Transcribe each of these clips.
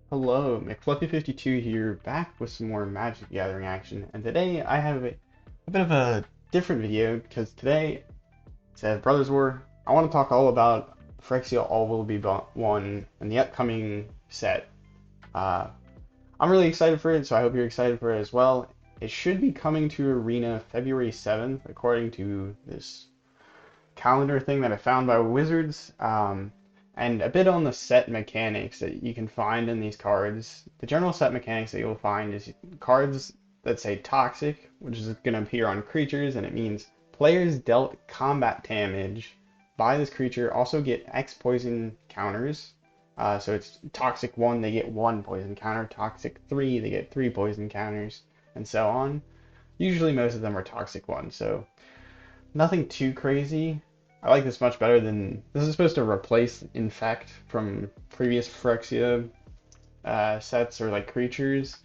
Hello, McFluffy52 here, back with some more Magic Gathering action, and today I have a bit of a different video, because today, it says Brothers War, I want to talk all about Phyrexia All Will Be One and the upcoming set. Uh, I'm really excited for it, so I hope you're excited for it as well. It should be coming to Arena February 7th, according to this calendar thing that I found by Wizards, and a bit on the set mechanics that you can find in these cards. The general set mechanics that you'll find is cards that say toxic, which is going to appear on creatures, and it means players dealt combat damage by this creature also get X poison counters. So it's toxic 1, they get 1 poison counter, toxic 3, they get 3 poison counters, and so on. Usually most of them are toxic 1, so nothing too crazy. I like this much better than this is supposed to replace Infect from previous Phyrexia sets or like creatures,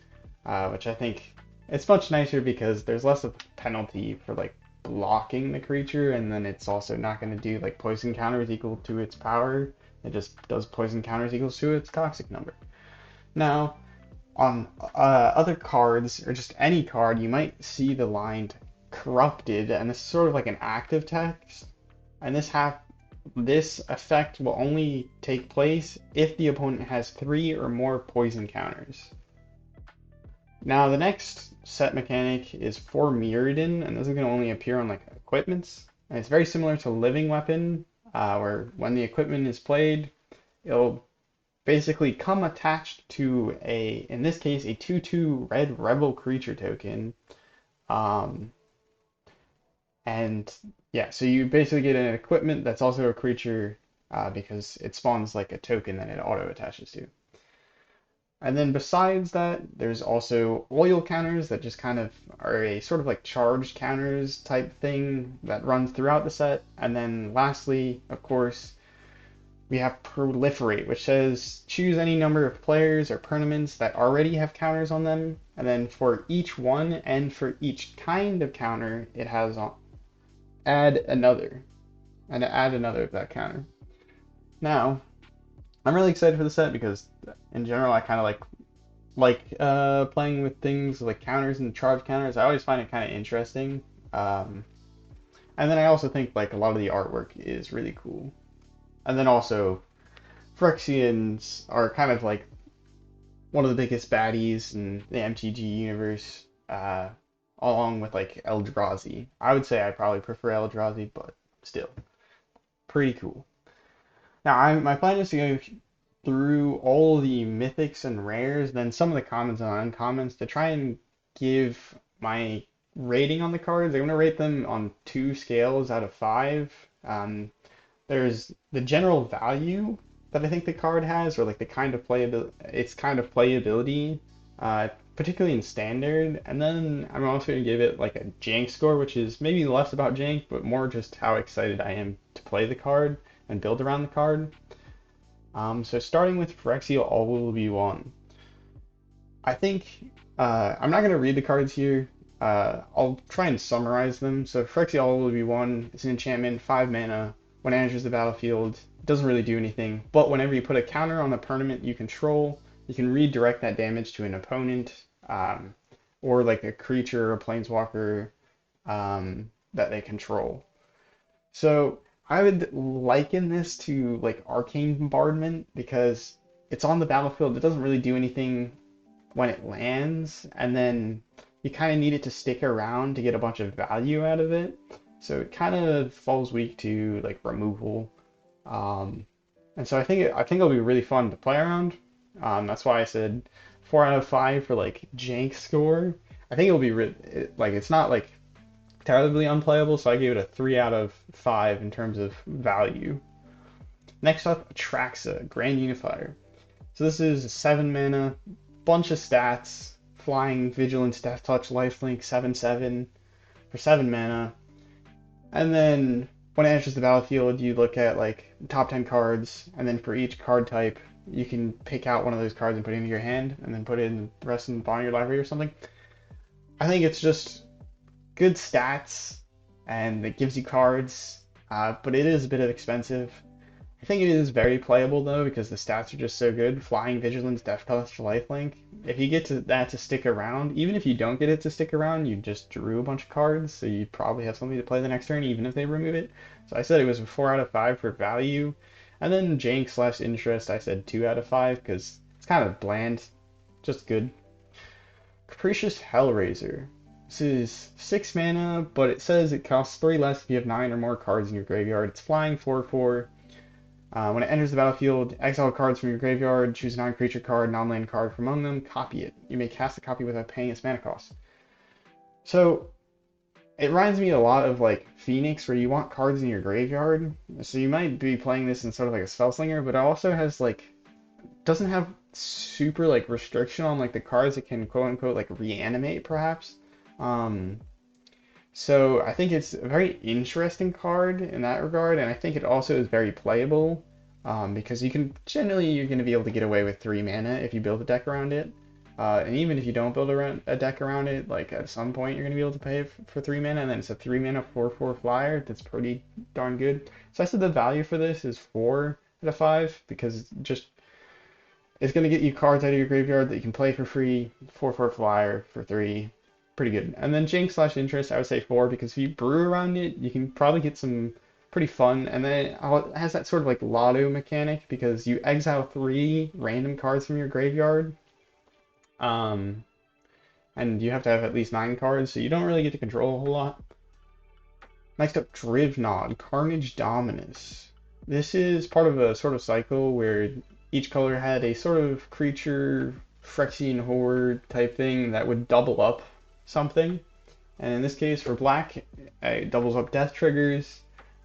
which I think it's much nicer because there's less of a penalty for like blocking the creature, and then it's also not going to do like poison counters equal to its power. It just does poison counters equals to its toxic number. Now, on other cards or just any card, you might see the line corrupted, and this is sort of like an active text, and this effect will only take place if the opponent has 3 or more poison counters. Now the next set mechanic is for Mirrodin, and this is going to only appear on like equipments, and it's very similar to Living Weapon, where when the equipment is played, it'll basically come attached to in this case, a 2/2 red rebel creature token. Um, And yeah, so you basically get an equipment that's also a creature because it spawns like a token that it auto attaches to. And then besides that, there's also oil counters that just kind of are a sort of like charged counters type thing that runs throughout the set. And then lastly, of course, we have proliferate, which says choose any number of players or permanents that already have counters on them. And then for each one and for each kind of counter, it has add another, and add another of that counter. Now, I'm really excited for the set because in general I kind of like playing with things like counters and charge counters. I always find it kind of interesting. Um, and then I also think like a lot of the artwork is really cool. And then also Phyrexians are kind of like one of the biggest baddies in the MTG universe, along with like Eldrazi. I would say I probably prefer Eldrazi, but still pretty cool. Now, my plan is to go through all the mythics and rares, then some of the commons and uncommons to try and give my rating on the cards. I'm going to rate them on 2 scales out of 5. There's the general value that I think the card has, or like the kind of playability, its kind of playability, particularly in standard. And then I'm also going to give it like a jank score, which is maybe less about jank, but more just how excited I am to play the card and build around the card. So starting with Phyrexia All Will Be One. I think I'm not going to read the cards here. I'll try and summarize them. So Phyrexia All Will Be One is an enchantment, 5 mana. When it enters the battlefield, it doesn't really do anything. But whenever you put a counter on a permanent you control, you can redirect that damage to an opponent, or like a creature or a planeswalker that they control. So I would liken this to like Arcane Bombardment because it's on the battlefield. It doesn't really do anything when it lands, and then you kind of need it to stick around to get a bunch of value out of it. So it kind of falls weak to like removal. Um, and so I think it'll be really fun to play around. That's why I said 4 out of 5 for like jank score. I think it'll be like it's not like terribly unplayable, so I gave it a 3 out of 5 in terms of value. Next up, Atraxa, Grand Unifier. So this is 7 mana, bunch of stats, flying, vigilance, death touch, lifelink, 7/7 for 7 mana. And then when it enters the battlefield, you look at like top 10 cards, and then for each card type, you can pick out one of those cards and put it into your hand, and then put it in the rest in the bottom of your library or something. I think it's just good stats and it gives you cards, but it is a bit expensive. I think it is very playable though because the stats are just so good. Flying, Vigilance, Death Touch, Lifelink. If you get to that to stick around, even if you don't get it to stick around, you just drew a bunch of cards, so you probably have something to play the next turn, even if they remove it. So I said it was a 4 out of 5 for value. And then jank slash interest, I said 2 out of 5 because it's kind of bland, just good. Capricious Hellraiser. This is 6 mana, but it says it costs 3 less if you have 9 or more cards in your graveyard. It's flying 4/4. When it enters the battlefield, exile cards from your graveyard, choose a non-creature card, non-land card from among them, copy it. You may cast a copy without paying its mana cost. So it reminds me a lot of like Phoenix, where you want cards in your graveyard. So you might be playing this in sort of like a spell slinger, but it also has like doesn't have super like restriction on like the cards it can quote unquote like reanimate perhaps. Um, so I think it's a very interesting card in that regard, and I think it also is very playable because you can generally you're going to be able to get away with 3 mana if you build a deck around it. And even if you don't build a deck around it, like at some point you're going to be able to pay for 3 mana, and then it's a 3 mana 4/4 flyer that's pretty darn good. So I said the value for this is 4 out of 5 because just it's going to get you cards out of your graveyard that you can play for free. 4/4 flyer for 3. Pretty good. And then jank slash interest, I would say 4 because if you brew around it, you can probably get some pretty fun. And then it has that sort of like lotto mechanic because you exile 3 random cards from your graveyard. Um, and you have to have at least 9 cards, so you don't really get to control a whole lot. Next up, Drivnod, Carnage Dominus. This is part of a sort of cycle where each color had a sort of creature, Phyrexian horde type thing that would double up something. And in this case, for black, it doubles up death triggers.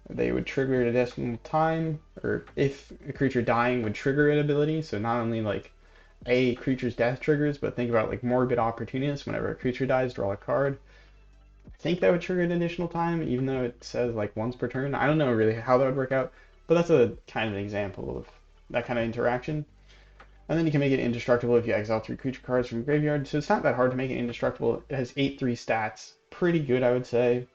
They would trigger at a decimal time, or if a creature dying would trigger an ability. So not only like a creature's death triggers, but think about like Morbid Opportunist. Whenever a creature dies, draw a card. I think that would trigger an additional time, even though it says like once per turn. I don't know really how that would work out, but that's a kind of an example of that kind of interaction. And then you can make it indestructible if you exile 3 creature cards from your graveyard. So it's not that hard to make it indestructible. It has 8/3 stats. Pretty good, I would say.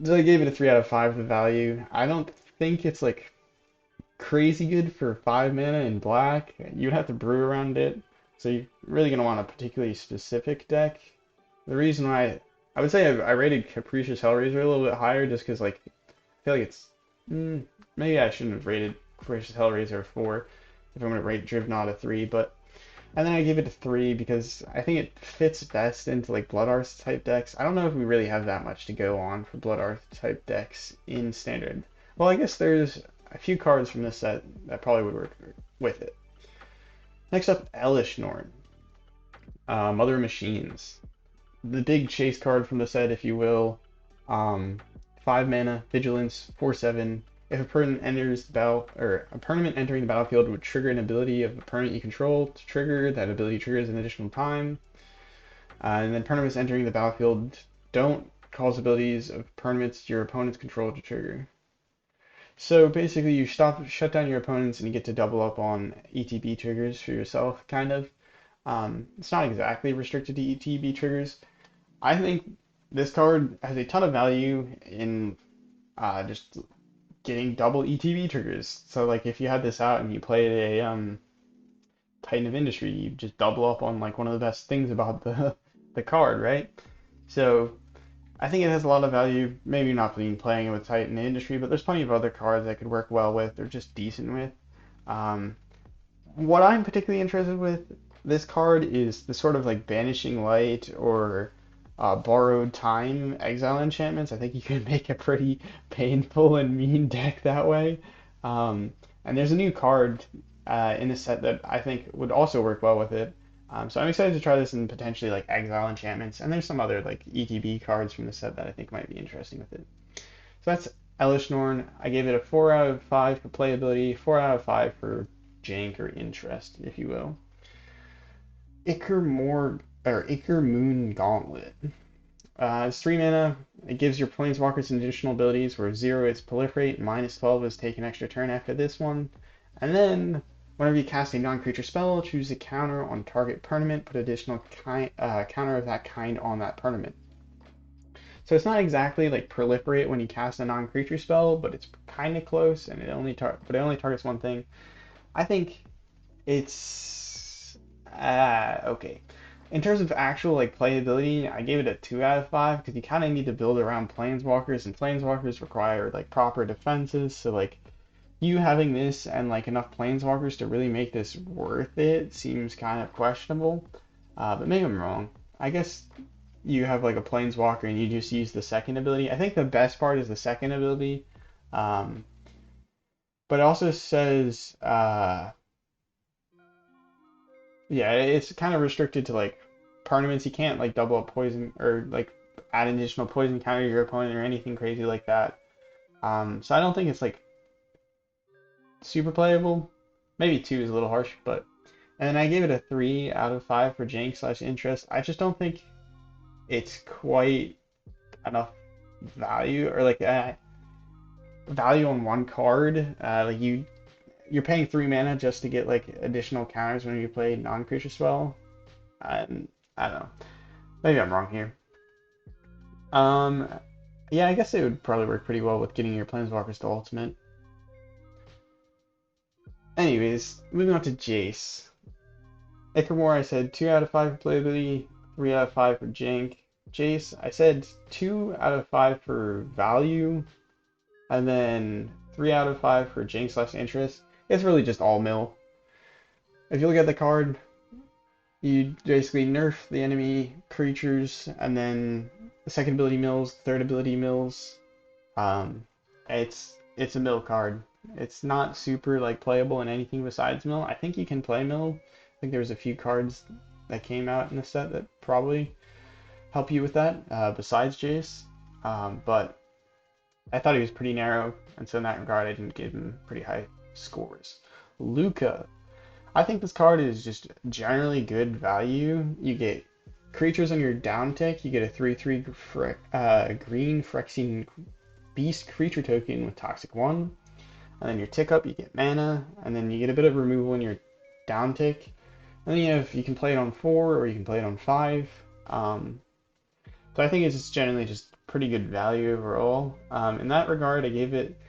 So I gave it a 3 out of 5 the value. I don't think it's like crazy good for 5 mana in black. You'd have to brew around it. So you're really going to want a particularly specific deck. The reason why I would say I rated Capricious Hellraiser a little bit higher just because like I feel like it's maybe I shouldn't have rated Capricious Hellraiser a 4 if I'm going to rate Drivnod a 3, but and then I give it a 3 because I think it fits best into like Blood Arts type decks. I don't know if we really have that much to go on for Blood Arts type decks in Standard. Well, I guess there's a few cards from this set that probably would work with it. Next up, Elish Norn, Mother of Machines. The big chase card from the set, if you will. 5 mana, Vigilance, 4/7. If a permanent enters the battle, or a permanent entering the battlefield would trigger an ability of a permanent you control to trigger, that ability triggers an additional time. And then permanents entering the battlefield don't cause abilities of permanents your opponents control to trigger. So basically, you shut down your opponents, and you get to double up on ETB triggers for yourself, kind of. It's not exactly restricted to ETB triggers. I think this card has a ton of value in just getting double ETB triggers. So like if you had this out and you played a Titan of Industry, you just double up on like one of the best things about the card, right? So I think it has a lot of value. Maybe not being playing it with Titan Industry, but there's plenty of other cards that could work well with or just decent with. Um, what I'm particularly interested with this card is the sort of like Banishing Light or Borrowed Time exile enchantments. I think you can make a pretty painful and mean deck that way. And there's a new card in the set that I think would also work well with it. So I'm excited to try this in potentially like exile enchantments. And there's some other like ETB cards from the set that I think might be interesting with it. So that's Elish Norn. I gave it a 4 out of 5 for playability, 4 out of 5 for jank or interest, if you will. Ichor Moon Gauntlet. It's 3 mana. It gives your planeswalkers some additional abilities where 0 is proliferate, -12 is take an extra turn after this one. And then, whenever you cast a non-creature spell, choose a counter on target permanent, put additional counter of that kind on that permanent. So it's not exactly like proliferate when you cast a non-creature spell, but it's kind of close, and it only targets one thing. I think it's okay. In terms of actual like playability, I gave it a 2 out of 5 because you kind of need to build around planeswalkers, and planeswalkers require like proper defenses. So like you having this and like enough planeswalkers to really make this worth it seems kind of questionable. But maybe I'm wrong. I guess you have like a planeswalker and you just use the second ability. I think the best part is the second ability. Um, but it also says, yeah, it's kind of restricted to like tournaments. You can't like double up poison or like add an additional poison counter to your opponent or anything crazy like that. So I don't think it's like super playable. Maybe 2 is a little harsh, but and then I gave it a 3 out of 5 for jank slash interest. I just don't think it's quite enough value or like value on one card. Like you're paying 3 mana just to get like additional counters when you play non-creature spell. And I don't know. Maybe I'm wrong here. Um, yeah, I guess it would probably work pretty well with getting your planeswalkers to ultimate. Anyways, moving on to Jace. Ichormore, I said 2 out of 5 for playability, 3 out of 5 for jank. Jace, I said 2 out of 5 for value, and then 3 out of 5 for jank slash interest. It's really just all mill. If you look at the card, you basically nerf the enemy creatures, and then the second ability mills, third ability mills. Um, it's a mill card. It's not super like playable in anything besides mill. I think you can play mill. I think there's a few cards that came out in the set that probably help you with that, besides Jace. But I thought he was pretty narrow, and so in that regard, I didn't give him pretty high scores. Luca. I think this card is just generally good value. You get creatures on your down tick. You get a 3/3 green Phyrexian Beast creature token with Toxic 1. And then your tick up, you get mana. And then you get a bit of removal in your down tick. And then you can play it on 4 or you can play it on 5. So I think it's just generally just pretty good value overall. In that regard, I gave it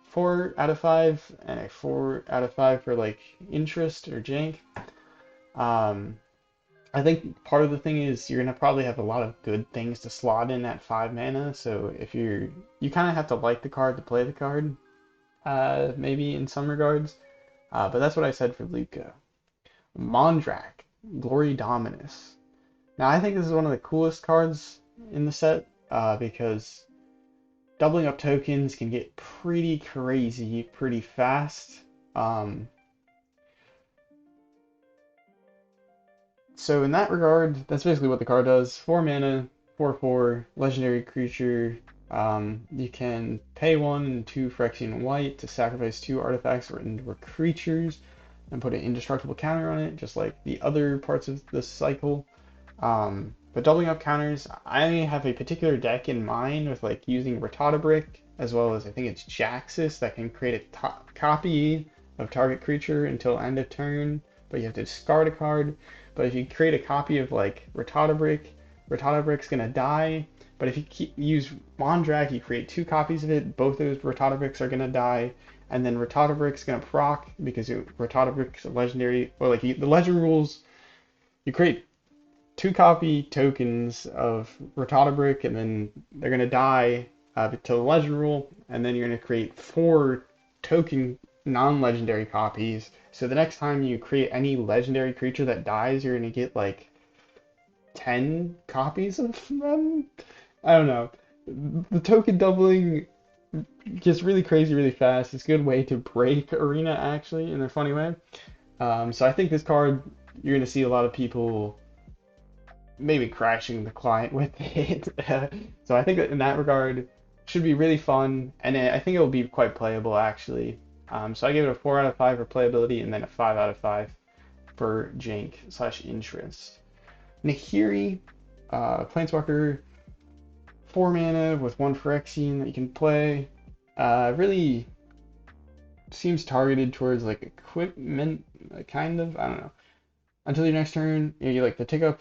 4 out of 5 and a 4 out of 5 for like interest or jank. Um, I think part of the thing is you're gonna probably have a lot of good things to slot in at 5 mana. So if you kind of have to like the card to play the card, maybe in some regards. But that's what I said for Luca. Mondrak, Glory Dominus. Now I think this is one of the coolest cards in the set because doubling up tokens can get pretty crazy pretty fast. So in that regard, that's basically what the card does. 4 mana, 4/4, legendary creature. You can pay 1 and 2 Phyrexian white to sacrifice 2 artifacts or indoor creatures and put an indestructible counter on it, just like the other parts of the cycle. But doubling up counters, I have a particular deck in mind with like using Brick, as well as I think it's Jaxis that can create a copy of target creature until end of turn, but you have to discard a card. But if you create a copy of like Brick's gonna die. But if you use Mondrak, you create 2 copies of it. Both those Bricks are gonna die, and then Brick's gonna proc because Brick's a legendary. Or like the legend rules, you create 2 copy tokens of Brick, and then they're gonna die to the legend rule, and then you're gonna create 4 token non-legendary copies. So the next time you create any legendary creature that dies, you're gonna get like 10 copies of them. I don't know. The token doubling gets really crazy really fast. It's a good way to break Arena actually in a funny way. So I think this card you're gonna see a lot of people maybe crashing the client with it. So I think that in that regard should be really fun, and I think it will be quite playable actually. So I gave it a 4 out of 5 for playability and then a 5 out of 5 for jank slash interest. Nahiri, Planeswalker, 4 mana with 1 Phyrexian that you can play. Really seems targeted towards like equipment, kind of. I don't know. Until your next turn, you get like the tick up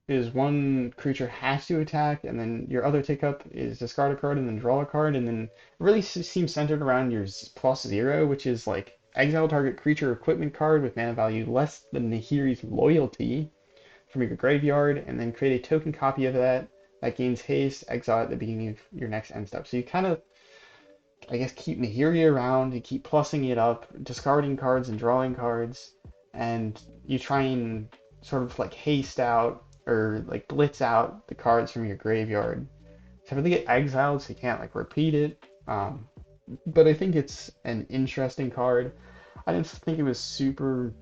is one creature has to attack, and then your other tick up is discard a card and then draw a card, and then it really seems centered around your +0, which is like exile target creature equipment card with mana value less than Nahiri's loyalty from your graveyard, and then create a token copy of that that gains haste, exile at the beginning of your next end step. So you kind of, I guess, keep Nahiri around, you keep plussing it up, discarding cards and drawing cards, and you try and sort of like haste out or like blitz out the cards from your graveyard. So they get exiled, so you can't like repeat it. But I think it's an interesting card. I didn't think it was super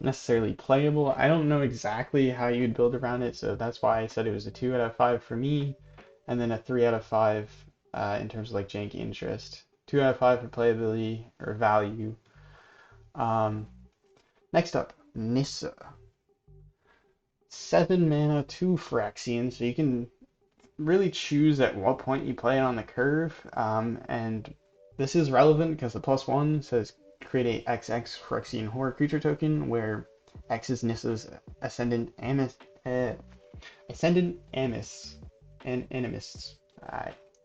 necessarily playable. I don't know exactly how you'd build around it, so that's why I said it was a 2 out of 5 for me, and then a 3 out of 5 in terms of like janky interest. 2 out of 5 for playability or value. Um, Next up, Nissa. 7 mana, 2 Phyrexian, so you can really choose at what point you play it on the curve. And this is relevant because the +1 says create a XX Phyrexian horror creature token, where X is Nissa's ascendant Amis, ascendant Amis, and Animist.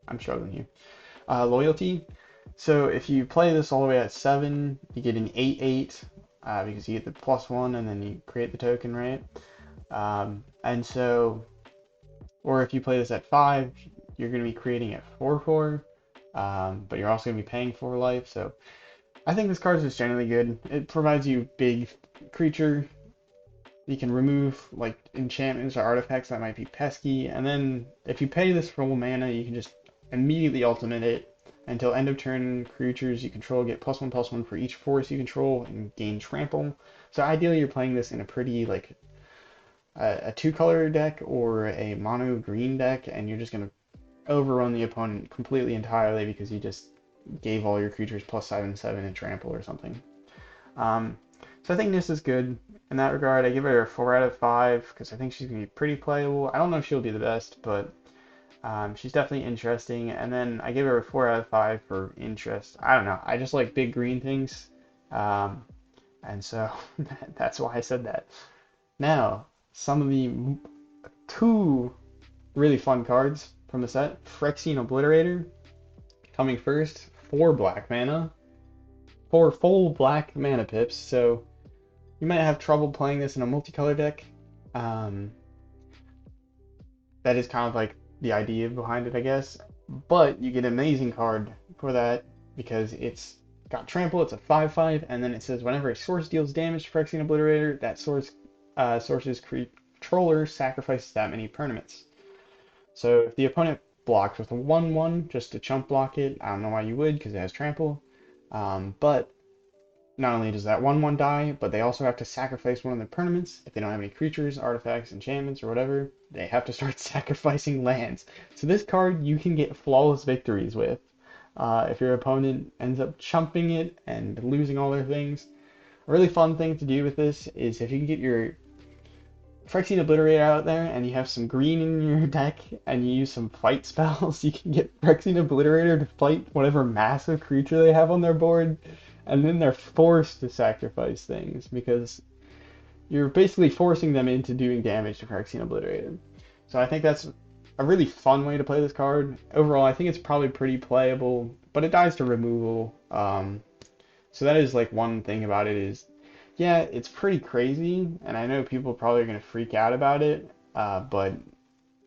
I'm struggling here. Loyalty. So if you play this all the way at 7, you get an 8/8 because you get the +1 and then you create the token, right? And so, or if you play this at 5, you're going to be creating at 4/4, but you're also going to be paying for life. So I think this card is just generally good. It provides you big creature. You can remove like enchantments or artifacts that might be pesky, and then if you pay this full mana, you can just immediately ultimate it. Until end of turn, creatures you control get +1/+1 for each force you control and gain trample. So ideally, you're playing this in a pretty like a 2-color deck or a mono green deck, and you're just gonna overrun the opponent completely entirely because you just gave all your creatures +7/7 and trample or something. So I think this is good in that regard. I give her a 4 out of 5 because I think she's gonna be pretty playable. I don't know if she'll be the best, but she's definitely interesting. And then I give her a 4 out of 5 for interest. I don't know. I just like big green things. Um, and so that's why I said that. Now, some of the 2 really fun cards from the set. Phyrexian Obliterator coming first. 4 black mana. 4 full black mana pips. So you might have trouble playing this in a multicolor deck. Um, that is kind of like the idea behind it, I guess. But you get an amazing card for that because it's got trample. It's a 5/5, and then it says whenever a source deals damage to Phyrexian Obliterator, that source's controller sacrifices that many permanents. So if the opponent blocks with a 1/1 just to chump block it, I don't know why you would because it has trample. But not only does that 1/1 die, but they also have to sacrifice one of their permanents. If they don't have any creatures, artifacts, enchantments, or whatever, they have to start sacrificing lands. So this card you can get flawless victories with. If your opponent ends up chumping it and losing all their things. A really fun thing to do with this is if you can get your Phyrexian Obliterator out there and you have some green in your deck and you use some fight spells, you can get Phyrexian Obliterator to fight whatever massive creature they have on their board, and then they're forced to sacrifice things because you're basically forcing them into doing damage to Phyrexian Obliterator. So I think that's a really fun way to play this card. Overall, I think it's probably pretty playable, but it dies to removal. So that is like one thing about it is, yeah, it's pretty crazy, and I know people probably are going to freak out about it, but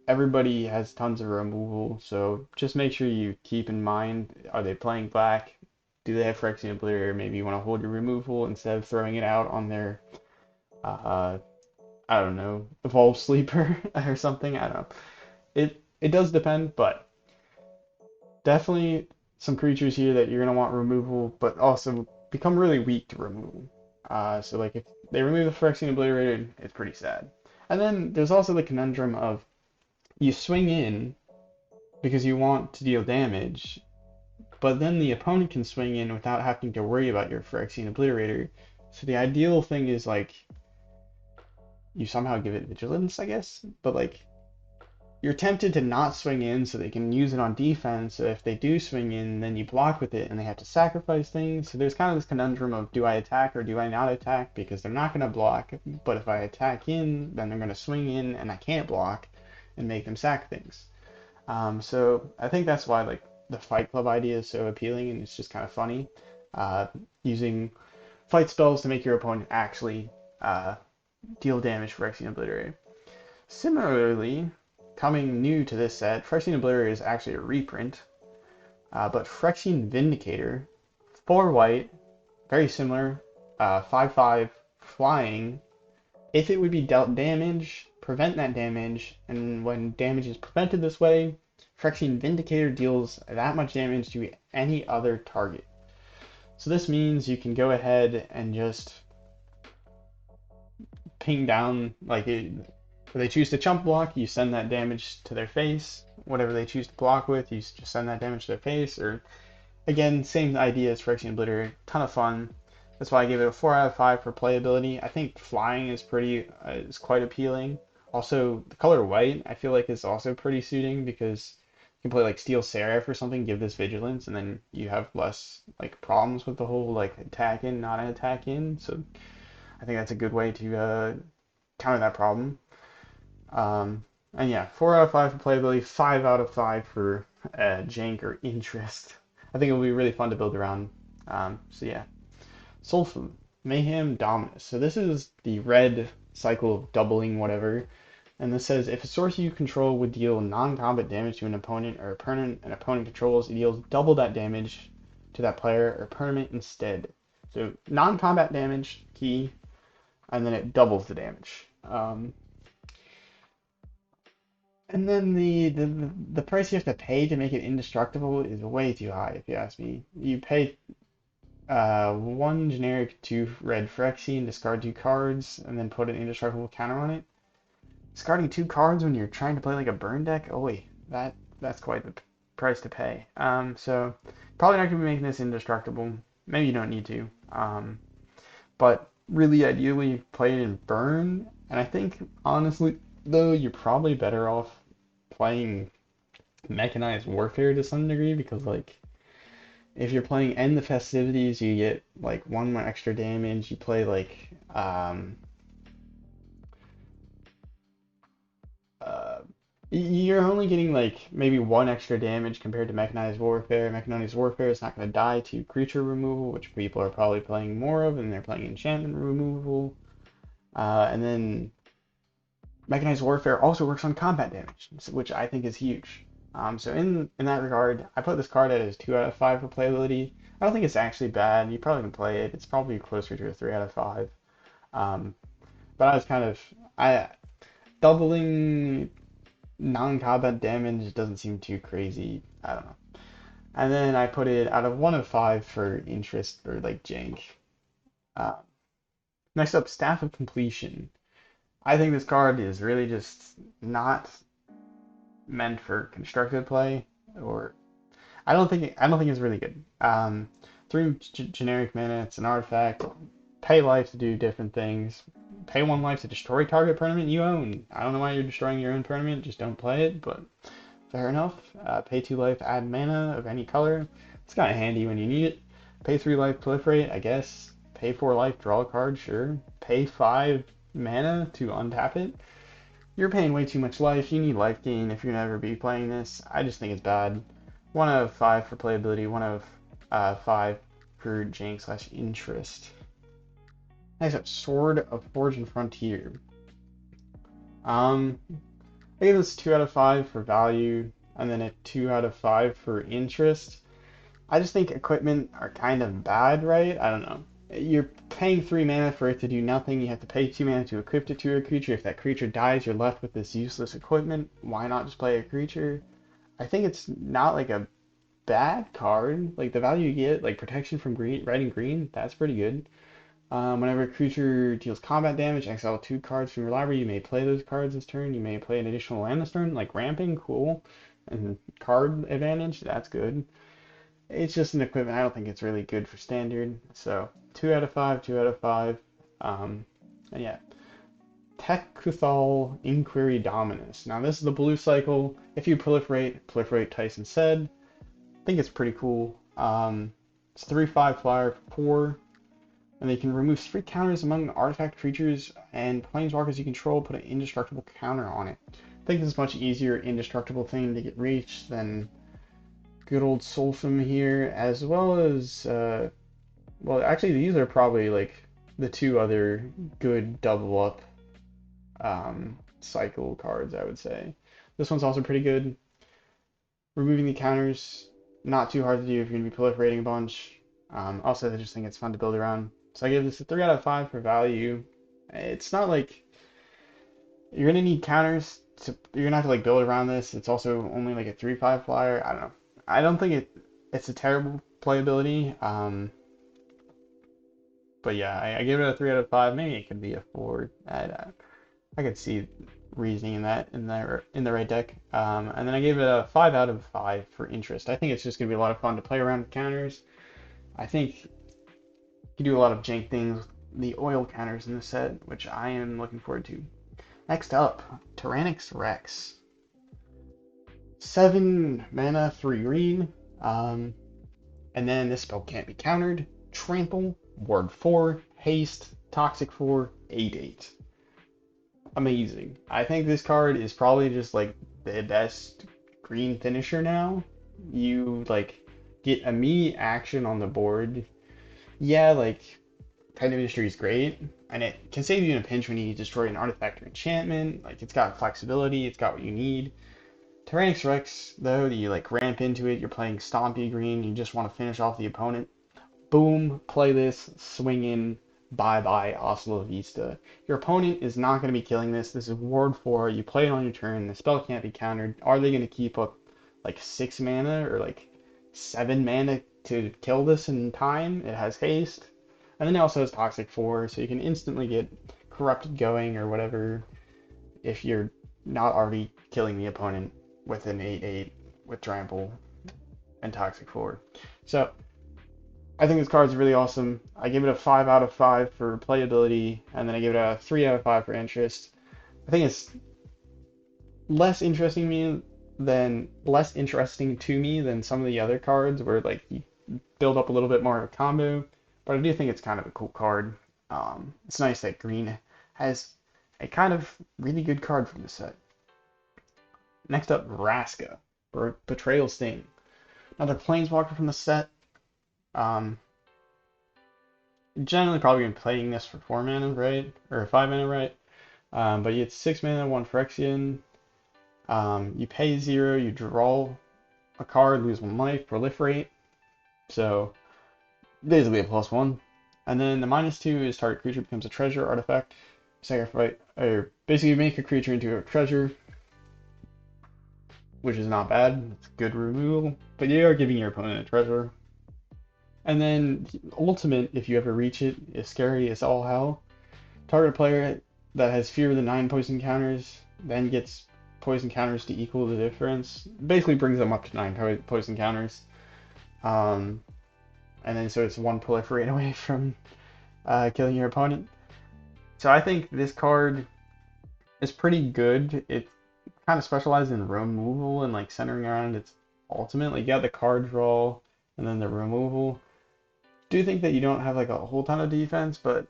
everybody has tons of removal, so just make sure you keep in mind, are they playing black? Do they have Phyrexian Obliterator? Maybe you want to hold your removal instead of throwing it out on their, uh, I don't know, Evolve Sleeper or something. I don't know. It does depend, but definitely some creatures here that you're going to want removal, but also become really weak to removal. So like if they remove the Phyrexian Obliterator, it's pretty sad. And then there's also the conundrum of you swing in because you want to deal damage, but then the opponent can swing in without having to worry about your Phyrexian Obliterator. So the ideal thing is like you somehow give it vigilance, I guess, but like you're tempted to not swing in so they can use it on defense. So if they do swing in, then you block with it and they have to sacrifice things. So there's kind of this conundrum of, do I attack or do I not attack? Because they're not going to block, but if I attack in, then they're going to swing in and I can't block and make them sack things. So I think that's why like the Fight Club idea is so appealing, and it's just kind of funny. Uh, Using fight spells to make your opponent actually deal damage for Phyrexian Obliterator. Similarly, coming new to this set, Phyrexian Obliterator is actually a reprint, but Phyrexian Vindicator, 4 white, very similar, 5/5 flying. If it would be dealt damage, prevent that damage, and when damage is prevented this way, Phyrexian Vindicator deals that much damage to any other target. So this means you can go ahead and just ping down, like if they choose to chump block, you send that damage to their face. Whatever they choose to block with, you just send that damage to their face. Or again, same idea as Phyrexian Obliterator, ton of fun. That's why I gave it a 4 out of 5 for playability. I think flying is is quite appealing. Also, the color white I feel like is also pretty suiting, because you can play like Steel Seraph or something, give this vigilance, and then you have less like problems with the whole like attack in, not an attack in. So I think that's a good way to counter that problem. And yeah, 4 out of 5 for playability, 5 out of 5 for jank or interest. I think it'll be really fun to build around. So yeah, Sulfum, Mayhem, Dominus. So this is the red cycle of doubling whatever. And this says, if a source you control would deal non-combat damage to an opponent or a permanent an opponent controls, it deals double that damage to that player or permanent instead. So non-combat damage, key, and then it doubles the damage. And then the price you have to pay to make it indestructible is way too high, if you ask me. You pay 1 generic, 2 red Phyrexia, and discard 2 cards, and then put an indestructible counter on it. Discarding 2 cards when you're trying to play like a burn deck, oh wait, that's quite the price to pay. So probably not gonna be making this indestructible. Maybe you don't need to. But really, ideally, play it in burn. And I think honestly, though, you're probably better off playing mechanized warfare to some degree, because like if you're playing End the Festivities, you get like 1 more extra damage. You play like uh, you're only getting like maybe 1 extra damage compared to mechanized warfare. Mechanized warfare is not going to die to creature removal, which people are probably playing more of, and they're playing enchantment removal. And then mechanized warfare also works on combat damage, which I think is huge. So in that regard, I put this card at as 2 out of 5 for playability. I don't think it's actually bad. You probably can play it. It's probably closer to a 3 out of 5. Um, but I was kind of I doubling non-combat damage doesn't seem too crazy. I don't know. And then I put it out of 1 of 5 for interest or like jank. Uh, Next up, Staff of Completion. I think this card is really just not meant for constructed play, or I don't think it's really good. 3 generic mana, it's an artifact. Pay life to do different things. Pay 1 life to destroy target permanent you own. I don't know why you're destroying your own permanent, just don't play it, but fair enough. Pay 2 life, add mana of any color. It's kind of handy when you need it. Pay 3 life, proliferate, I guess. Pay 4 life, draw a card, sure. Pay 5 mana to untap it. You're paying way too much life. You need life gain if you're gonna ever be playing this. I just think it's bad. 1 out of 5 for playability, 1 out of 5 for jank slash interest. Next up, Sword of Forge and Frontier. I gave this 2 out of 5 for value, and then a 2 out of 5 for interest. I just think equipment are kind of bad, right? I don't know. You're paying 3 mana for it to do nothing. You have to pay 2 mana to equip it to a creature. If that creature dies, you're left with this useless equipment. Why not just play a creature? I think it's not like a bad card. Like the value you get, like protection from green, red and green, that's pretty good. Whenever a creature deals combat damage, exile 2 cards from your library. You may play those cards this turn. You may play an additional land this turn, like ramping, cool. And card advantage, that's good. It's just an equipment. I don't think it's really good for standard. So 2 out of 5, 2 out of 5. And yeah, Tekuthal Inquiry Dominus. Now this is the blue cycle. If you proliferate Tyson said. I think it's pretty cool. It's 3/5 flyer for 4, and they can remove 3 counters among artifact creatures and planeswalkers you control, put an indestructible counter on it. I think this is much easier indestructible thing to get reached than good old Sulfum here, as well as, well, actually these are probably like the 2 other good double up cycle cards, I would say. This one's also pretty good. Removing the counters, not too hard to do if you're going to be proliferating a bunch. Also, I just think it's fun to build around. So I give this a 3 out of 5 for value. It's not like you're going to need counters you're going to have to like build around this. It's also only like a 3/5 flyer. I don't know. I don't think it's a terrible playability. But yeah, I give it a 3 out of 5. Maybe it could be a 4. I could see reasoning in that in the right deck. And then I gave it a 5 out of 5 for interest. I think it's just gonna be a lot of fun to play around with counters. I think you do a lot of jank things with the oil counters in the set, which I am looking forward to. Next up, Tyrannix Rex. 7 mana, 3 green. And then this spell can't be countered. Trample, Ward 4, Haste, Toxic 4, 8/8. Amazing. I think this card is probably just like the best green finisher now. You like get immediate action on the board. Yeah, like Kind of Industry is great, and it can save you in a pinch when you destroy an artifact or enchantment. Like it's got flexibility, it's got what you need. Tyrannix Rex, though, you like ramp into it, you're playing Stompy green, you just want to finish off the opponent. Boom, play this, swing in, bye bye, hasta la vista. Your opponent is not going to be killing this. This is Ward 4, you play it on your turn, the spell can't be countered. Are they going to keep up like 6 mana or like 7 mana to kill this in time? It has haste. And then it also has Toxic 4, so you can instantly get Corrupted going or whatever if you're not already killing the opponent with an 8/8 with Trample and Toxic 4. So I think this card is really awesome. I give it a 5 out of 5 for playability, and then I give it a 3 out of 5 for interest. I think it's less interesting to me than some of the other cards where like you build up a little bit more of a combo. But I do think it's kind of a cool card. It's nice that green has a kind of really good card from the set. Next up, Vraska, or Betrayal Sting. Another Planeswalker from the set. Generally probably been playing this for 4 mana, right? Or 5 mana, right? But you get 6 mana, 1 Phyrexian. You pay 0, you draw a card, lose 1 life, proliferate. So basically a +1. And then the -2 is target creature becomes a treasure artifact. Sacrifice, or basically make a creature into a treasure, which is not bad. It's good removal, but you are giving your opponent a treasure. And then ultimate, if you ever reach it, is scary as all hell. Target player that has fewer than 9 poison counters then gets poison counters to equal the difference. Basically brings them up to 9 poison counters. And then so it's 1 proliferate away from killing your opponent. So I think this card is pretty good. It kind of specializes in removal and like centering around its ultimate. Like you got the card draw and then the removal. Do think that you don't have like a whole ton of defense, but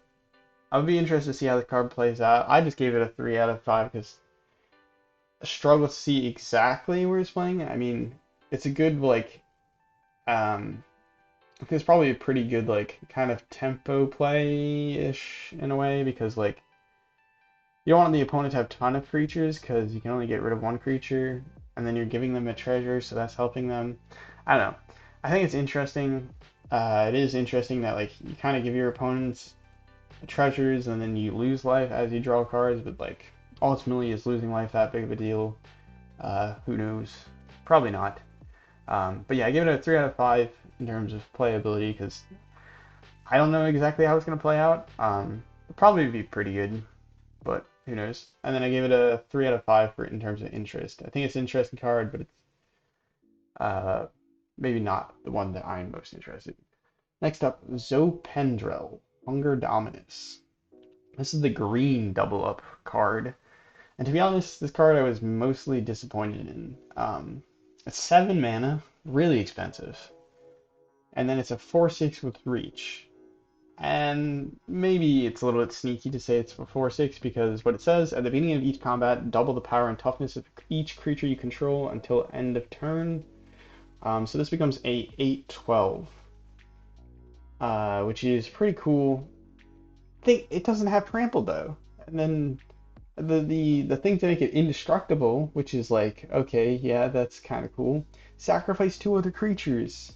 I would be interested to see how the card plays out. I just gave it a 3 out of 5 because I struggle to see exactly where it's playing. I mean, it's a good like it's probably a pretty good like kind of tempo play-ish in a way because like you don't want the opponent to have a ton of creatures because you can only get rid of 1 creature and then you're giving them a treasure, so that's helping them. I don't know. I think it's interesting. It is interesting that like you kind of give your opponents treasures and then you lose life as you draw cards, but like ultimately is losing life that big of a deal? Who knows? Probably not. But yeah, I give it a 3 out of 5 in terms of playability because I don't know exactly how it's going to play out. It'll probably be pretty good, but who knows? And then I gave it a 3 out of 5 for in terms of interest. I think it's an interesting card, but it's maybe not the one that I'm most interested in. Next up, Zopendrel, Hunger Dominus. This is the green double up card. And to be honest, this card I was mostly disappointed in. It's 7 mana, really expensive. And then it's a 4/6 with reach. And maybe it's a little bit sneaky to say it's for 4/6 because what it says at the beginning of each combat, double the power and toughness of each creature you control until end of turn. So this becomes a 8/12, which is pretty cool. I think it doesn't have trample though. And then the thing to make it indestructible, which is like, okay, yeah, that's kind of cool. Sacrifice 2 other creatures.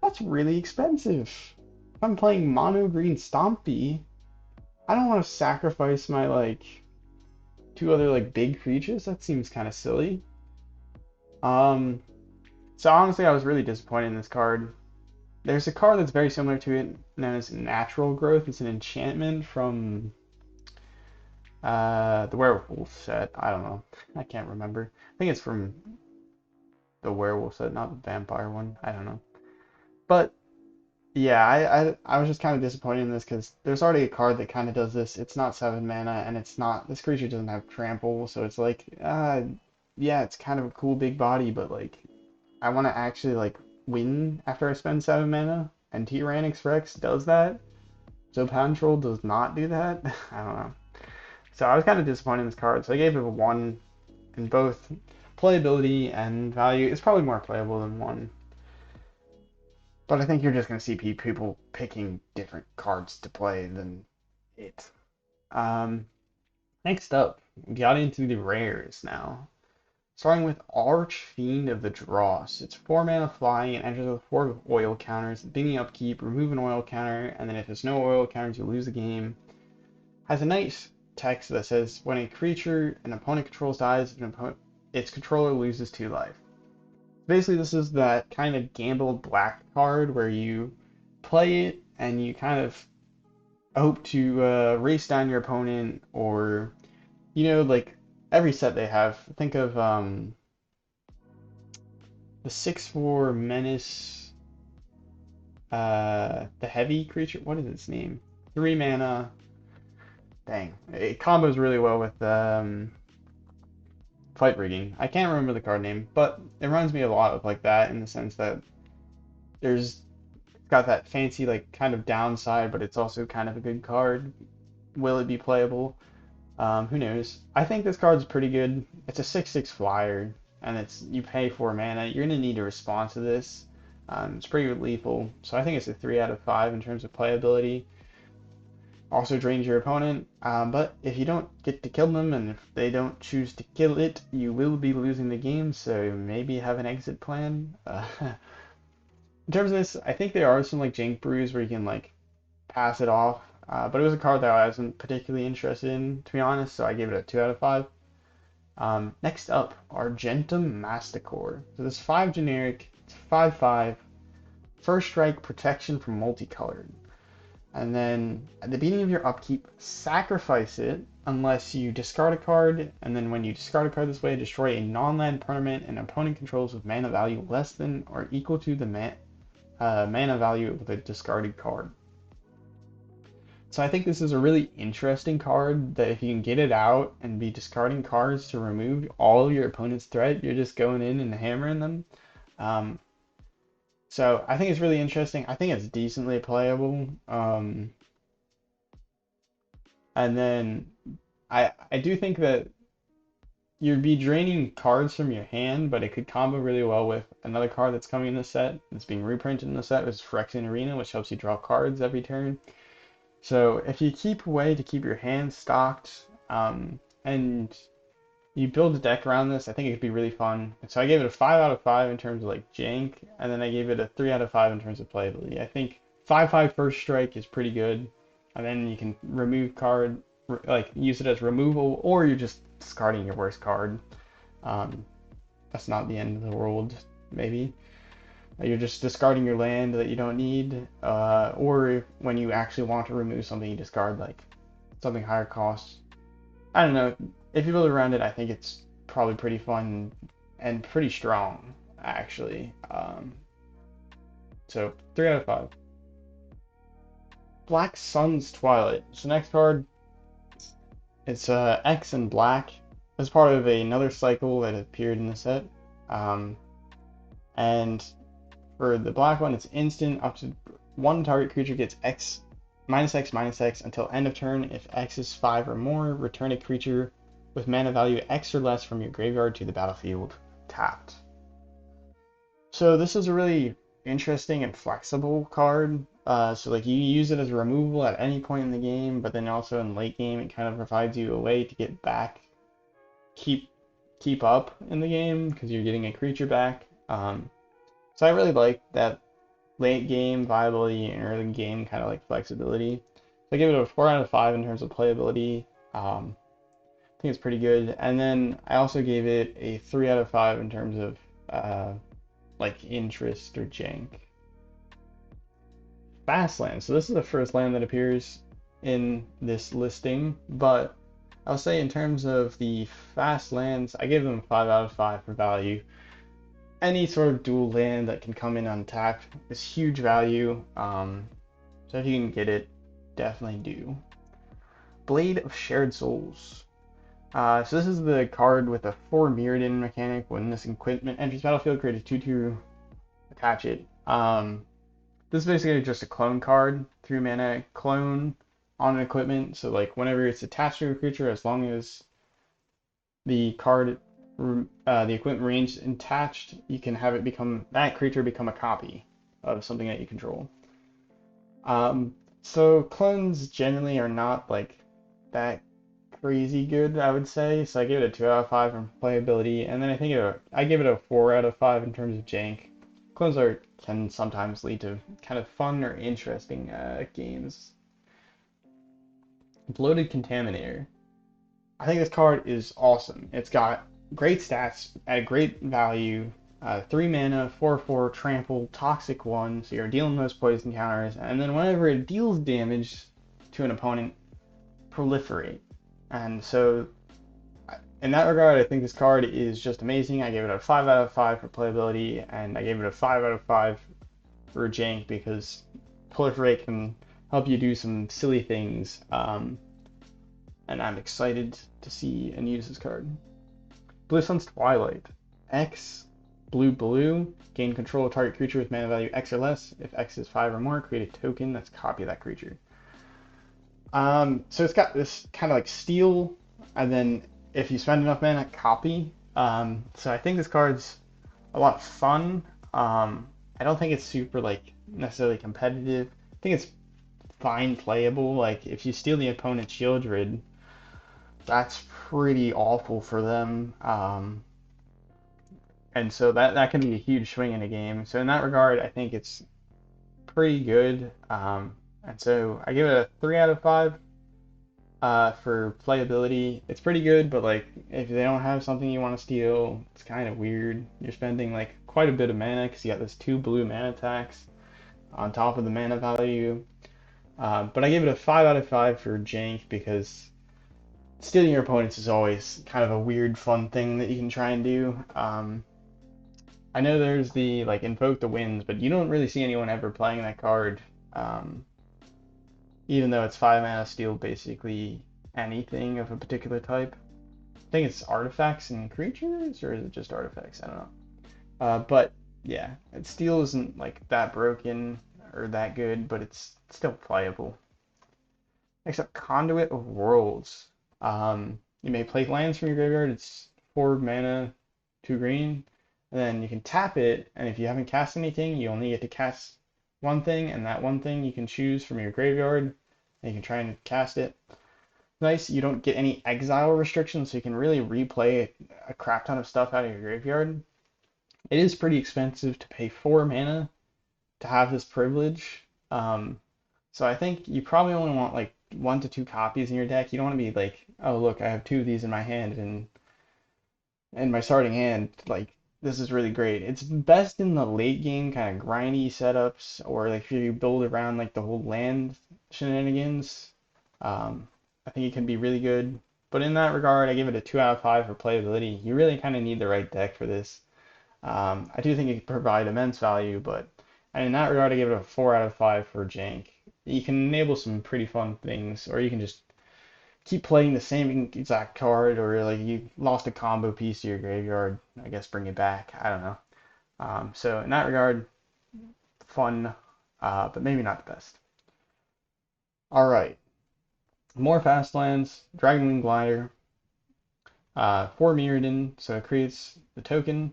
That's really expensive. If I'm playing mono green Stompy, I don't want to sacrifice my like 2 other like big creatures. That seems kind of silly. Um, so honestly, I was really disappointed in this card. There's a card that's very similar to it, known as Natural Growth. It's an enchantment from the Werewolf set. I don't know. I can't remember. I think it's from the Werewolf set, not the Vampire one. I don't know. But yeah, I was just kind of disappointed in this because there's already a card that kind of does this. It's not 7 mana, and it's not, this creature doesn't have trample, so it's like, yeah, it's kind of a cool big body, but like, I want to actually like win after I spend 7 mana, and Tyrannix Rex does that. So Pound Troll does not do that. I don't know. So I was kind of disappointed in this card, so I gave it a 1 in both playability and value. It's probably more playable than 1. But I think you're just going to see people picking different cards to play than it. Um, Next up, we got into the rares now. Starting with Archfiend of the Dross. It's 4 mana flying and enters with 4 oil counters. Beginning upkeep, remove an oil counter, and then if there's no oil counters, you lose the game. Has a nice text that says, when a creature an opponent controls dies, its controller loses 2 life. Basically, this is that kind of gambled black card where you play it and you kind of hope to race down your opponent, or like every set they have. Think of the 6/4 menace, the heavy creature. What is its name? 3 mana. Dang, it combos really well with fight rigging. I can't remember the card name, but it reminds me a lot of like that in the sense that there's got that fancy like kind of downside, but it's also kind of a good card. Will it be playable? Who knows? I think this card's pretty good. It's a 6/6 flyer, and it's you pay 4 mana. You're gonna need a response to this. It's pretty lethal, so I think it's a 3 out of 5 in terms of playability. Also drains your opponent, but if you don't get to kill them, and if they don't choose to kill it, you will be losing the game. So maybe have an exit plan. In terms of this, I think there are some like jank brews where you can like pass it off, but it was a card that I wasn't particularly interested in, to be honest, so I gave it a 2 out of 5. Next up, Argentum Masticore. So this 5 generic, it's 5/5, first strike protection from multicolored. And then at the beginning of your upkeep, sacrifice it unless you discard a card, and then when you discard a card this way, destroy a non-land permanent an opponent controls with mana value less than or equal to the mana value of the discarded card. So I think this is a really interesting card that if you can get it out and be discarding cards to remove all of your opponent's threat, you're just going in and hammering them. Um, so I think it's really interesting. I think it's decently playable. And then I do think that you'd be draining cards from your hand, but it could combo really well with another card that's coming in the set, that's being reprinted in the set, which is Phyrexia Arena, which helps you draw cards every turn. So if you keep a way to keep your hand stocked, and you build a deck around this, I think it could be really fun. And so I gave it a 5 out of 5 in terms of like jank, and then I gave it a 3 out of 5 in terms of playability. I think 5/5 first strike is pretty good, and then you can remove card, like use it as removal, or you're just discarding your worst card. That's not the end of the world, maybe. You're just discarding your land that you don't need, or when you actually want to remove something, you discard like something higher cost. I don't know. If you build around it, I think it's probably pretty fun and pretty strong, actually. So 3 out of 5. Black Sun's Twilight. So next card, It's X and black as part of another cycle that appeared in the set. Um, and for the black one, it's instant. Up to one target creature gets X until end of turn. If X is 5 or more, return a creature with mana value X or less from your graveyard to the battlefield tapped. So this is a really interesting and flexible card. So like you use it as a removal at any point in the game, but then also in late game it kind of provides you a way to get back, keep keep up in the game because you're getting a creature back. So I really like that late game viability and early game kind of like flexibility. So I give it a 4 out of 5 in terms of playability. I think it's pretty good. And then I also gave it a 3 out of 5 in terms of like interest or jank. Fast land. So this is the first land that appears in this listing, but I'll say in terms of the fast lands, I give them 5 out of 5 for value. Any sort of dual land that can come in untapped is huge value. So if you can get it, definitely do. Blade of Shared Souls. So this is the card with a 4 Mirrodin mechanic. When this equipment enters battlefield, create a 2/2, attach it. This is basically just a clone card, 3 mana clone on an equipment. So like whenever it's attached to a creature, as long as the card, the equipment range is attached, you can have it become that creature become a copy of something that you control. So clones generally are not like that crazy good, I would say. So I give it a 2 out of 5 in playability, and then I give it a 4 out of 5 in terms of jank. Clones can sometimes lead to kind of fun or interesting games. Bloated Contaminator. I think this card is awesome. It's got great stats at a great value. 3 mana, 4/4, trample, toxic 1, so you're dealing those poison counters, and then whenever it deals damage to an opponent, proliferate. And so, in that regard, I think this card is just amazing. I gave it a 5 out of 5 for playability, and I gave it a 5 out of 5 for jank because proliferate can help you do some silly things. And I'm excited to see and use this card. Blue Sun's Twilight. X, blue, gain control of target creature with mana value X or less. If X is 5 or more, create a token that's a copy of that creature. So it's got this kind of like steal, and then if you spend enough mana, copy. So I think this card's a lot of fun. I don't think it's super like necessarily competitive. I think it's fine playable. Like if you steal the opponent's Shieldred, that's pretty awful for them. And so that can be a huge swing in a game. So in that regard, I think it's pretty good. And so I give it a 3 out of 5 for playability. It's pretty good, but like if they don't have something you want to steal, it's kind of weird. You're spending like quite a bit of mana because you got this 2 blue mana tax on top of the mana value. But I give it a 5 out of 5 for jank because stealing your opponents is always kind of a weird, fun thing that you can try and do. I know there's the like invoke the winds, but you don't really see anyone ever playing that card. Even though it's 5 mana, steal basically anything of a particular type. I think it's artifacts and creatures, or is it just artifacts? I don't know. But yeah, steel isn't like that broken or that good, but it's still playable. Next up, Conduit of Worlds. You may play lands from your graveyard. It's 4 mana, 2 green. And then you can tap it, and if you haven't cast anything, you only get to cast one thing, and that one thing you can choose from your graveyard, and you can try and cast it. Nice, you don't get any exile restrictions, so you can really replay a crap ton of stuff out of your graveyard. It is pretty expensive to pay 4 mana to have this privilege. So I think you probably only want like 1 to 2 copies in your deck. You don't want to be like, oh look, I have 2 of these in my hand, and in my starting hand, like this is really great. It's best in the late game kind of grindy setups, or like if you build around like the whole land shenanigans. I think it can be really good. But in that regard, I give it a 2 out of 5 for playability. You really kind of need the right deck for this. I do think it can provide immense value, but in that regard, I give it a 4 out of 5 for jank. You can enable some pretty fun things, or you can just keep playing the same exact card, or like you lost a combo piece to your graveyard, I guess bring it back. I don't know. So in that regard, fun, but maybe not the best. All right, more fast lands. Dragonwing Glider, 4 Mirrodin, so it creates the token.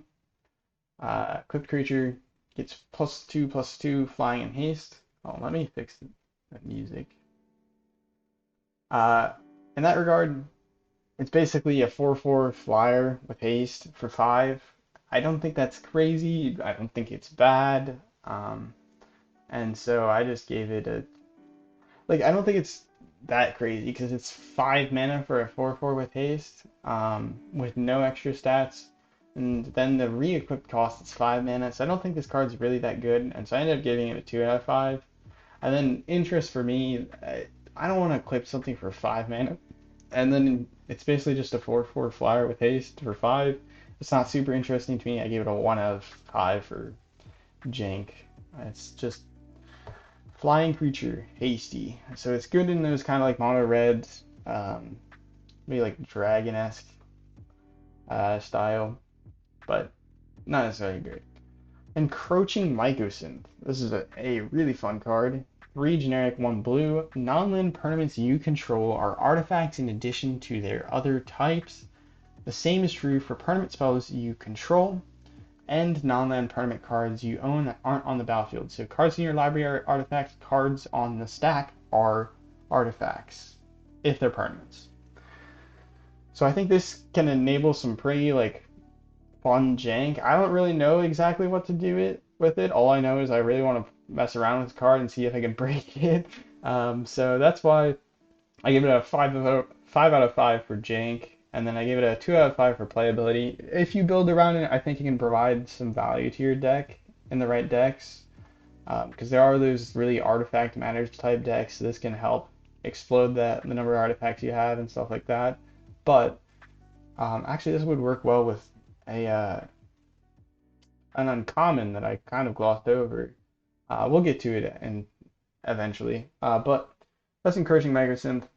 Equipped creature gets +2/+2 flying and haste. Oh, let me fix the music. Uh, in that regard, it's basically a 4/4 flyer with haste for 5. I don't think that's crazy. I don't think it's bad. And so I just gave it a, like, I don't think it's that crazy because it's 5 mana for a 4/4 with haste, with no extra stats. And then the re-equipped cost is 5 mana, so I don't think this card's really that good. And so I ended up giving it a 2 out of 5. And then interest for me, I don't want to equip something for 5 mana. And then it's basically just a 4/4 flyer with haste for 5. It's not super interesting to me. I gave it a 1 out of 5 for jank. It's just flying creature, hasty. So it's good in those kind of like mono reds, maybe like dragon-esque style, but not necessarily great. Encroaching Mycosynth. This is a really fun card. 3 generic, 1 blue. Non-land permanents you control are artifacts in addition to their other types. The same is true for permanent spells you control and non-land permanent cards you own that aren't on the battlefield. So cards in your library are artifacts, cards on the stack are artifacts, if they're permanents. So I think this can enable some pretty like fun jank. I don't really know exactly what to do with it. All I know is I really want to mess around with this card and see if I can break it. So that's why I give it a 5 out of 5 for jank, and then I give it a 2 out of 5 for playability. If you build around it, I think you can provide some value to your deck in the right decks, because there are those really artifact matters type decks. So this can help explode the number of artifacts you have and stuff like that. But actually, this would work well with an uncommon that I kind of glossed over. We'll get to it eventually. But that's Encouraging Mycosynth.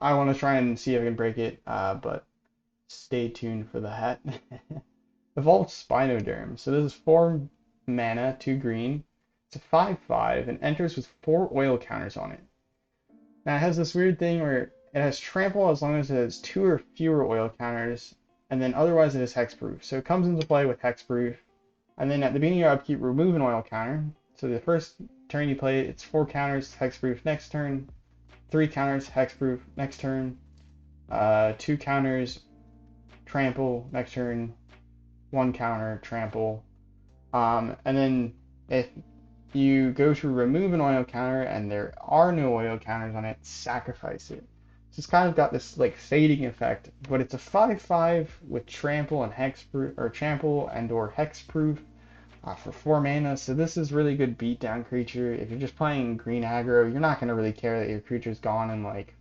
I want to try and see if I can break it, but stay tuned for that. Evolved Spinoderm. So this is 4 mana, 2 green. It's a 5/5 and enters with 4 oil counters on it. Now it has this weird thing where it has trample as long as it has 2 or fewer oil counters, and then otherwise it is hexproof. So it comes into play with hexproof, and then at the beginning of your upkeep, remove an oil counter. So the first turn you play it, it's 4 counters, hexproof. Next turn, 3 counters, hexproof. Next turn, 2 counters, trample. Next turn, 1 counter, trample. And then if you go to remove an oil counter and there are no oil counters on it, sacrifice it. So it's kind of got this like fading effect, but it's a 5/5 with trample and hexproof, or trample and or hexproof for 4 mana. So this is really good beatdown creature. If you're just playing green aggro, you're not gonna really care that your creature's gone in like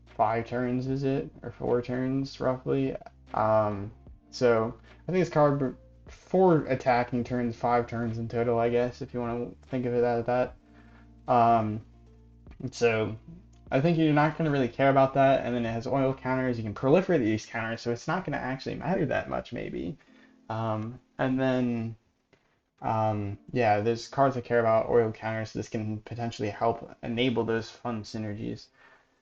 5 turns, is it, or 4 turns roughly? So I think this card 4 attacking turns, 5 turns in total, I guess, if you want to think of it as that. So I think you're not going to really care about that, and then it has oil counters. You can proliferate these counters, so it's not going to actually matter that much, maybe. And then, yeah, there's cards that care about oil counters, so this can potentially help enable those fun synergies.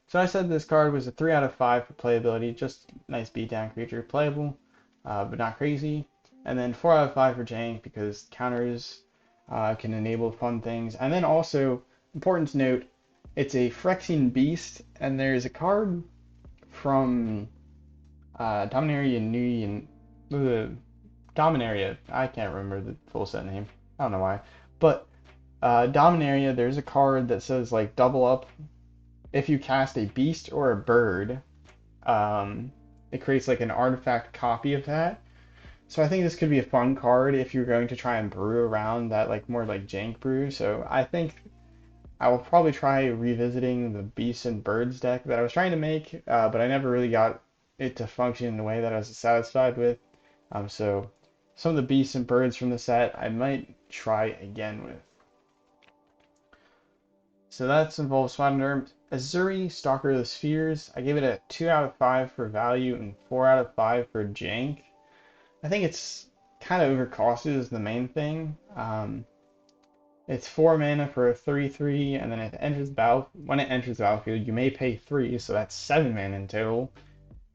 So I said this card was a 3 out of 5 for playability, just nice beatdown creature, playable, but not crazy. And then 4 out of 5 for jank because counters can enable fun things. And then also, important to note, it's a Phyrexian Beast, and there's a card from Dominaria Dominaria. I can't remember the full set name. I don't know why. But Dominaria, there's a card that says like double up. If you cast a beast or a bird, it creates like an artifact copy of that. So I think this could be a fun card if you're going to try and brew around that like more like jank brew. So I think I will probably try revisiting the beasts and birds deck that I was trying to make, but I never really got it to function in a way that I was satisfied with. So some of the beasts and birds from the set I might try again with. So that's involved Spinoderm. Azuri, Stalker of the Spheres. I gave it a 2 out of 5 for value and 4 out of 5 for jank. I think it's kind of overcosted is the main thing. It's 4 mana for a 3/3, and then when it enters the battlefield, you may pay 3, so that's 7 mana in total.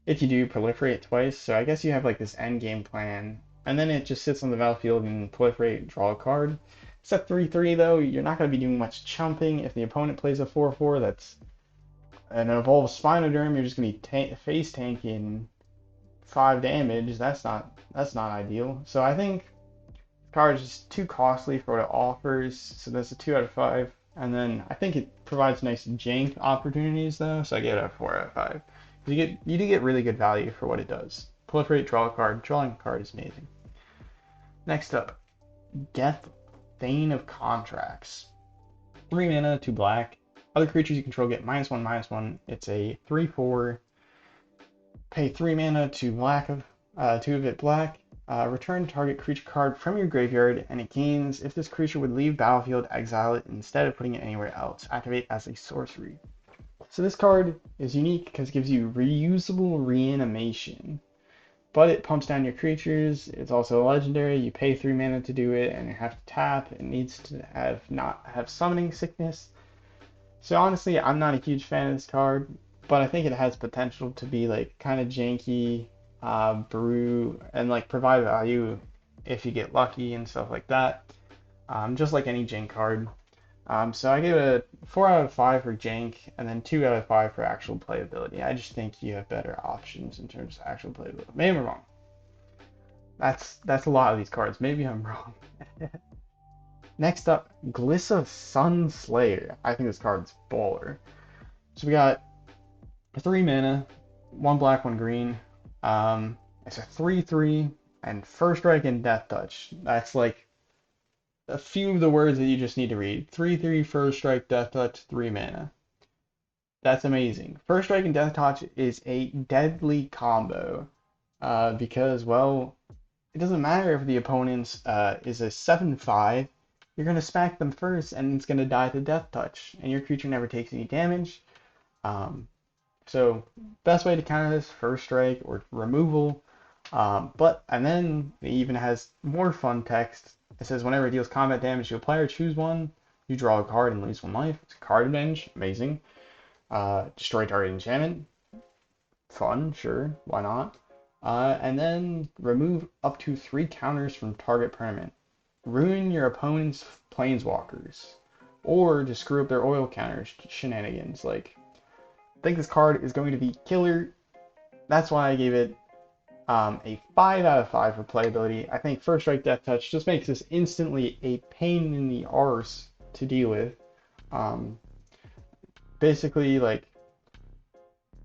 If you do proliferate twice, so I guess you have like this end game plan, and then it just sits on the battlefield and proliferate, draw a card. It's a 3/3 though, you're not going to be doing much chumping. If the opponent plays a 4/4 that's an evolved Spinoderm, you're just going to be face tanking 5 damage. That's not ideal. So I think the card is just too costly for what it offers, so that's a 2 out of 5. And then I think it provides nice jank opportunities though, so I give it a 4 out of 5. You do get really good value for what it does. Proliferate, draw a card. Drawing a card is amazing. Next up, Geth, Thane of Contracts. 3 mana, 2 black. Other creatures you control get -1/-1. It's a 3/4. Pay 3 mana, 2 black of 2 of it black. Return target creature card from your graveyard, and it gains if this creature would leave battlefield, exile it instead of putting it anywhere else. Activate as a sorcery. So this card is unique because it gives you reusable reanimation, but it pumps down your creatures. It's also a legendary. You pay 3 mana to do it, and you have to tap. It needs to not have summoning sickness. So honestly, I'm not a huge fan of this card, but I think it has potential to be like kind of janky, brew, and like provide value if you get lucky and stuff like that. Just like any jank card. So I give it a 4 out of 5 for jank, and then 2 out of 5 for actual playability. I just think you have better options in terms of actual playability. Maybe I'm wrong. That's a lot of these cards. Maybe I'm wrong. Next up, Glissa Sunslayer. I think this card's baller. So we got 3 mana, 1 black, 1 green. It's a 3/3 and first strike and death touch. That's like a few of the words that you just need to read. 3/3 first strike, death touch, 3 mana. That's amazing. First strike and death touch is a deadly combo because, well, it doesn't matter if the opponent's is a 7/5. You're going to smack them first and it's going to die to death touch, and your creature never takes any damage. So best way to counter this, first strike or removal. And then it even has more fun text. It says whenever it deals combat damage to a player, choose one. You draw a card and lose 1 life. It's a card advantage, amazing. Destroy target enchantment, fun, sure, why not? And then remove up to 3 counters from target permanent. Ruin your opponent's planeswalkers, or just screw up their oil counters, shenanigans. Like, I think this card is going to be killer. That's why I gave it a 5 out of 5 for playability. I think first strike death touch just makes this instantly a pain in the arse to deal with. Basically, like,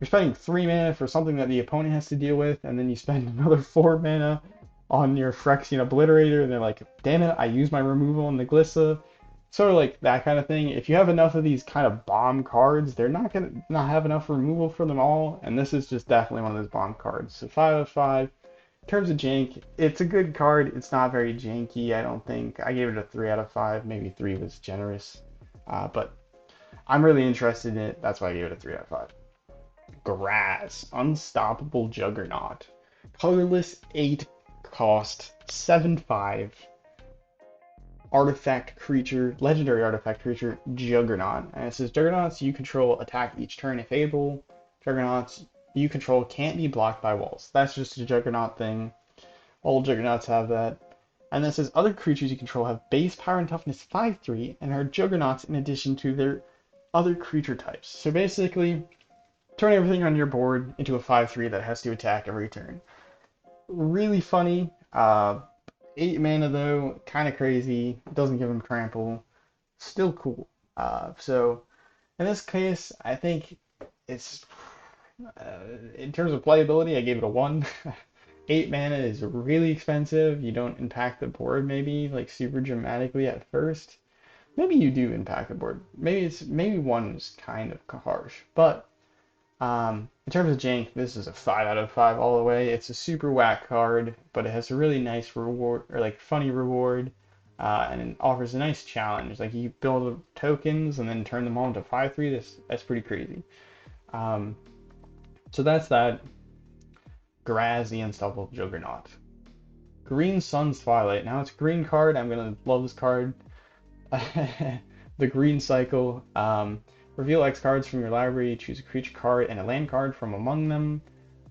you're spending 3 mana for something that the opponent has to deal with, and then you spend another 4 mana on your Phyrexian Obliterator, and they're like, damn it, I used my removal on the Glissa. Sort of like that kind of thing. If you have enough of these kind of bomb cards, they're not going to not have enough removal for them all, and this is just definitely one of those bomb cards. So 5 out of 5. In terms of jank, it's a good card. It's not very janky, I don't think. I gave it a 3 out of 5. Maybe 3 was generous. But I'm really interested in it. That's why I gave it a 3 out of 5. Grass, Unstoppable Juggernaut. Colorless 8 cost, 7/5. Artifact creature, legendary artifact creature, Juggernaut. And it says Juggernauts you control attack each turn if able. Juggernauts you control can't be blocked by walls. That's just a Juggernaut thing. All Juggernauts have that. And then it says other creatures you control have base power and toughness 5/3 and are Juggernauts in addition to their other creature types. So basically, turn everything on your board into a 5/3 that has to attack every turn. Really funny. 8 mana though, kind of crazy. Doesn't give him trample. Still cool. So in this case, I think it's in terms of playability, I gave it a 1. 8 mana is really expensive. You don't impact the board maybe like super dramatically at first. Maybe you do impact the board. Maybe 1 is kind of harsh, but in terms of jank, this is a 5 out of 5 all the way. It's a super whack card, but it has a really nice reward, or like funny reward. and it offers a nice challenge. Like you build tokens and then turn them all into 5/3. That's pretty crazy. Um, so that's that. Graz, the Unstoppable Juggernaut. Green Sun's Twilight. Now it's a green card. I'm gonna love this card. The green cycle. Reveal X cards from your library. Choose a creature card and a land card from among them.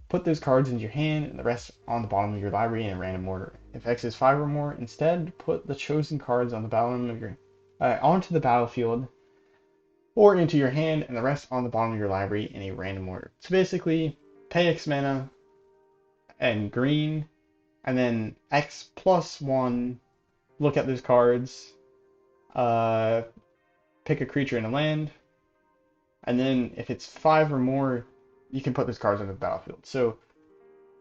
Put those cards into your hand and the rest on the bottom of your library in a random order. If X is 5 or more, instead put the chosen cards on the bottom of your onto the battlefield or into your hand and the rest on the bottom of your library in a random order. So basically, pay X mana and green, and then X plus 1. Look at those cards. Uh, Pick a creature in a land, and then if it's 5 or more, you can put those cards on the battlefield. So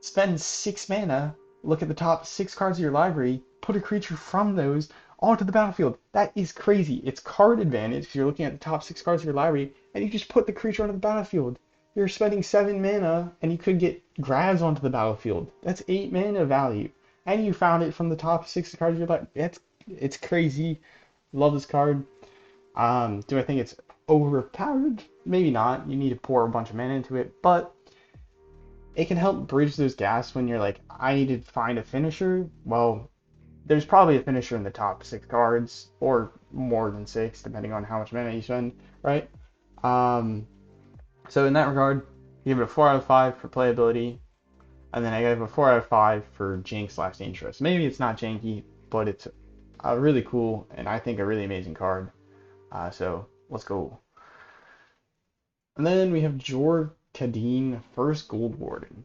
spend 6 mana, look at the top 6 cards of your library, put a creature from those onto the battlefield. That is crazy. It's card advantage if you're looking at the top 6 cards of your library, and you just put the creature onto the battlefield. You're spending 7 mana, and you could get Graz onto the battlefield. That's 8 mana value. And you found it from the top 6 cards of your library. It's crazy. Love this card. Do I think it's overpowered? Maybe not. You need to pour a bunch of mana into it, but it can help bridge those gaps when you're like, I need to find a finisher. Well, there's probably a finisher in the top 6 cards, or more than 6, depending on how much mana you spend, right? So in that regard, you give it a 4 out of 5 for playability, and then I gave it a 4 out of 5 for jank / interest. Maybe it's not janky, but it's a really cool and I think a really amazing card. So let's go. And then we have Jor Kadeen, First Gold Warden.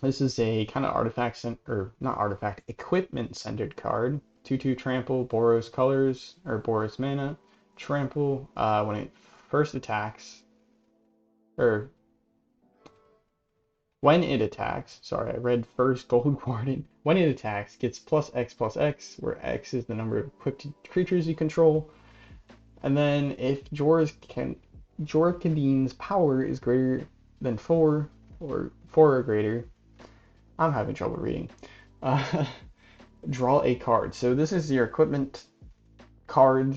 This is a kind of artifact, or not artifact, equipment centered card. 2/2 trample, Boros colors, or Boros mana. Trample, when it first attacks, or when it attacks, sorry, I read First Gold Warden. When it attacks, gets +X/+X, where X is the number of equipped creatures you control. And then if Jor-Kadeen's power is greater than 4, or 4 or greater, I'm having trouble reading, draw a card. So this is your equipment card.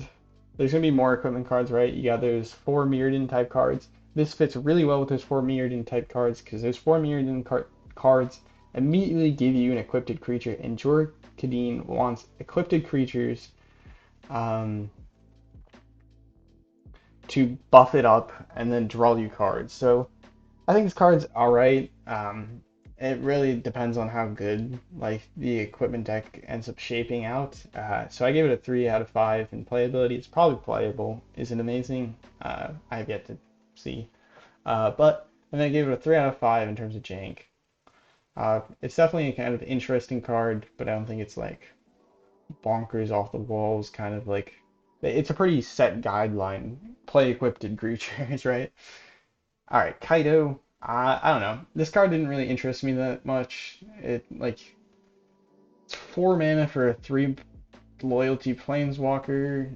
There's going to be more equipment cards, right? You got those 4 Mirrodin type cards. This fits really well with those 4 Mirrodin type cards, because those 4 Mirrodin cards immediately give you an equipped creature, and Jor-Kadeen wants equipped creatures to buff it up and then draw you cards. So I think this card's alright. It really depends on how good like the equipment deck ends up shaping out. So I gave it a 3 out of 5 in playability. It's probably playable. Is it amazing? I have yet to see. But then I gave it a 3 out of 5 in terms of jank. It's definitely a kind of interesting card, but I don't think it's like bonkers off the walls, kind of like it's a pretty set guideline. Play equipped creatures, right? Alright, Kaido. I don't know. This card didn't really interest me that much. It's 4 mana for a 3 loyalty planeswalker.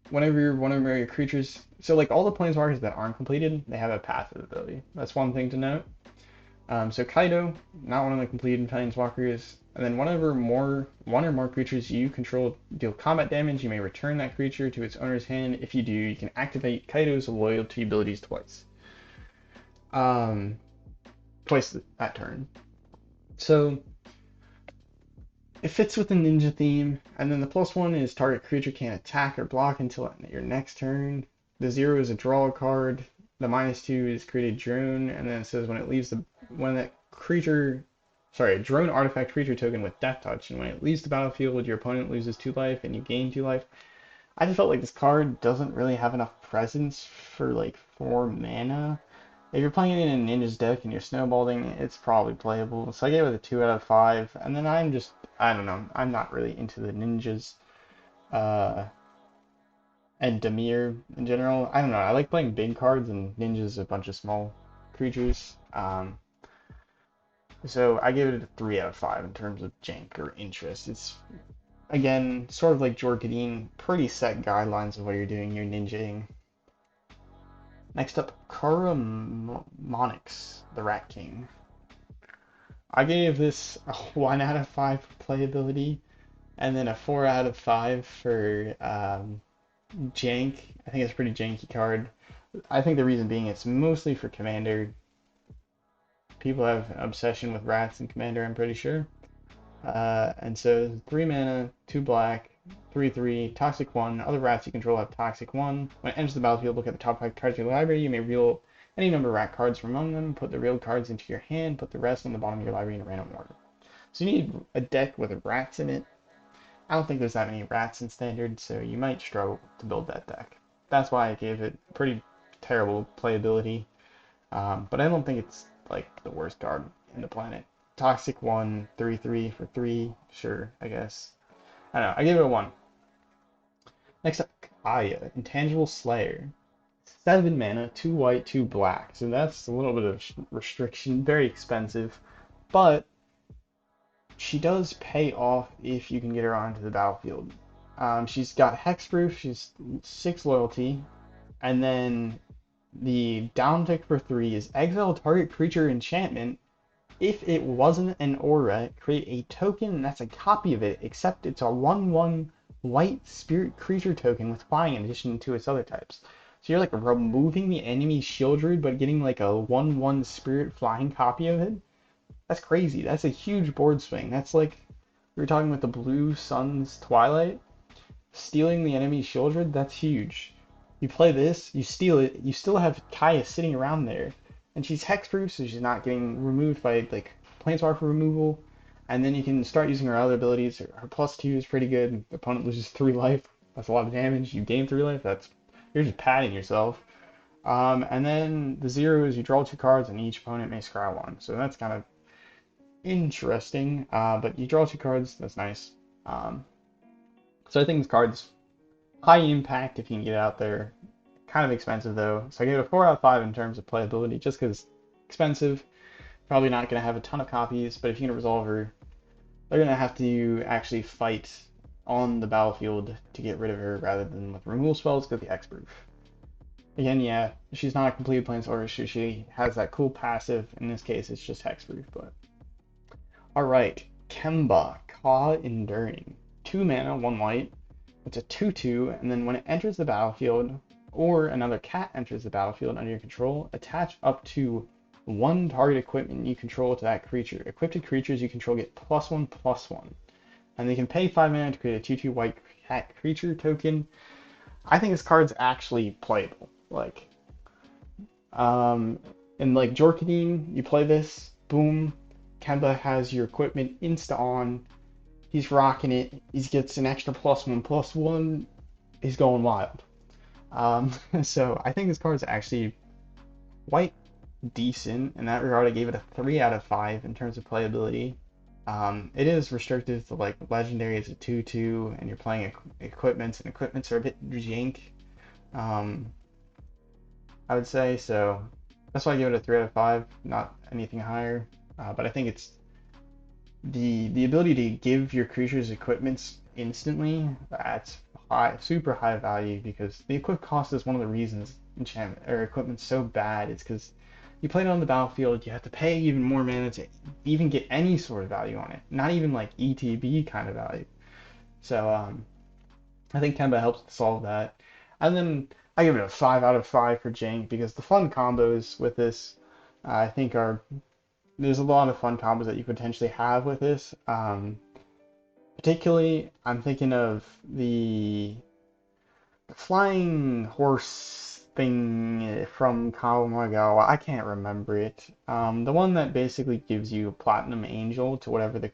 Whenever one of your creatures, so like all the planeswalkers that aren't completed, they have a passive ability. That's one thing to note. So Kaido, not one of the completed planeswalkers, and then one or more creatures you control deal combat damage, you may return that creature to its owner's hand. If you do, you can activate Kaido's loyalty abilities twice. Twice that turn. So it fits with the ninja theme, and then the +1 is target creature can't attack or block until your next turn. The 0 is a draw card. The -2 is create a drone, and then it says when that creature, sorry, a drone artifact creature token with Death Touch, and when it leaves the battlefield, your opponent loses 2 life and you gain 2 life. I just felt like this card doesn't really have enough presence for like 4 mana. If you're playing it in a ninja's deck and you're snowballing, it's probably playable. So I gave it a 2 out of 5, and then I don't know, I'm not really into the ninjas. And Demir in general. I don't know. I like playing big cards, and ninjas a bunch of small creatures. So I give it a 3 out of 5 in terms of jank or interest. It's again sort of like Jor-Kadeen, pretty set guidelines of what you're doing. You're ninjaing. Next up, Monix, the Rat King. I gave this a 1 out of 5 for playability. And then a 4 out of 5 for jank. I think it's a pretty janky card. I think the reason being it's mostly for Commander. People have an obsession with rats in Commander, I'm pretty sure. And so 3 mana, 2 black, 3/3, Toxic 1. Other rats you control have Toxic 1. When it enters the battlefield, look at the top 5 cards of your library. You may reveal any number of rat cards from among them. Put the real cards into your hand. Put the rest on the bottom of your library in a random order. So you need a deck with rats in it. I don't think there's that many rats in Standard, so you might struggle to build that deck. That's why I gave it pretty terrible playability. But I don't think it's like the worst card in the planet. Toxic 1, 3/3 for 3, sure, I guess. I don't know, I give it a 1. Next up, Kaya, Intangible Slayer. 7 mana, 2 white, 2 black. So that's a little bit of restriction, very expensive. But she does pay off if you can get her onto the battlefield. She's got hexproof, she's 6 loyalty, and then the down tick for 3 is exile target creature enchantment. If it wasn't an aura, create a token that's a copy of it, except it's a 1/1 white spirit creature token with flying in addition to its other types. So you're like removing the enemy Shieldred, but getting like a 1/1 spirit flying copy of it. That's crazy. That's a huge board swing. That's like we were talking with the Blue Sun's Twilight. Stealing the enemy Shieldred, that's huge. You play this, you steal it, you still have Kaya sitting around there. And she's hexproof, so she's not getting removed by like Planeswalker removal. And then you can start using her other abilities. Her +2 is pretty good. The opponent loses 3 life. That's a lot of damage. You gain 3 life. You're just padding yourself. And then the 0 is you draw 2 cards and each opponent may scry 1. So that's kind of interesting. But you draw 2 cards. That's nice. So I think this card's high impact if you can get out there. Kind of expensive though. So I gave it a 4 out of 5 in terms of playability just because expensive. Probably not going to have a ton of copies, but if you're going to resolve her, they're going to have to actually fight on the battlefield to get rid of her rather than with removal spells because the hexproof. Again, yeah, she's not a completed planeswalker, so she has that cool passive. In this case, it's just hexproof, but. Alright, Kemba, Ka Enduring. 2 mana, 1 white. It's a 2/2, and then when it enters the battlefield, or another cat enters the battlefield under your control, attach up to 1 target equipment you control to that creature. Equipped creatures you control get +1/+1. And they can pay 5 mana to create a 2/2 white cat creature token. I think this card's actually playable. In like Jorkadine, you play this, boom, Kemba has your equipment insta on. He's rocking it. He gets an extra +1/+1. He's going wild. So I think this card is actually quite decent in that regard. I gave it a 3 out of 5 in terms of playability. It is restricted to like legendary as a 2/2, and you're playing equipments, and equipments are a bit jank. I would say so. That's why I give it a 3 out of 5, not anything higher. But I think it's the ability to give your creatures equipments instantly. That's high, super high value because the equip cost is one of the reasons enchantment or equipment's so bad. It's because you play it on the battlefield, you have to pay even more mana to even get any sort of value on it. Not even like ETB kind of value. So I think Kemba helps to solve that. And then I give it a 5 out of 5 for Jank because the fun combos with this I think there's a lot of fun combos that you potentially have with this. Particularly, I'm thinking of the flying horse thing from Kamigawa. I can't remember it. The one that basically gives you a Platinum Angel to whatever the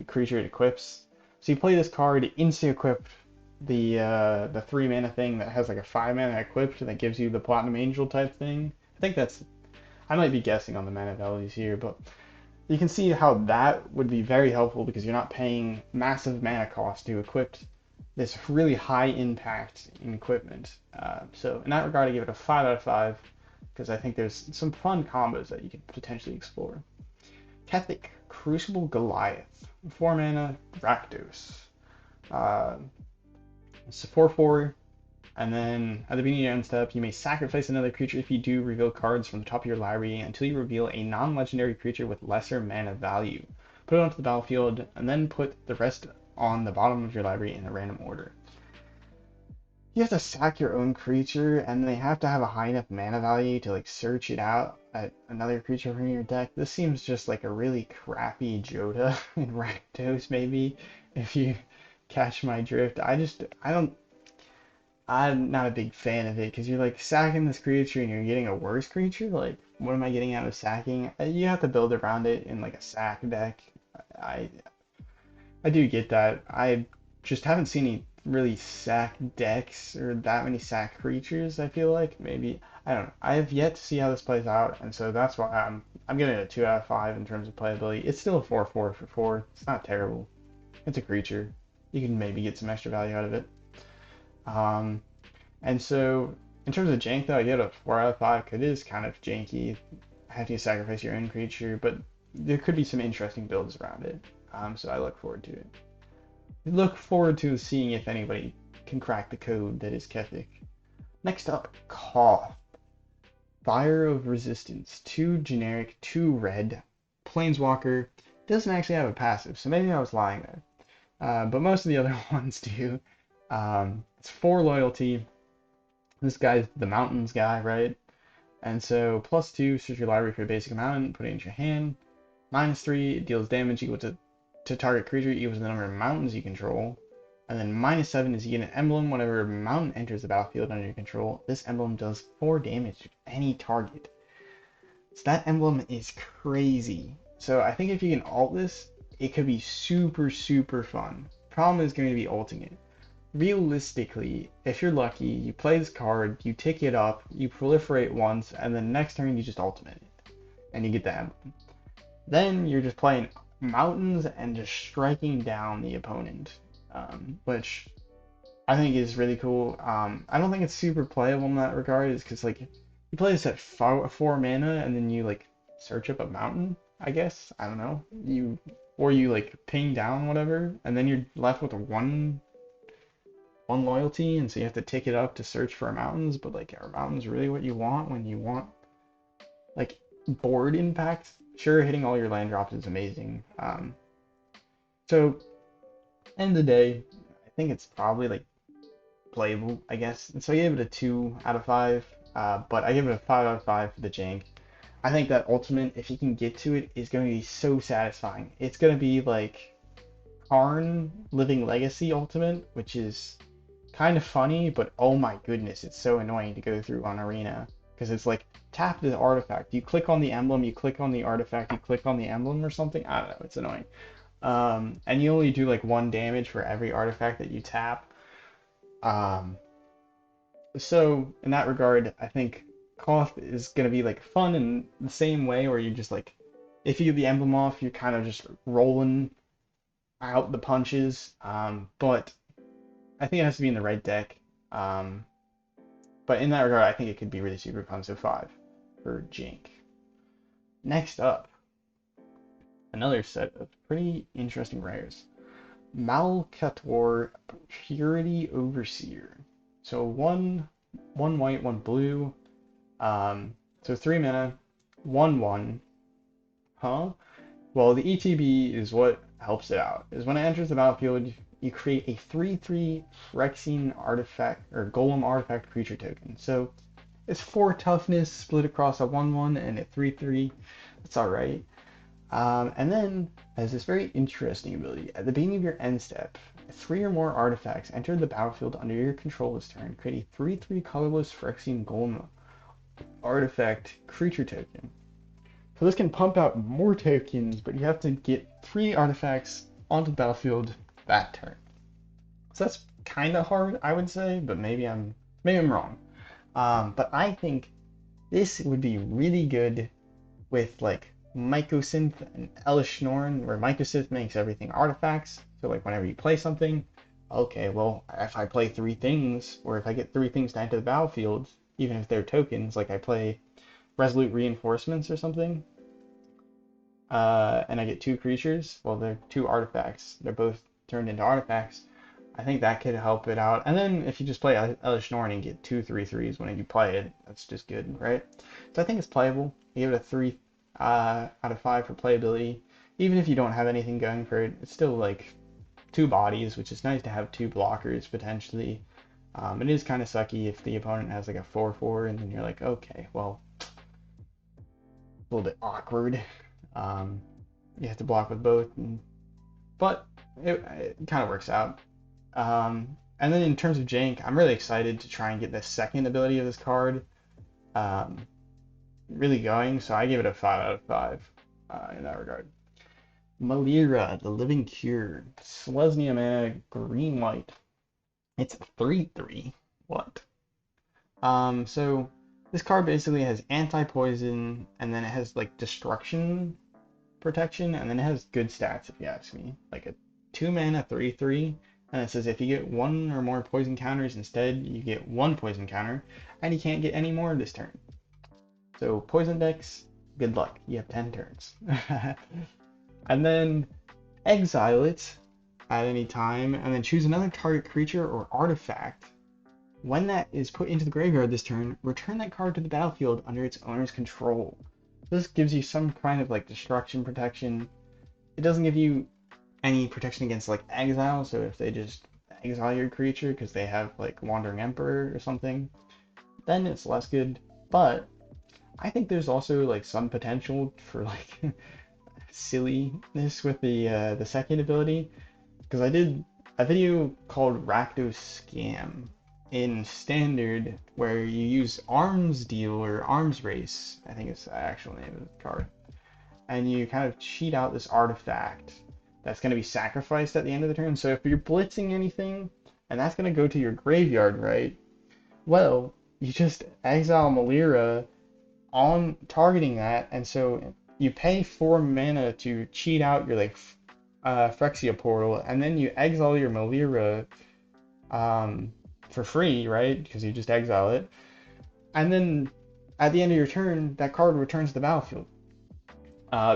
creature it equips. So you play this card, instant equip the 3 mana thing that has like a 5 mana equipped that gives you the Platinum Angel type thing. I think that's. I might be guessing on the mana values here, but you can see how that would be very helpful because you're not paying massive mana cost to equip this really high impact in equipment. So in that regard, I give it a 5 out of 5 because I think there's some fun combos that you could potentially explore. Ketheric, Crucible Goliath, 4 mana, Rakdos. It's a 4/4. And then at the beginning of your end step, you may sacrifice another creature. If you do, reveal cards from the top of your library until you reveal a non-legendary creature with lesser mana value. Put it onto the battlefield, and then put the rest on the bottom of your library in a random order. You have to sack your own creature, and they have to have a high enough mana value to like search it out at another creature from your deck. This seems just like a really crappy Joda in Rakdos, maybe, if you catch my drift. I'm not a big fan of it because you're like sacking this creature and you're getting a worse creature. Like, what am I getting out of sacking? You have to build around it in like a sack deck. I I do get that. I just haven't seen any really sack decks or that many sack creatures, I feel like. Maybe I don't know. I have yet to see how this plays out, and so that's why I'm giving it a 2 out of 5 in terms of playability. It's still a 4/4 for 4. It's not terrible. It's a creature. You can maybe get some extra value out of it. Um, and so in terms of jank, though, I get a 4 out of 5 because it is kind of janky. Having to sacrifice your own creature, but there could be some interesting builds around it. So I look forward to it. I look forward to seeing if anybody can crack the code that is Kethik. Next up, Koth. Fire of Resistance. 2 generic, 2 red. Planeswalker. Doesn't actually have a passive, so maybe I was lying there. But most of the other ones do. It's 4 loyalty. This guy's the mountains guy, right? And so +2, search your library for a basic mountain, put it into your hand. -3, it deals damage equal to target creature equals the number of mountains you control. And then -7 is you get an emblem whenever a mountain enters the battlefield under your control. This emblem does 4 damage to any target. So that emblem is crazy. So I think if you can ult this, it could be super, super fun. Problem is going to be ulting it. Realistically, if you're lucky, you play this card, you tick it up, you proliferate once, and then next turn you just ultimate it. And you get the emblem. Then you're just playing mountains and just striking down the opponent, which I think is really cool. I don't think it's super playable in that regard, is because like you play this at 4 mana and then you like search up a mountain, I guess. I don't know. You like ping down whatever, and then you're left with one loyalty, and so you have to tick it up to search for mountains. But like, are mountains really what you want when you want like board impact? Sure, hitting all your land drops is amazing. So end of the day, I think it's probably like playable, I guess. And so I gave it a 2 out of 5, but I give it a 5 out of 5 for the jank. I think that ultimate, if you can get to it, is going to be so satisfying. It's going to be like Karn Living Legacy ultimate, which is kind of funny, but oh my goodness, it's so annoying to go through on Arena. Because it's like, tap the artifact. You click on the emblem, you click on the artifact, you click on the emblem or something. I don't know, it's annoying. And you only do like 1 damage for every artifact that you tap. So in that regard, I think Koth is gonna be like fun in the same way where you just like, if you get the emblem off, you're kind of just rolling out the punches. But I think it has to be in the right deck. But in that regard, I think it could be really super fun. So 5 for jank. Next up, another set of pretty interesting rares. Malcator Purity Overseer. So one white, 1 blue. So 3 mana, 1/1. Huh? Well, the ETB is what helps it out. Is when it enters the battlefield, you create a 3/3 Phyrexian artifact or golem artifact creature token. So it's 4 toughness split across a 1/1 and a 3/3. That's alright. And then has this very interesting ability. At the beginning of your end step, 3 or more artifacts enter the battlefield under your control this turn. Create a 3/3 colorless Phyrexian golem artifact creature token. So this can pump out more tokens, but you have to get 3 artifacts onto the battlefield that turn. So that's kind of hard, I would say, but maybe I'm wrong. But I think this would be really good with like Mycosynth and Elish Norn, where Mycosynth makes everything artifacts. So like whenever you play something, okay, well if I play 3 things, or if I get 3 things to enter the battlefield, even if they're tokens, like I play Resolute Reinforcements or something, and I get 2 creatures, well they're 2 artifacts. They're both turned into artifacts. I think that could help it out. And then if you just play Elish Norn and get 2 3/3s when you play it, that's just good, right? So I think it's playable. I give it a 3 out of 5 for playability. Even if you don't have anything going for it, it's still like two bodies, which is nice to have two blockers potentially. It is kind of sucky if the opponent has like a 4/4 and then you're like, okay, well, a little bit awkward. Um, you have to block with both, but it kind of works out. And then in terms of jank, I'm really excited to try and get the second ability of this card um, really going, so I give it a 5 out of 5 in that regard. Malira, the Living Cure, Selesnya mana, green white. It's 3/3. What? So this card basically has anti-poison, and then it has like destruction protection, and then it has good stats if you ask me. Like a 2 mana 3/3, and it says if you get one or more poison counters instead, you get one poison counter, and you can't get any more this turn. So poison decks, good luck. You have 10 turns. And then exile it at any time, and then choose another target creature or artifact. When that is put into the graveyard this turn, return that card to the battlefield under its owner's control. This gives you some kind of like destruction protection. It doesn't give you any protection against like exile, so if they just exile your creature because they have like Wandering Emperor or something, then it's less good. But I think there's also like some potential for like silliness with the second ability, because I did a video called Rakdos Scam in Standard where you use Arms Deal or Arms Race, I think it's the actual name of the card, and you kind of cheat out this artifact that's going to be sacrificed at the end of the turn. So if you're blitzing anything, and that's going to go to your graveyard, right? Well, you just exile Malira on targeting that, and so you pay 4 mana to cheat out your like Phyrexia portal, and then you exile your Malira for free, right? Because you just exile it, and then at the end of your turn, that card returns to the battlefield.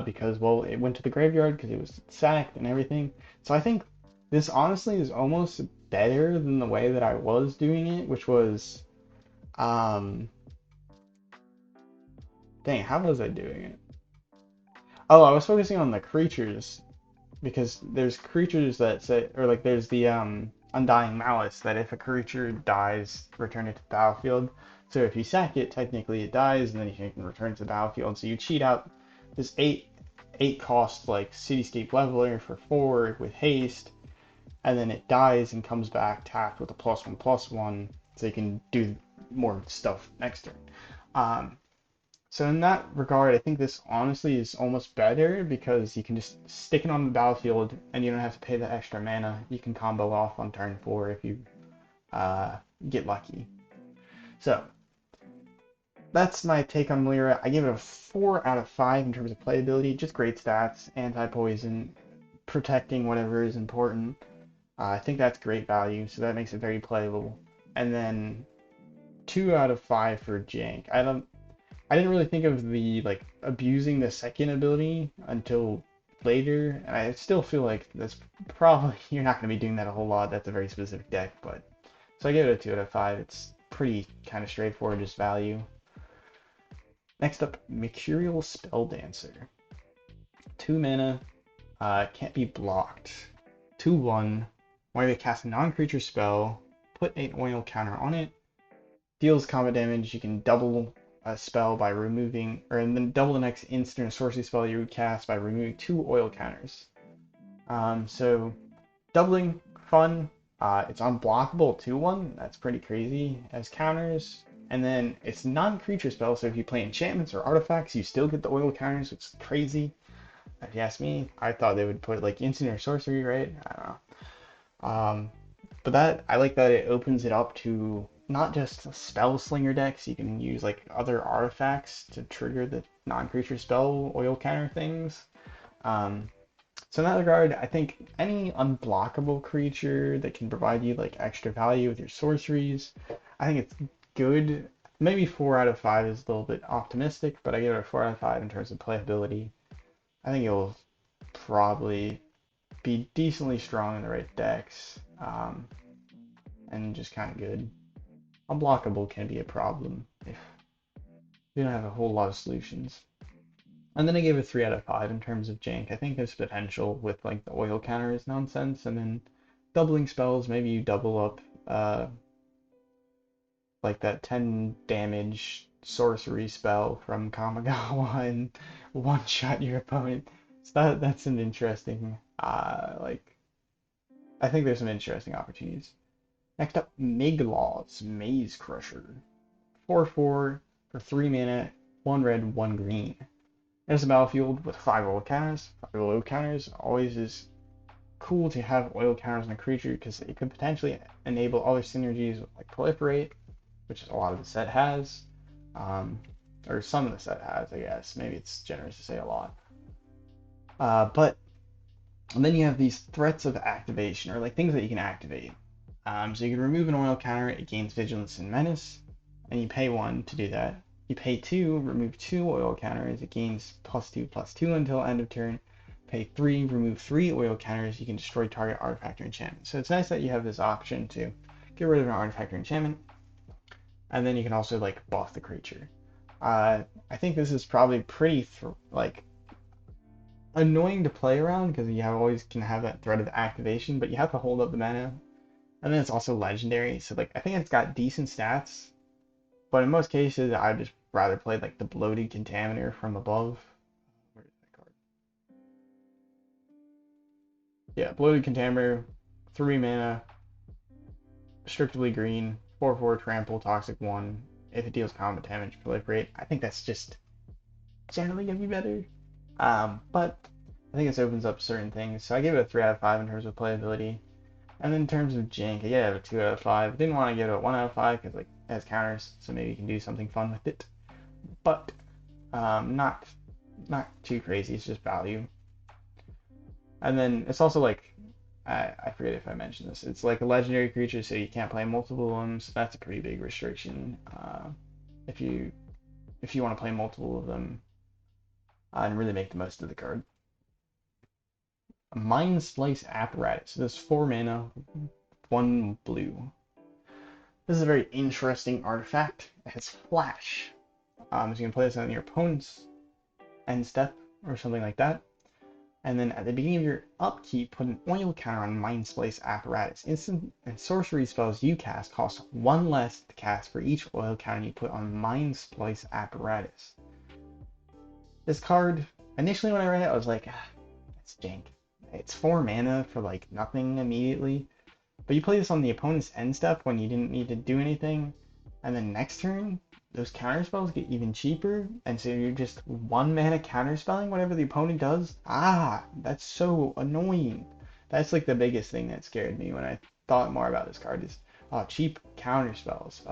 Because, well, it went to the graveyard because it was sacked and everything. So I think this honestly is almost better than the way that I was doing it, which was, dang, how was I doing it? Oh, I was focusing on the creatures, because there's creatures that say, or like there's the Undying Malice, that if a creature dies, return it to the battlefield. So if you sack it, technically it dies, and then you can return it to the battlefield. So you cheat out this 8 cost like Cityscape Leveler for 4 with haste, and then it dies and comes back tapped with a +1/+1, so you can do more stuff next turn. So in that regard, I think this honestly is almost better, because you can just stick it on the battlefield and you don't have to pay the extra mana. You can combo off on turn 4 if you get lucky. So that's my take on Malira. I give it a 4 out of 5 in terms of playability. Just great stats, anti-poison, protecting whatever is important. I think that's great value, so that makes it very playable. And then 2 out of 5 for jank. I didn't really think of the like abusing the second ability until later, and I still feel like that's probably you're not going to be doing that a whole lot. That's a very specific deck, but so I give it a 2 out of 5. It's pretty kind of straightforward, just value. Next up, Mercurial Spelldancer. 2 mana, can't be blocked. 2/1. Whenever you cast a non-creature spell, put an oil counter on it. Deals combat damage. You can double a spell by removing, or and then double the next instant or sorcery spell you cast by removing 2 oil counters. So doubling, fun. It's unblockable 2/1. That's pretty crazy as counters. And then it's non-creature spell, so if you play enchantments or artifacts, you still get the oil counters, which is crazy. If you ask me, I thought they would put like instant or sorcery, right? I don't know. But that I like that it opens it up to not just spell slinger decks. You can use like other artifacts to trigger the non-creature spell oil counter things. So in that regard, I think any unblockable creature that can provide you like extra value with your sorceries, I think it's good. Maybe 4 out of 5 is a little bit optimistic, but I give it a 4 out of 5 in terms of playability. I think it'll probably be decently strong in the right decks, and just kind of good. Unblockable can be a problem if you don't have a whole lot of solutions. And then I gave it 3 out of 5 in terms of jank. I think there's potential with like the oil counter is nonsense, and then doubling spells, maybe you double up like that 10 damage sorcery spell from Kamigawa and one shot your opponent. So that's an interesting like I think there's some interesting opportunities. Next up, Miglaw's Maze Crusher. 4/4 for 3 mana, 1 red, 1 green. There's a battlefield with 5 oil counters. 5 oil counters always is cool to have oil counters on a creature because it could potentially enable other synergies with like Proliferate, which a lot of the set has. Um, or some of the set has, I guess. Maybe it's generous to say a lot. But and then you have these threats of activation, or like things that you can activate. So you can remove an oil counter, it gains vigilance and menace, and you pay 1 to do that. You pay 2, remove 2 oil counters, it gains +2/+2 until end of turn. Pay 3, remove 3 oil counters, you can destroy target artifact or enchantment. So it's nice that you have this option to get rid of an artifact or enchantment, and then you can also like buff the creature. I think this is probably pretty like annoying to play around because you always can have that threat of activation, but you have to hold up the mana. And then it's also legendary, so like I think it's got decent stats, but in most cases I'd just rather play like the bloated contaminator from above. Where is that card? Yeah, bloated contaminator, 3 mana, strictly green, 4/4 trample, toxic 1. If it deals combat damage, proliferate. I think that's just generally gonna be better. But I think this opens up certain things. So I give it a 3 out of 5 in terms of playability. And then in terms of jank, I gave it a 2 out of 5. Didn't want to give it a 1 out of 5 because like it has counters, so maybe you can do something fun with it. But not too crazy. It's just value. And then it's also like I forget if I mentioned this. It's like a legendary creature, so you can't play multiple of them. So that's a pretty big restriction. If you if you want to play multiple of them and really make the most of the card. A Mind Slice Apparatus. This 4 mana, 1 blue. This is a very interesting artifact. It has flash. So you can play this on your opponent's end step or something like that. And then at the beginning of your upkeep, put an oil counter on Mind Slice Apparatus. Instant and sorcery spells you cast cost 1 less to cast for each oil counter you put on Mind Slice Apparatus. This card, initially when I read it, I was like, it's jank. It's 4 mana for like nothing immediately. But you play this on the opponent's end step when you didn't need to do anything, and then next turn, those counter spells get even cheaper, and so you're just 1 mana counter spelling whatever the opponent does. That's so annoying. That's like the biggest thing that scared me when I thought more about this card is, cheap counter spells.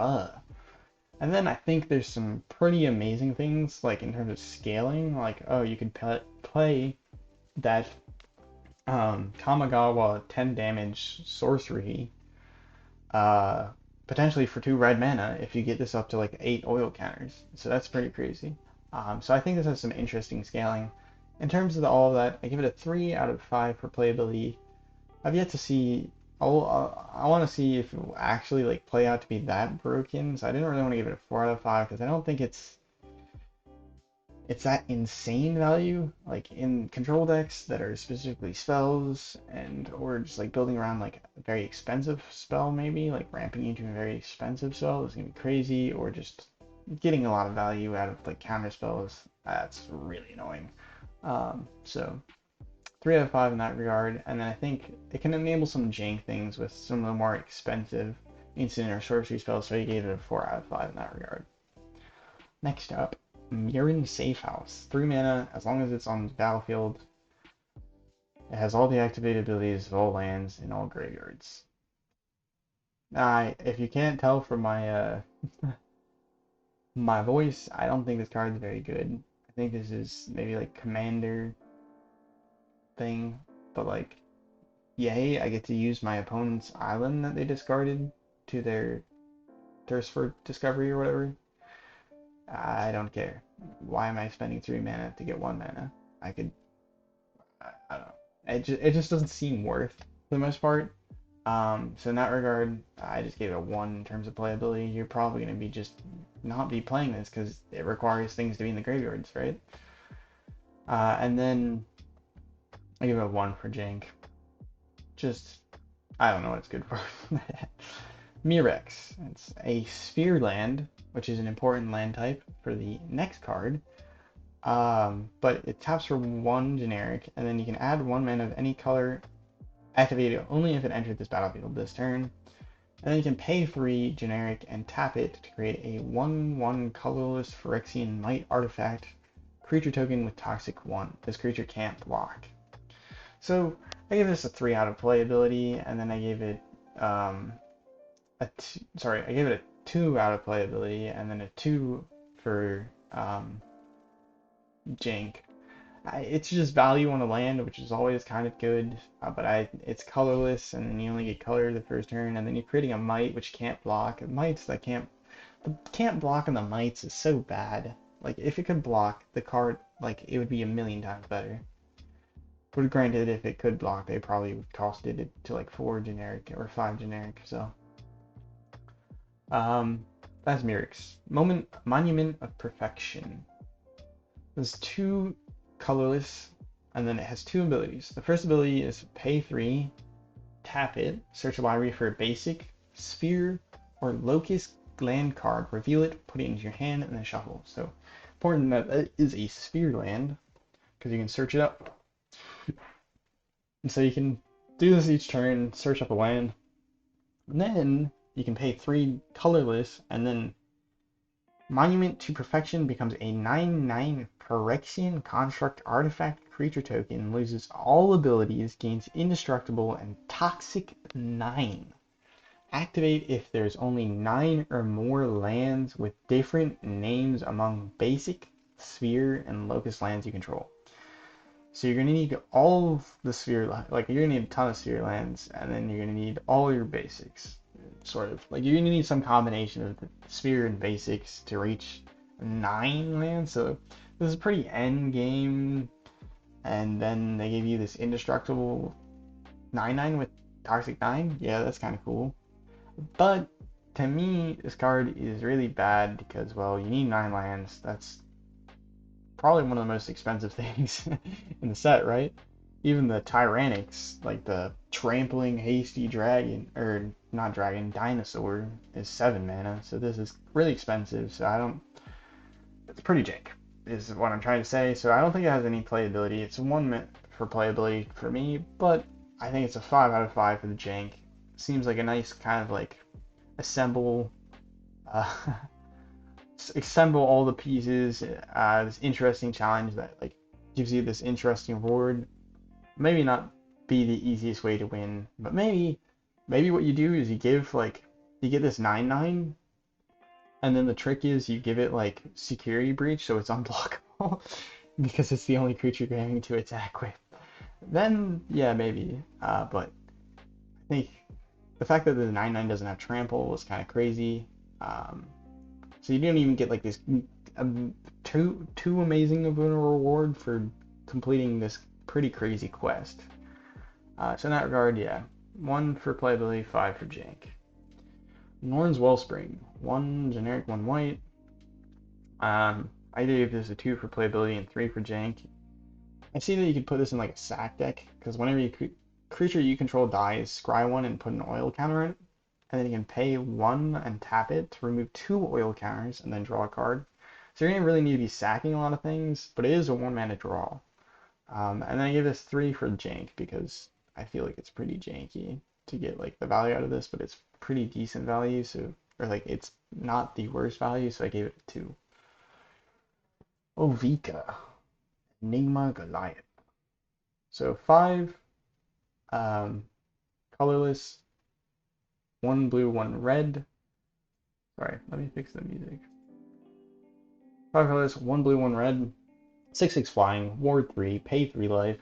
And then I think there's some pretty amazing things, like in terms of scaling, like, you could play that Kamigawa 10 damage sorcery, uh, potentially for 2 red mana if you get this up to like 8 oil counters. So that's pretty crazy. So I think this has some interesting scaling. In terms of all of that, I give it a 3 out of 5 for playability. I've yet to see. I want to see if it will actually like play out to be that broken. So I didn't really want to give it a 4 out of 5 because I don't think it's that insane value, like in control decks that are specifically spells and or just like building around like a very expensive spell, maybe like ramping into a very expensive spell is gonna be crazy, or just getting a lot of value out of like counter spells. That's really annoying. So 3 out of 5 in that regard, and then I think it can enable some jank things with some of the more expensive instant or sorcery spells, so I gave it a 4 out of 5 in that regard. Next up, Mirren Safe House. 3 mana, as long as it's on the battlefield. It has all the activated abilities of all lands in all graveyards. If you can't tell from my my voice, I don't think this card is very good. I think this is maybe like commander thing, but like, yay, I get to use my opponent's island that they discarded to their thirst for discovery or whatever. I don't care. Why am I spending 3 mana to get 1 mana? I could, I don't know. It just doesn't seem worth for the most part. So in that regard, I just gave it a 1 in terms of playability. You're probably going to be just not be playing this because it requires things to be in the graveyards, right? And then I give it a 1 for jank. Just, I don't know what it's good for. Mythics. It's a sphere land, which is an important land type for the next card. But it taps for 1 generic, and then you can add 1 mana of any color, activate it only if it entered this battlefield this turn. And then you can pay 3 generic and tap it to create a 1/1 colorless Phyrexian Might artifact creature token with toxic 1. This creature can't block. So I gave this a 3 out of playability, and then I gave it I gave it a 2 out of playability, and then a 2 for jank. It's just value on the land, which is always kind of good, but it's colorless, and then you only get color the first turn, and then you're creating a might which can't block. Mights that can't block on the mights is so bad. Like if it could block the card, like it would be a million times better. But granted, if it could block, they probably would costed it to like 4 generic or 5 generic. So that's Mythics. Monument of Perfection. There's 2 colorless, and then it has 2 abilities. The first ability is pay 3, tap it, search a library for a basic, sphere, or locust land card, reveal it, put it into your hand, and then shuffle. So important that it is a sphere land, because you can search it up. And so you can do this each turn, search up a land, and then you can pay 3 colorless, and then Monument to Perfection becomes a 9/9 Phyrexian construct artifact creature token, loses all abilities, gains indestructible and toxic 9. Activate if there's only 9 or more lands with different names among basic, sphere, and locust lands you control. So you're gonna need all of the sphere, like you're gonna need a ton of sphere lands, and then you're gonna need all your basics. Sort of like you're gonna need some combination of the sphere and basics to reach 9 lands. So this is pretty end game, and then they give you this indestructible 9/9 with toxic 9. Yeah, that's kind of cool. But to me, this card is really bad because, well, you need 9 lands. That's probably one of the most expensive things in the set, right? Even the Tyrannics, like the trampling hasty dragon, or not dragon, dinosaur, is 7 mana. So this is really expensive. So it's pretty jank, is what I'm trying to say. So I don't think it has any playability. It's a 1 for playability for me, but I think it's a 5 out of 5 for the jank. Seems like a nice kind of like assemble all the pieces, this interesting challenge that like gives you this interesting reward. Maybe not be the easiest way to win, but maybe what you do is you get this 9/9, and then the trick is you give it like security breach, so it's unblockable because it's the only creature you're going to attack with. Then yeah, maybe. But I think the fact that the 9/9 doesn't have trample was kind of crazy. So you don't even get like this too amazing of a reward for completing this pretty crazy quest. So in that regard, yeah, 1 for playability, 5 for jank. Norn's Wellspring, 1 generic, 1 white. I gave this a 2 for playability and 3 for jank. I see that you could put this in like a sack deck, because whenever creature you control dies, scry 1 and put an oil counter in it, and then you can pay 1 and tap it to remove 2 oil counters and then draw a card. So you're gonna really need to be sacking a lot of things, but it is a 1 mana draw. And then I give this 3 for jank because I feel like it's pretty janky to get like the value out of this, but it's pretty decent value, so or like it's not the worst value, so I gave it a 2. Ovika, Enigma Goliath. So 5 colorless, 1 blue, 1 red. Sorry, let me fix the music. 5 colors, 1 blue, 1 red. 6/6 flying, ward 3, pay 3 life.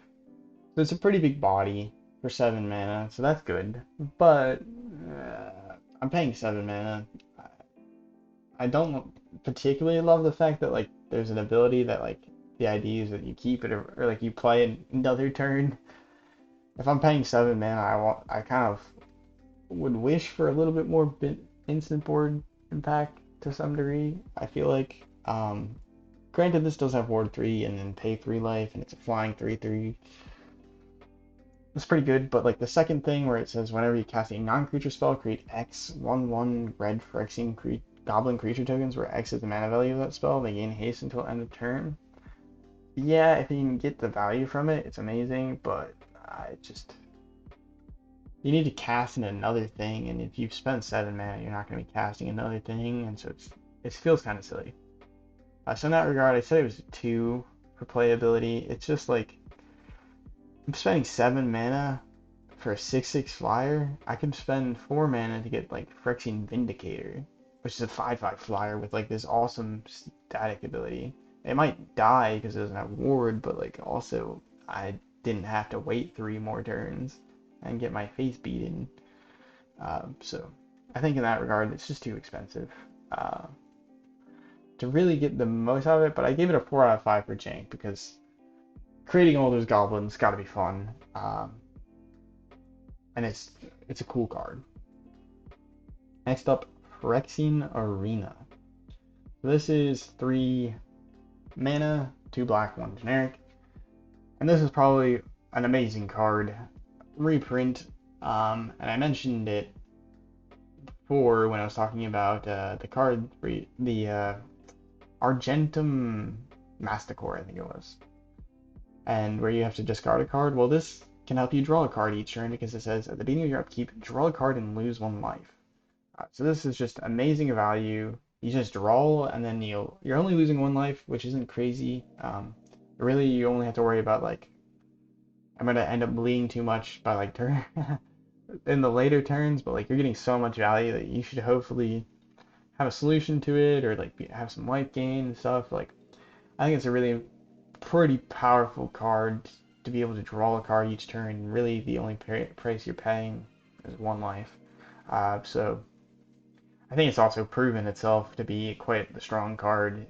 So it's a pretty big body for 7 mana, so that's good. But I'm paying 7 mana. I don't particularly love the fact that like there's an ability that like the idea is that you keep it or like you play another turn. If I'm paying 7 mana, I kind of would wish for a little bit more instant board impact to some degree. I feel like Granted, this does have Ward 3 and then pay 3 life, and it's a flying 3/3. It's pretty good, but like the second thing where it says whenever you cast a non-creature spell, create X 1/1 red Phyrexian goblin creature tokens, where X is the mana value of that spell, they gain haste until end of turn. Yeah, if you can get the value from it, it's amazing, but I just you need to cast in another thing, and if you've spent 7 mana, you're not going to be casting another thing, and so it feels kind of silly. So in that regard, I said it was a 2 for playability. It's just like I'm spending 7 mana for a 6/6 flyer. I could spend 4 mana to get like Phyrexian Vindicator, which is a 5/5 flyer with like this awesome static ability. It might die because it doesn't have ward, but like also I didn't have to wait 3 more turns and get my face beaten. So I think in that regard, it's just too expensive to really get the most out of it. But I gave it a 4 out of 5 for jank because creating all those goblins got to be fun, and it's a cool card. Next up, Phyrexian Arena. This is 3 mana, 2 black, 1 generic, and this is probably an amazing card. Reprint, and I mentioned it before when I was talking about the card, the Argentum Masticore, I think it was, and where you have to discard a card. Well, this can help you draw a card each turn because it says at the beginning of your upkeep, draw a card and lose 1 life. So this is just amazing value. You just draw, and then you're only losing 1 life, which isn't crazy. Really, you only have to worry about like I'm gonna end up bleeding too much by like turn in the later turns, but like you're getting so much value that you should hopefully have a solution to it, or like have some life gain and stuff. Like I think it's a really pretty powerful card to be able to draw a card each turn. Really, the only price you're paying is 1 life. So I think it's also proven itself to be quite the strong card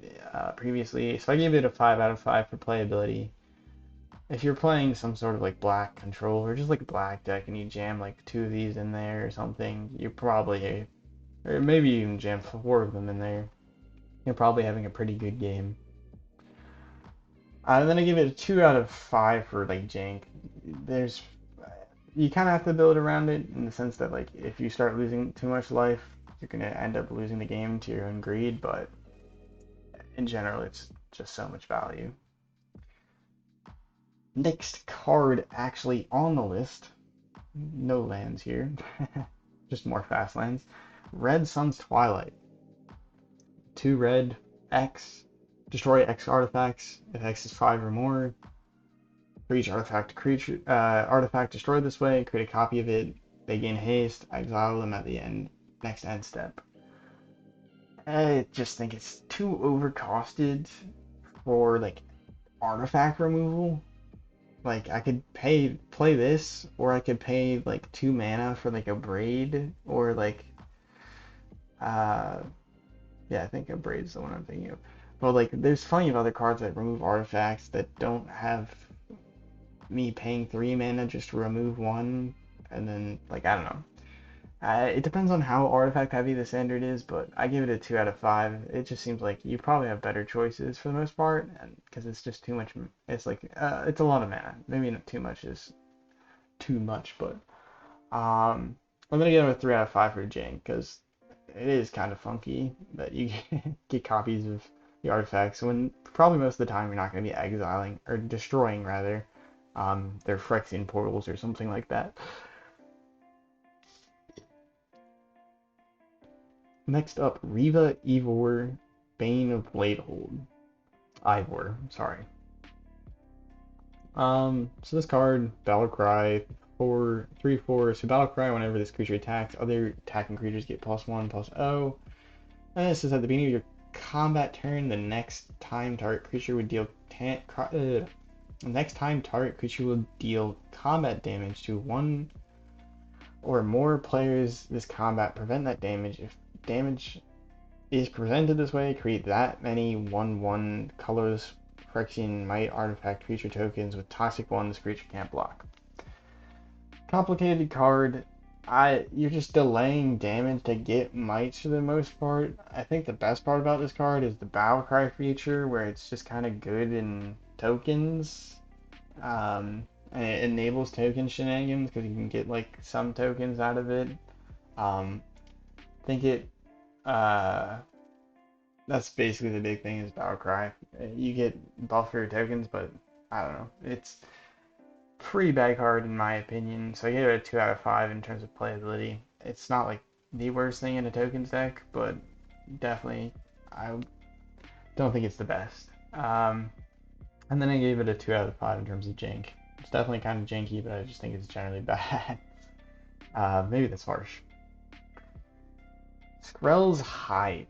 previously. So I gave it a 5 out of 5 for playability. If you're playing some sort of like black control or just like black deck and you jam like 2 of these in there or something, you're probably, or maybe you even jam 4 of them in there, you're probably having a pretty good game. And then I give it a 2 out of 5 for like jank. There's, you kind of have to build around it in the sense that like if you start losing too much life, you're gonna end up losing the game to your own greed. But in general, it's just so much value. Next card actually on the list, no lands here, just more fast lands. Red Sun's Twilight. 2 red, X, destroy X artifacts if X is 5 or more. For each artifact destroyed this way, create a copy of it. They gain haste, exile them at the next end step. I just think it's too overcosted for like artifact removal. Like I could play this, or I could pay like 2 mana for like a braid, or like yeah, I think a braid is the one I'm thinking of. But like there's plenty of other cards that remove artifacts that don't have me paying 3 mana just to remove 1, and then like I don't know. It depends on how artifact heavy the standard is, but I give it a 2 out of 5. It just seems like you probably have better choices for the most part, and because it's just too much. It's like it's a lot of mana. Maybe not too much is too much, but I'm gonna give it a 3 out of 5 for jank because it is kind of funky that you get copies of the artifacts when probably most of the time you're not gonna be exiling or destroying rather their Phyrexian portals or something like that. Next up, Riva Ivor, Bane of Bladehold. Ivor, sorry. So this card, Battle Cry, 3/4. So Battle Cry, whenever this creature attacks, other attacking creatures get +1/+0. And this is at the beginning of your combat turn. The next time target creature will deal combat damage to 1 or more players this combat. Prevent that damage. If damage is presented this way, create that many 1/1 colorless Phyrexian Might artifact creature tokens with toxic 1 this creature can't block. Complicated card. You're just delaying damage to get mites for the most part. I think the best part about this card is the battle cry feature, where it's just kind of good in tokens. And it enables token shenanigans because you can get like some tokens out of it. I think it that's basically the big thing is battle cry. You get buff for your tokens, but I don't know. It's pretty bad card in my opinion. So I give it a 2 out of 5 in terms of playability. It's not like the worst thing in a tokens deck, but definitely I don't think it's the best. And then I gave it a 2 out of 5 in terms of jank. It's definitely kind of janky, but I just think it's generally bad. Maybe that's harsh. Skrell's Hive.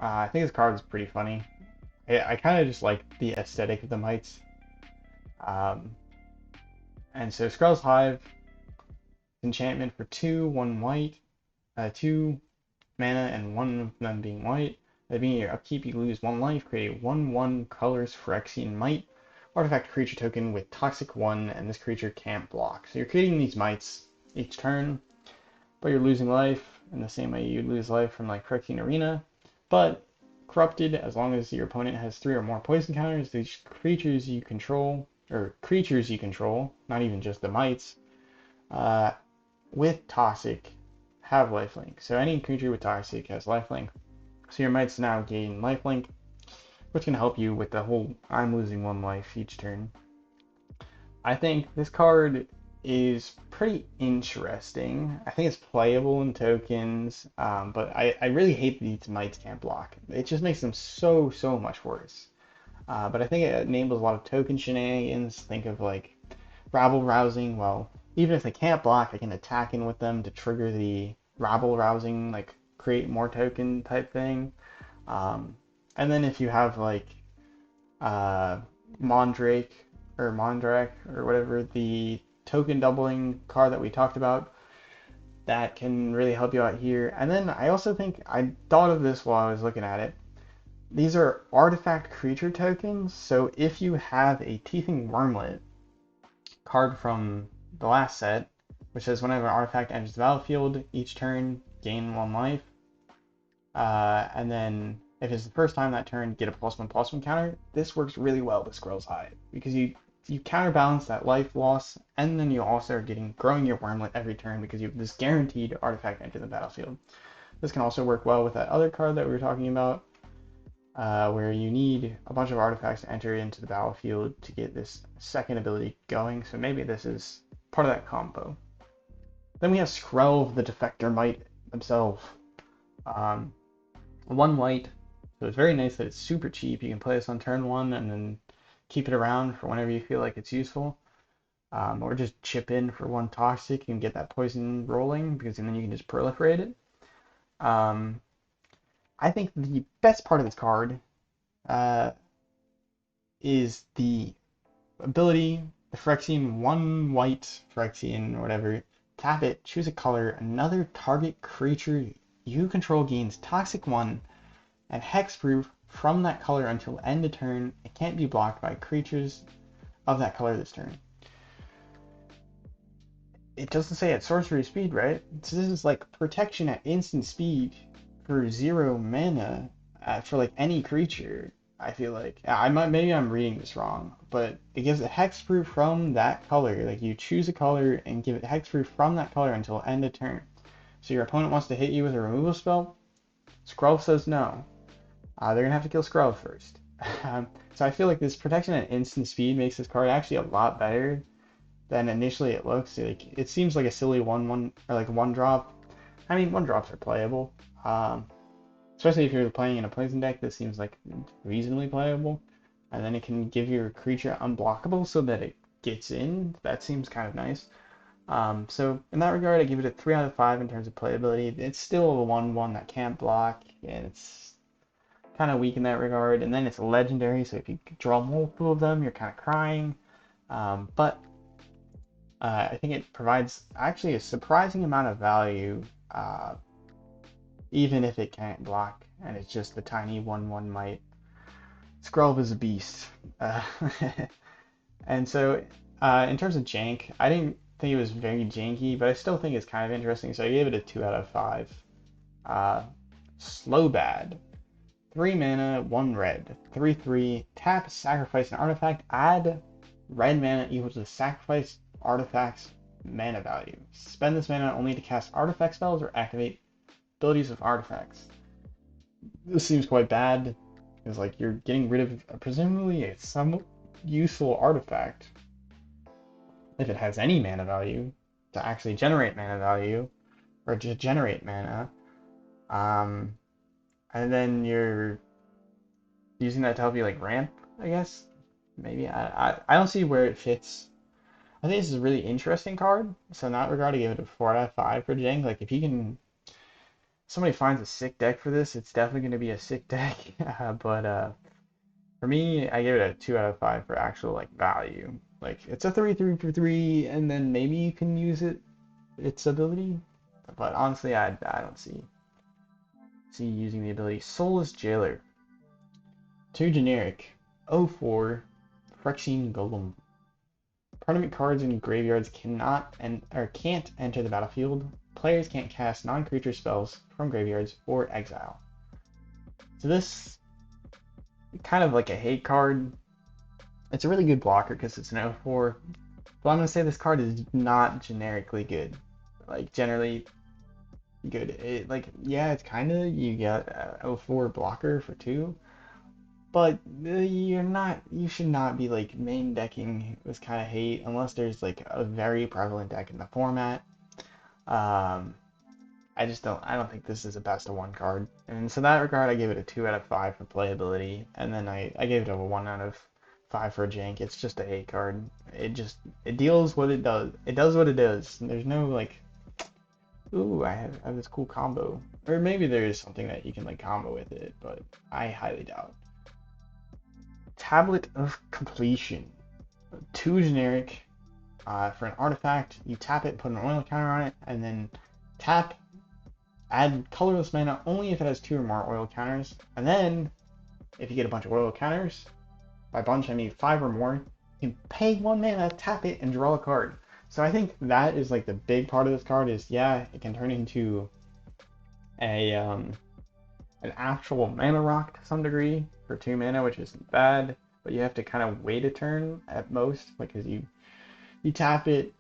I think this card is pretty funny. I kind of just like the aesthetic of the mites. Um, and so Skrell's Hive, enchantment for 2, 1 white, 2 mana, and 1 of them being white. At the beginning of your upkeep, you lose 1 life, create a 1/1 colors Phyrexian Mite, artifact creature token with Toxic 1, and this creature can't block. So you're creating these mites each turn, but you're losing life in the same way you'd lose life from like MTG Arena. But corrupted, as long as your opponent has 3 or more poison counters, these creatures you control, not even just the mites, uh, with Toxic have lifelink. So any creature with Toxic has lifelink. So your mites now gain lifelink, which can help you with the whole I'm losing 1 life each turn. I think this card is pretty interesting. I think it's playable in tokens, but I really hate that these mites can't block. It just makes them so much worse. But I think it enables a lot of token shenanigans. Think of like rabble rousing. Well, even if they can't block, I can attack in with them to trigger the rabble rousing, like create more token type thing. And then if you have like uh, Mondrake Mondrak or whatever, the token doubling card that we talked about, that can really help you out here. And then I also think I thought of this while I was looking at it. These are artifact creature tokens, so if you have a Teething Wormlet card from the last set, which says whenever an artifact enters the battlefield, each turn gain 1 life, and then if it's the first time that turn, get a +1/+1 counter. This works really well with Skrell's Hive because you counterbalance that life loss, and then you also are growing your Wormlet every turn because you have this guaranteed artifact enter the battlefield. This can also work well with that other card that we were talking about, where you need a bunch of artifacts to enter into the battlefield to get this second ability going. So maybe this is part of that combo. Then we have Skrell the Defector Mite himself. 1 white, so it's very nice that it's super cheap. You can play this on turn 1 and then keep it around for whenever you feel like it's useful. Or just chip in for 1 toxic and get that poison rolling, because then you can just proliferate it. I think the best part of this card is the ability, the Phyrexian 1 white Phyrexian, or whatever. Tap it, choose a color, another target creature you control gains Toxic 1 and Hexproof from that color until end of turn. It can't be blocked by creatures of that color this turn. It doesn't say at sorcery speed, right? So this is like protection at instant speed for 0 mana for like any creature. I feel like maybe I'm reading this wrong, but it gives a hexproof from that color. Like you choose a color and give it hexproof from that color until end of turn. So your opponent wants to hit you with a removal spell. Skrull says no. They're gonna have to kill Skrull first. So I feel like this protection at instant speed makes this card actually a lot better than initially it looks. Like it seems like a silly 1/1 or like 1-drop. I mean, 1-drops are playable. Especially if you're playing in a poison deck, this seems like reasonably playable. And then it can give your creature unblockable so that it gets in. That seems kind of nice. So in that regard, I give it a 3 out of 5 in terms of playability. It's still a 1/1 that can't block, and it's kind of weak in that regard. And then it's legendary, so if you draw multiple of them, you're kind of crying. But I think it provides actually a surprising amount of value, even if it can't block, and it's just the tiny 1/1 might. Skrulv is a beast. And so in terms of jank, I didn't think it was very janky, but I still think it's kind of interesting, so I gave it a 2 out of 5. Uh, Slow Bad. 3 mana, 1 red. 3/3, tap, sacrifice an artifact, add red mana equal to the sacrifice artifact's mana value. Spend this mana only to cast artifact spells or activate abilities of artifacts. This seems quite bad, because like you're getting rid of presumably a somewhat useful artifact, if it has any mana value, to actually generate mana value, or to generate mana. And then you're using that to help you like ramp, I guess. Maybe I don't see where it fits. I think this is a really interesting card. So in that regard, I give it a 4 out of 5 for jank. Like if you can, somebody finds a sick deck for this, it's definitely going to be a sick deck. But for me, I give it a 2 out of 5 for actual like value. Like it's a 3/3 for 3, and then maybe you can use its ability. But honestly, I don't see using the ability. Soulless Jailer. 2 generic. 0/4 Phyrexia Golem. Permanent cards in graveyards cannot or can't enter the battlefield. Players can't cast non-creature spells from graveyards or exile. So this kind of like a hate card. It's a really good blocker because it's an 0/4. But I'm gonna say this card is not generically good. Like generally good. Yeah, it's kind of, you get a 0/4 blocker for 2. But you should not be like main decking this kind of hate unless there's like a very prevalent deck in the format. Um, I don't think this is a best of 1 card. And so in that regard, I gave it a 2 out of 5 for playability. And then I gave it a 1 out of 5 for jank. It's just a hate card. It deals what it does. It does what it does. There's no like, ooh, I have this cool combo. Or maybe there is something that you can like combo with it, but I highly doubt. Tablet of Completion. 2 generic. For an artifact, you tap it, put an oil counter on it, and then tap, add colorless mana only if it has 2 or more oil counters. And then, if you get a bunch of oil counters, by bunch I mean 5 or more, you can pay 1 mana, tap it, and draw a card. So I think that is like the big part of this card is, yeah, it can turn into an actual mana rock to some degree for 2 mana, which isn't bad, but you have to kind of wait a turn at most, because you tap it,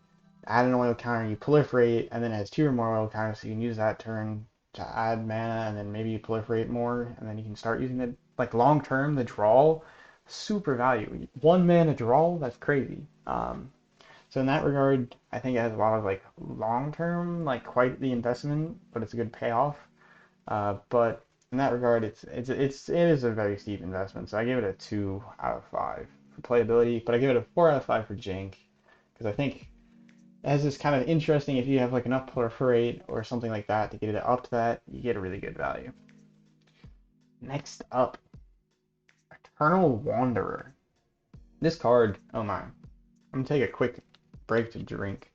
add an oil counter, you proliferate, and then it has 2 or more oil counters, so you can use that turn to add mana, and then maybe you proliferate more, and then you can start using it like long term. The draw, super value. 1 mana draw, that's crazy. So in that regard, I think it has a lot of like long term, like quite the investment, but it's a good payoff. But in that regard, it is a very steep investment. So I give it a 2 out of 5 for playability, but I give it a 4 out of 5 for jank, because I think it has this kind of interesting, if you have like enough proliferate or something like that to get it up to that, you get a really good value. Next up, Eternal Wanderer. This card, oh my. I'm gonna take a quick break to drink.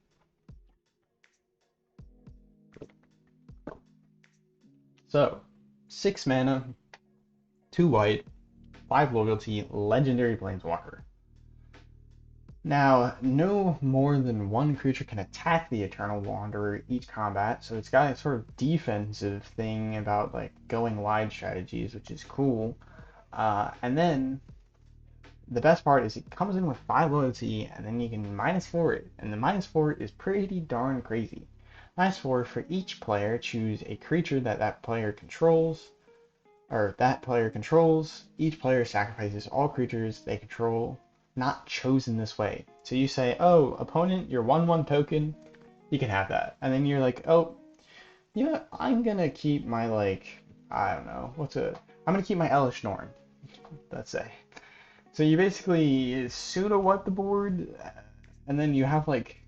So, 6 mana, 2 white, 5 loyalty, legendary planeswalker. Now, no more than 1 creature can attack the Eternal Wanderer each combat, so it's got a sort of defensive thing about like going wide strategies, which is cool. And then the best part is it comes in with 5 loyalty, and then you can -4 it, and the -4 is pretty darn crazy. -4 for each player, choose a creature that player controls, or that player controls. Each player sacrifices all creatures they control not chosen this way. So you say, oh, opponent, your 1/1 token, you can have that. And then you're like, oh, yeah, I'm gonna keep my like, I don't know, I'm gonna keep my Elish Norn, let's say. So you basically pseudo what the board, and then you have like,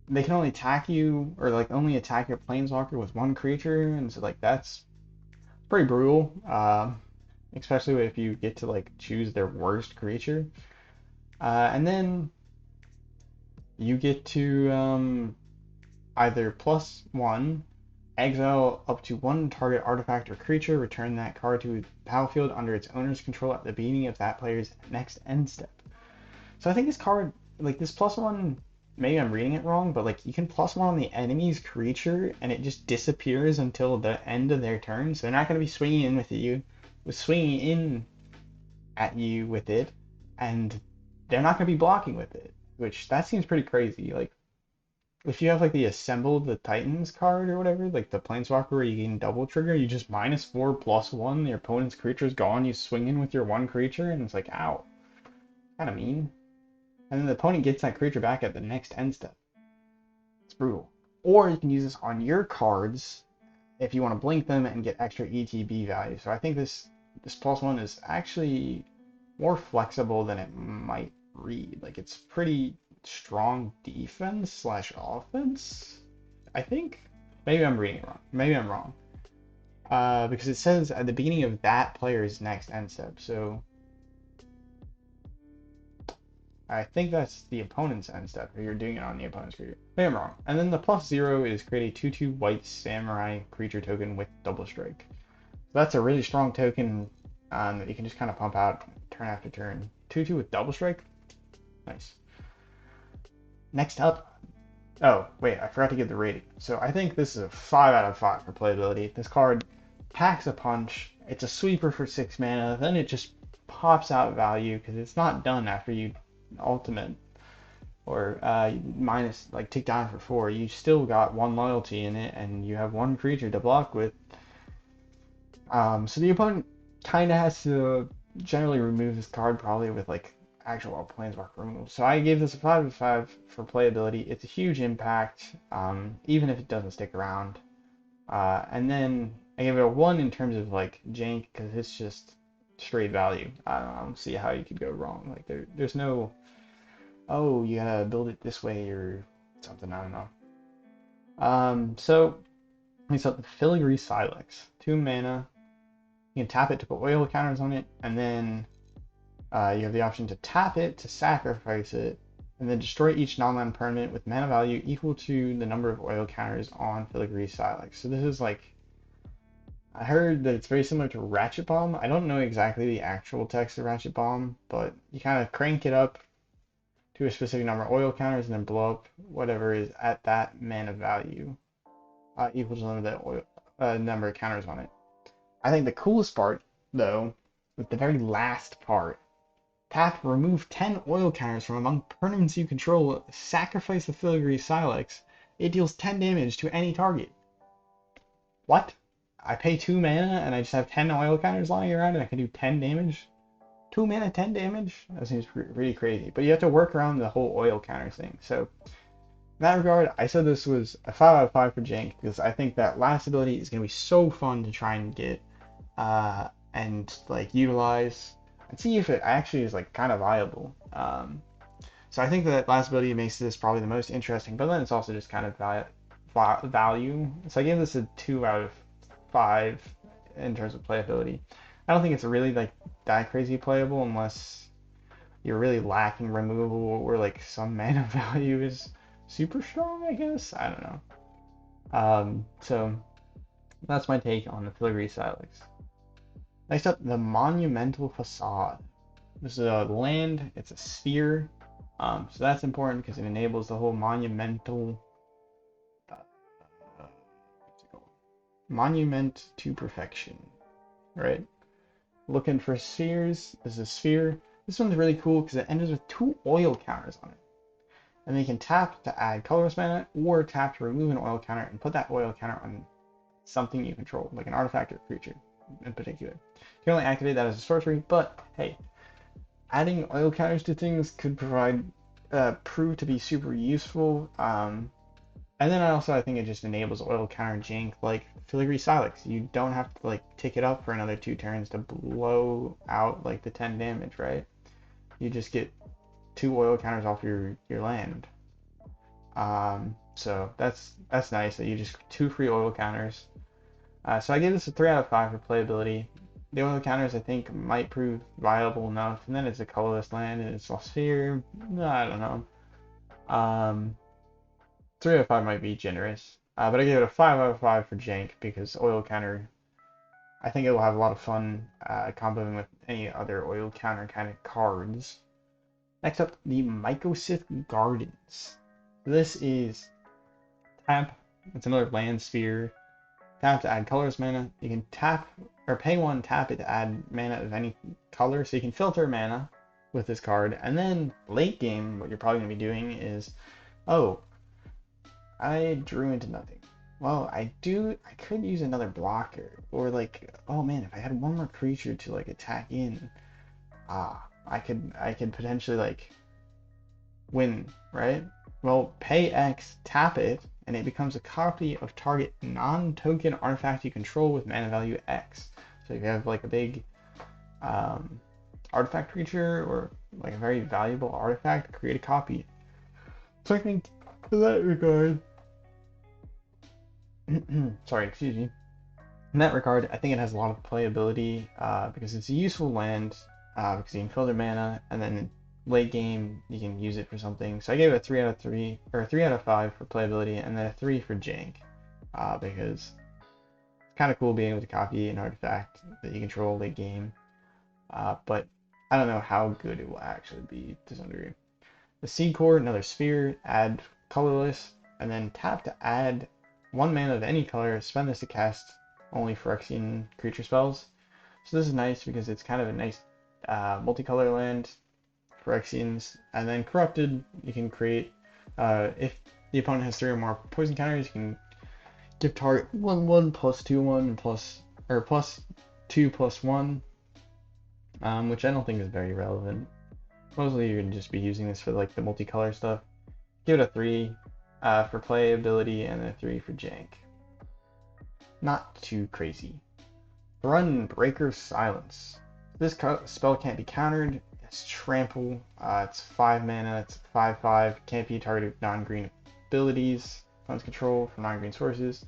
they can only attack you, or like only attack your planeswalker with 1 creature, and so like that's pretty brutal. Especially if you get to like choose their worst creature. And then you get to either +1, exile up to 1 target artifact or creature, return that card to the battlefield under its owner's control at the beginning of that player's next end step. So I think this card, like this +1, maybe I'm reading it wrong, but like you can +1 on the enemy's creature and it just disappears until the end of their turn. So they're not going to be swinging in at you with it, and they're not going to be blocking with it, which that seems pretty crazy. Like if you have like the Assemble the Titans card or whatever, like the Planeswalker where you can double trigger, you just -4 +1, your opponent's creature's gone, you swing in with your one creature, and it's like, ow, kind of mean. And then the opponent gets that creature back at the next end step. It's brutal. Or you can use this on your cards if you want to blink them and get extra ETB value. So I think this +1 is actually more flexible than it might read. Like it's pretty strong defense slash offense, I think. Maybe I'm reading it wrong. Maybe I'm wrong. Because it says at the beginning of that player's next end step. So I think that's the opponent's end step, or you're doing it on the opponent's creature. Maybe I'm wrong. And then the +0 is create a 2/2 white samurai creature token with double strike. So that's a really strong token that you can just kind of pump out turn after turn. 2/2 with double strike. Nice. Next up. Oh, wait, I forgot to give the rating. So I think this is a 5 out of 5 for playability. This card packs a punch. It's a sweeper for 6 mana. Then it just pops out value because it's not done after you ultimate or minus like tick down for 4. You still got 1 loyalty in it, and you have 1 creature to block with. So the opponent kind of has to generally remove this card probably with like actual planeswalker removal. So I gave this a 5 out of 5 for playability. It's a huge impact, even if it doesn't stick around. And then I gave it a 1 in terms of like jank because it's just straight value. I don't see how you could go wrong. Like there's no, oh, you gotta build it this way or something. I don't know. So next up, the Filigree Silex, 2 mana. You can tap it to put oil counters on it, and then you have the option to tap it to sacrifice it, and then destroy each non-land permanent with mana value equal to the number of oil counters on Filigree Silex. So this is like, I heard that it's very similar to Ratchet Bomb. I don't know exactly the actual text of Ratchet Bomb, but you kind of crank it up to a specific number of oil counters and then blow up whatever is at that mana value equal to the number of, number of counters on it. I think the coolest part, though, with the very last part, tap, remove 10 oil counters from among permanents you control, sacrifice the Filigree Silex. It deals 10 damage to any target. What? I pay 2 mana and I just have 10 oil counters lying around and I can do 10 damage? 2 mana, 10 damage? That seems pretty crazy. But you have to work around the whole oil counter thing. So, in that regard, I said this was a 5 out of 5 for jank because I think that last ability is going to be so fun to try and get and like utilize and see if it actually is like kind of viable. So I think that last ability makes this probably the most interesting, but then it's also just kind of value. So I gave this a 2 out of 5 in terms of playability. I don't think it's really like that crazy playable unless you're really lacking removal or like some mana value is super strong, I guess. I don't know. So that's my take on the Filigree Silex. Next up, the Monumental Facade. This is a land, it's a sphere. So that's important because it enables the whole monument to perfection, right? Looking for spheres. This is a sphere. This one's really cool because it enters with 2 oil counters on it. And then you can tap to add colorless mana or tap to remove an oil counter and put that oil counter on something you control, like an artifact or creature in particular. You can only activate that as a sorcery, but hey, adding oil counters to things could prove to be super useful. And then I think it just enables oil counter jank like Filigree Silex. You don't have to like tick it up for another 2 turns to blow out like the 10 damage, right? You just get 2 oil counters off your land. So that's nice that you just 2 free oil counters. So I give this a 3 out of 5 for playability. The oil counters I think might prove viable enough, and then it's a colorless land and it's a sphere. I don't know. 3 out of 5 might be generous, but I gave it a 5 out of 5 for jank because oil counter. I think it will have a lot of fun comboing with any other oil counter kind of cards. Next up, the Mycosith Gardens. This is tap. It's another land sphere. Tap to add colorless mana. You can tap or pay one, tap it to add mana of any color. So you can filter mana with this card. And then late game, what you're probably going to be doing is, oh, I drew into nothing. Well, I could use another blocker. Or like, oh man, if I had one more creature to like attack in, I could potentially like win, right? Well, pay X, tap it, and it becomes a copy of target non-token artifact you control with mana value X. So if you have like a big artifact creature or like a very valuable artifact, create a copy. So I think in that regard, sorry, excuse me. In that regard, I think it has a lot of playability because it's a useful land because you can filter mana, and then late game you can use it for something. So I gave it a 3 out of 3 or a 3 out of 5 for playability, and then a 3 for jank because it's kind of cool being able to copy an artifact that you control late game. But I don't know how good it will actually be to some degree. The seed core, another sphere, add colorless, and then tap to add 1 mana of any color. Spend this to cast only Phyrexian creature spells. So this is nice because it's kind of a nice multicolor land, Phyrexians, and then corrupted. You can create if the opponent has 3 or more poison counters, you can give target 1/1 plus 2/1 plus or plus 2 plus 1, which I don't think is very relevant. Mostly you're gonna just be using this for like the multicolor stuff. Give it a 3 for playability and a 3 for jank. Not too crazy. Run Breaker Silence. This spell can't be countered. It's trample. It's 5 mana. It's 5/5. Can't be targeted with non-green abilities. Opponent's control from non-green sources.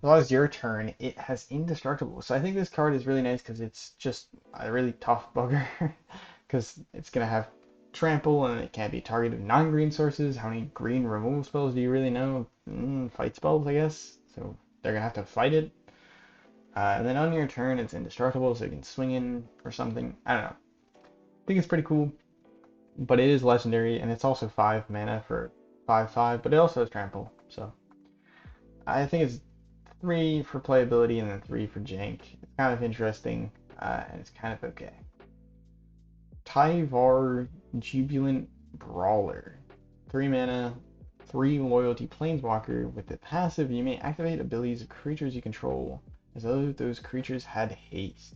As long as your turn, it has indestructible. So I think this card is really nice because it's just a really tough bugger. Because it's gonna have trample and it can't be targeted with non-green sources. How many green removal spells do you really know? Fight spells, I guess. So they're gonna have to fight it. And then on your turn, it's indestructible, so you can swing in or something. I don't know. I think it's pretty cool, but it is legendary, and it's also 5 mana for 5/5, but it also has trample. So I think it's 3 for playability and then 3 for jank. It's kind of interesting, and it's kind of okay. Tyvar Jubilant Brawler. 3 mana, 3 loyalty planeswalker. With the passive, you may activate abilities of creatures you control as though those creatures had haste.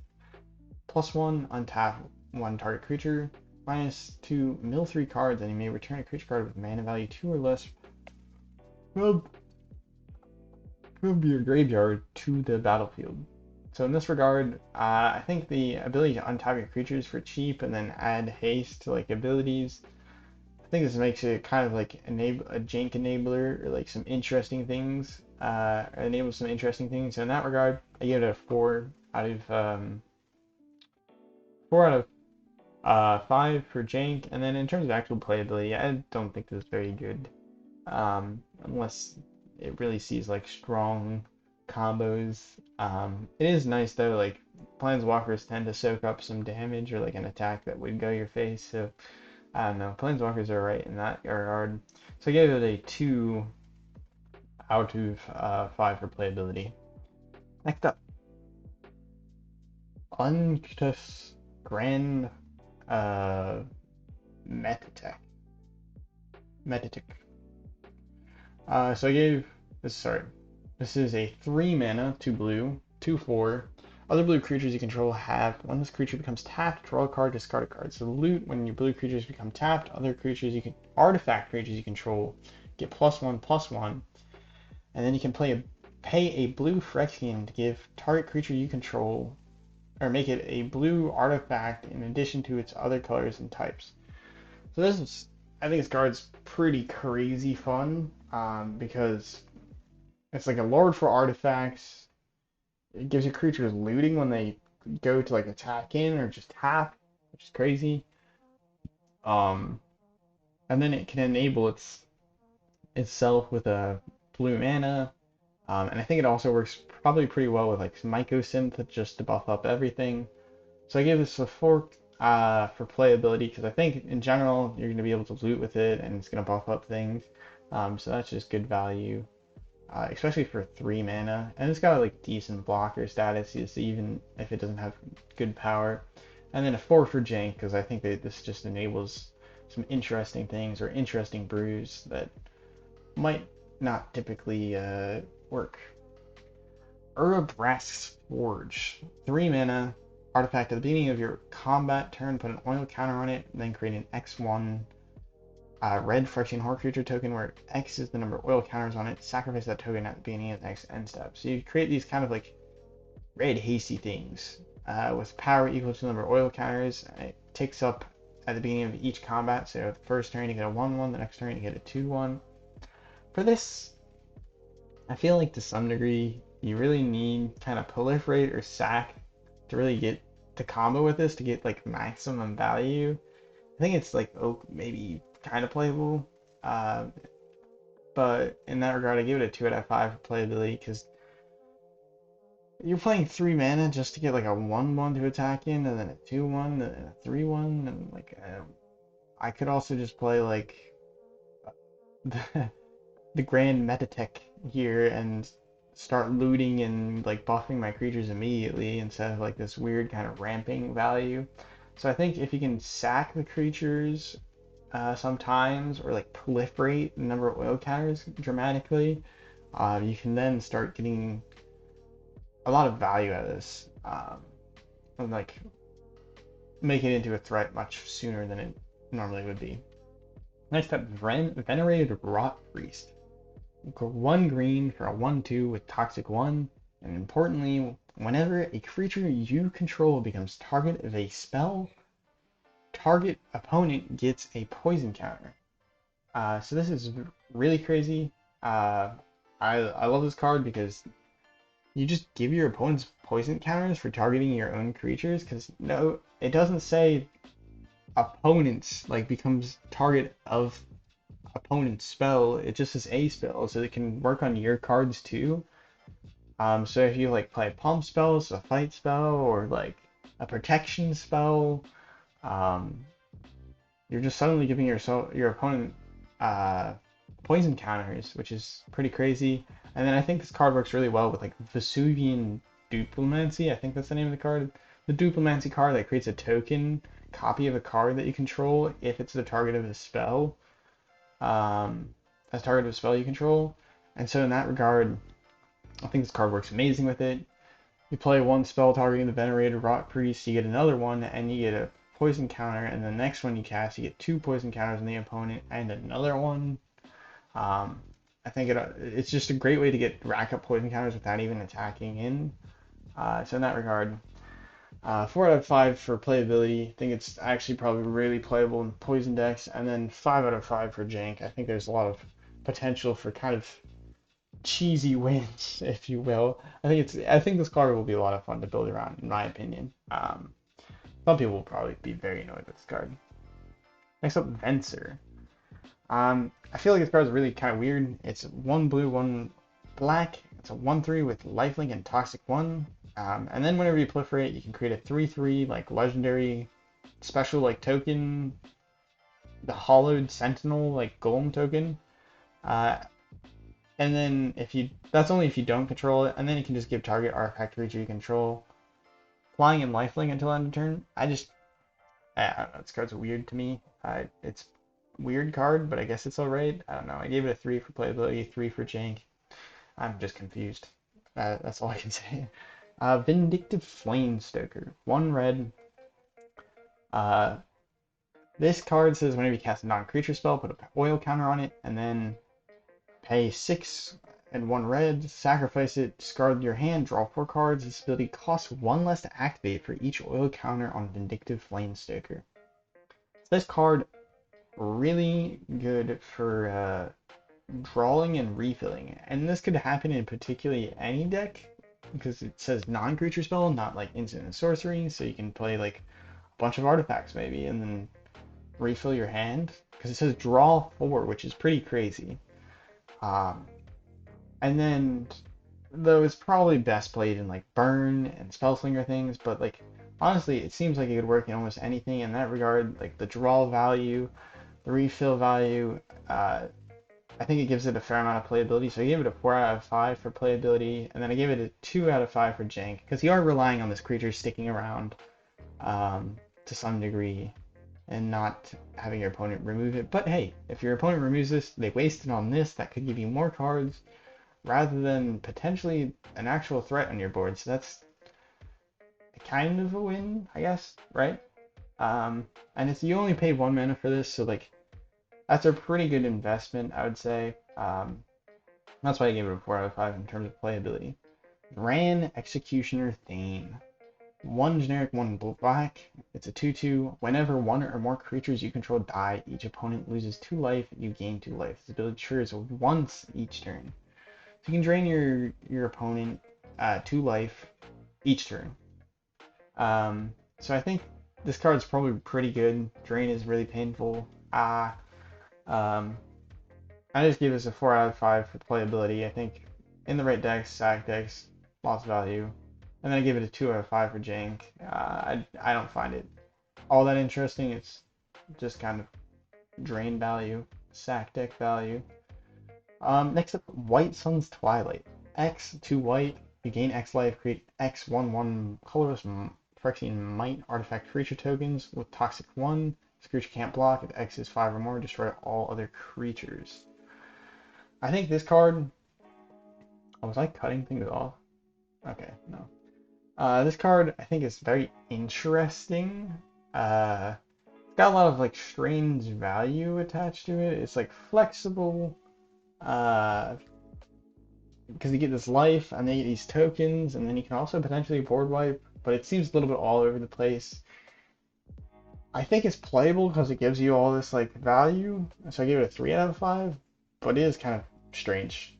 +1, untap 1 target creature. -2, mill 3 cards, and you may return a creature card with mana value 2 or less from your graveyard to the battlefield. So in this regard, I think the ability to untap your creatures for cheap and then add haste to like abilities, I think this makes it kind of like enable a jank enabler or like some interesting things. Enable some interesting things. So in that regard, I give it a 4 out of 5 for jank. And then in terms of actual playability, I don't think this is very good, unless it really sees like strong combos. It is nice though, like planeswalkers tend to soak up some damage or like an attack that would go your face. So I don't know, planeswalkers are right in that regard. So I gave it a 2 out of 5 for playability. Next up, Unctus Grand Metatic. So I gave this. Sorry, this is a 3 mana, 2 blue, 2/4. Other blue creatures you control have, when this creature becomes tapped, draw a card, discard a card. So loot, when your blue creatures become tapped, other creatures you can, artifact creatures you control, get +1/+1, and then you can pay a blue Phyrexian to give target creature you control, or make it a blue artifact in addition to its other colors and types. So this is, I think this card's pretty crazy fun, because it's like a lord for artifacts. It gives your creatures looting when they go to like attack in or just tap, which is crazy. And then it can enable itself with a blue mana. And I think it also works probably pretty well with like some Mycosynth just to buff up everything. So I gave this a 4 for playability, because I think in general you're going to be able to loot with it and it's going to buff up things. So that's just good value, especially for 3 mana. And it's got like decent blocker status, even if it doesn't have good power. And then a 4 for jank, because I think that this just enables some interesting things or interesting brews that might not typically work. Urabrask's Forge. 3 mana, artifact at the beginning of your combat turn, put an oil counter on it, then create an X1 red Phyrexian Horror creature token where X is the number of oil counters on it. Sacrifice that token at the beginning of the next end step. So you create these kind of like red hasty things with power equal to the number of oil counters. It ticks up at the beginning of each combat. So the first turn you get a 1/1, the next turn you get a 2/1. For this, I feel like to some degree you really need kind of proliferate or sack to really get the combo with this to get like maximum value. I think it's like maybe kind of playable, uh, but in that regard I give it a 2 out of 5 for playability because you're playing 3 mana just to get like a 1/1 to attack in, and then a 2/1, and a 3/1, and like I could also just play like the grand meta tech here and start looting and like buffing my creatures immediately instead of like this weird kind of ramping value. So I think if you can sack the creatures sometimes or like proliferate the number of oil counters dramatically, you can then start getting a lot of value out of this and like make it into a threat much sooner than it normally would be. Next up, Venerated Rot Priest. 1 green for a 1/2 with Toxic 1, and importantly, whenever a creature you control becomes target of a spell, target opponent gets a poison counter. So this is really crazy. I love this card because you just give your opponents poison counters for targeting your own creatures, because no, it doesn't say opponents like becomes target of opponent's spell. It just says a spell, so it can work on your cards too. So if you like play pump spells, a fight spell, or like a protection spell, um, you're just suddenly giving your opponent poison counters, which is pretty crazy. And then I think this card works really well with like Vesuvian Duplimancy. I think that's the name of the card. The Duplimancy card that creates a token copy of a card that you control if it's the target of a spell. As target of a spell you control. And so in that regard, I think this card works amazing with it. You play one spell targeting the Venerated Rot Priest, you get another one, and you get a poison counter, and the next one you cast, you get 2 poison counters on the opponent, and another one. I think it's just a great way to get rack up poison counters without even attacking in. So in that regard, 4 out of 5 for playability. I think it's actually probably really playable in poison decks, and then 5 out of 5 for jank. I think there's a lot of potential for kind of cheesy wins, if you will. I think this card will be a lot of fun to build around, in my opinion. Some people will probably be very annoyed with this card. Next up, Venser. I feel like this card is really kind of weird. It's 1 blue, 1 black. It's a 1/3 with lifelink and toxic 1. And then whenever you proliferate, you can create a 3/3 like legendary special like token, the Hollowed Sentinel like golem token. And then that's only if you don't control it, and then you can just give target artifact creature you control flying and lifelink until end of turn. I don't know, this card's weird to me. It's weird card, but I guess it's alright. I don't know. I gave it a 3 for playability, 3 for jank. I'm just confused. That's all I can say. Vindictive Flamestoker. 1 red. This card says whenever you cast a non-creature spell, put an oil counter on it, and then pay 6 and 1 red, sacrifice it, discard your hand, draw 4 cards. This ability costs 1 less to activate for each oil counter on Vindictive Flamestoker. This card really good for drawing and refilling, and this could happen in particularly any deck because it says non-creature spell, not like instant and sorcery, so you can play like a bunch of artifacts maybe and then refill your hand because it says draw 4, which is pretty crazy. And then though it's probably best played in like burn and spellslinger things, but like honestly, it seems like it could work in almost anything in that regard. Like the draw value, the refill value, I think it gives it a fair amount of playability. So I gave it a 4 out of 5 for playability, and then I gave it a 2 out of 5 for jank, because you are relying on this creature sticking around to some degree and not having your opponent remove it. But hey, if your opponent removes this, they wasted on this, that could give you more cards rather than potentially an actual threat on your board. So that's kind of a win, I guess, right? And it's you only pay 1 mana for this, so like that's a pretty good investment, I would say. That's why I gave it a 4 out of 5 in terms of playability. Ran Executioner Thane. One generic, one black. It's a 2/2. Whenever one or more creatures you control die, each opponent loses 2 life, you gain 2 life. This ability triggers once each turn. So you can drain your opponent 2 life each turn. So I think this card's probably pretty good. Drain is really painful. Um, I just gave this a 4 out of 5 for playability. I think in the right decks, sack decks, lots of value. And then I give it a 2 out of 5 for jank. I don't find it all that interesting. It's just kind of drain value, sack deck value. Next up, White Sun's Twilight. X 2 white, you gain X life, create X 1/1 colorless Phyrexian Might artifact creature tokens with Toxic 1. This creature can't block. If X is 5 or more, destroy all other creatures. I think this card. Oh, was I cutting things off? Okay, no. This card I think is very interesting. It's got a lot of like strange value attached to it. It's like flexible, because you get this life and then you get these tokens, and then you can also potentially board wipe. But it seems a little bit all over the place. I think it's playable because it gives you all this like value, so I gave it a 3 out of 5. But it is kind of strange.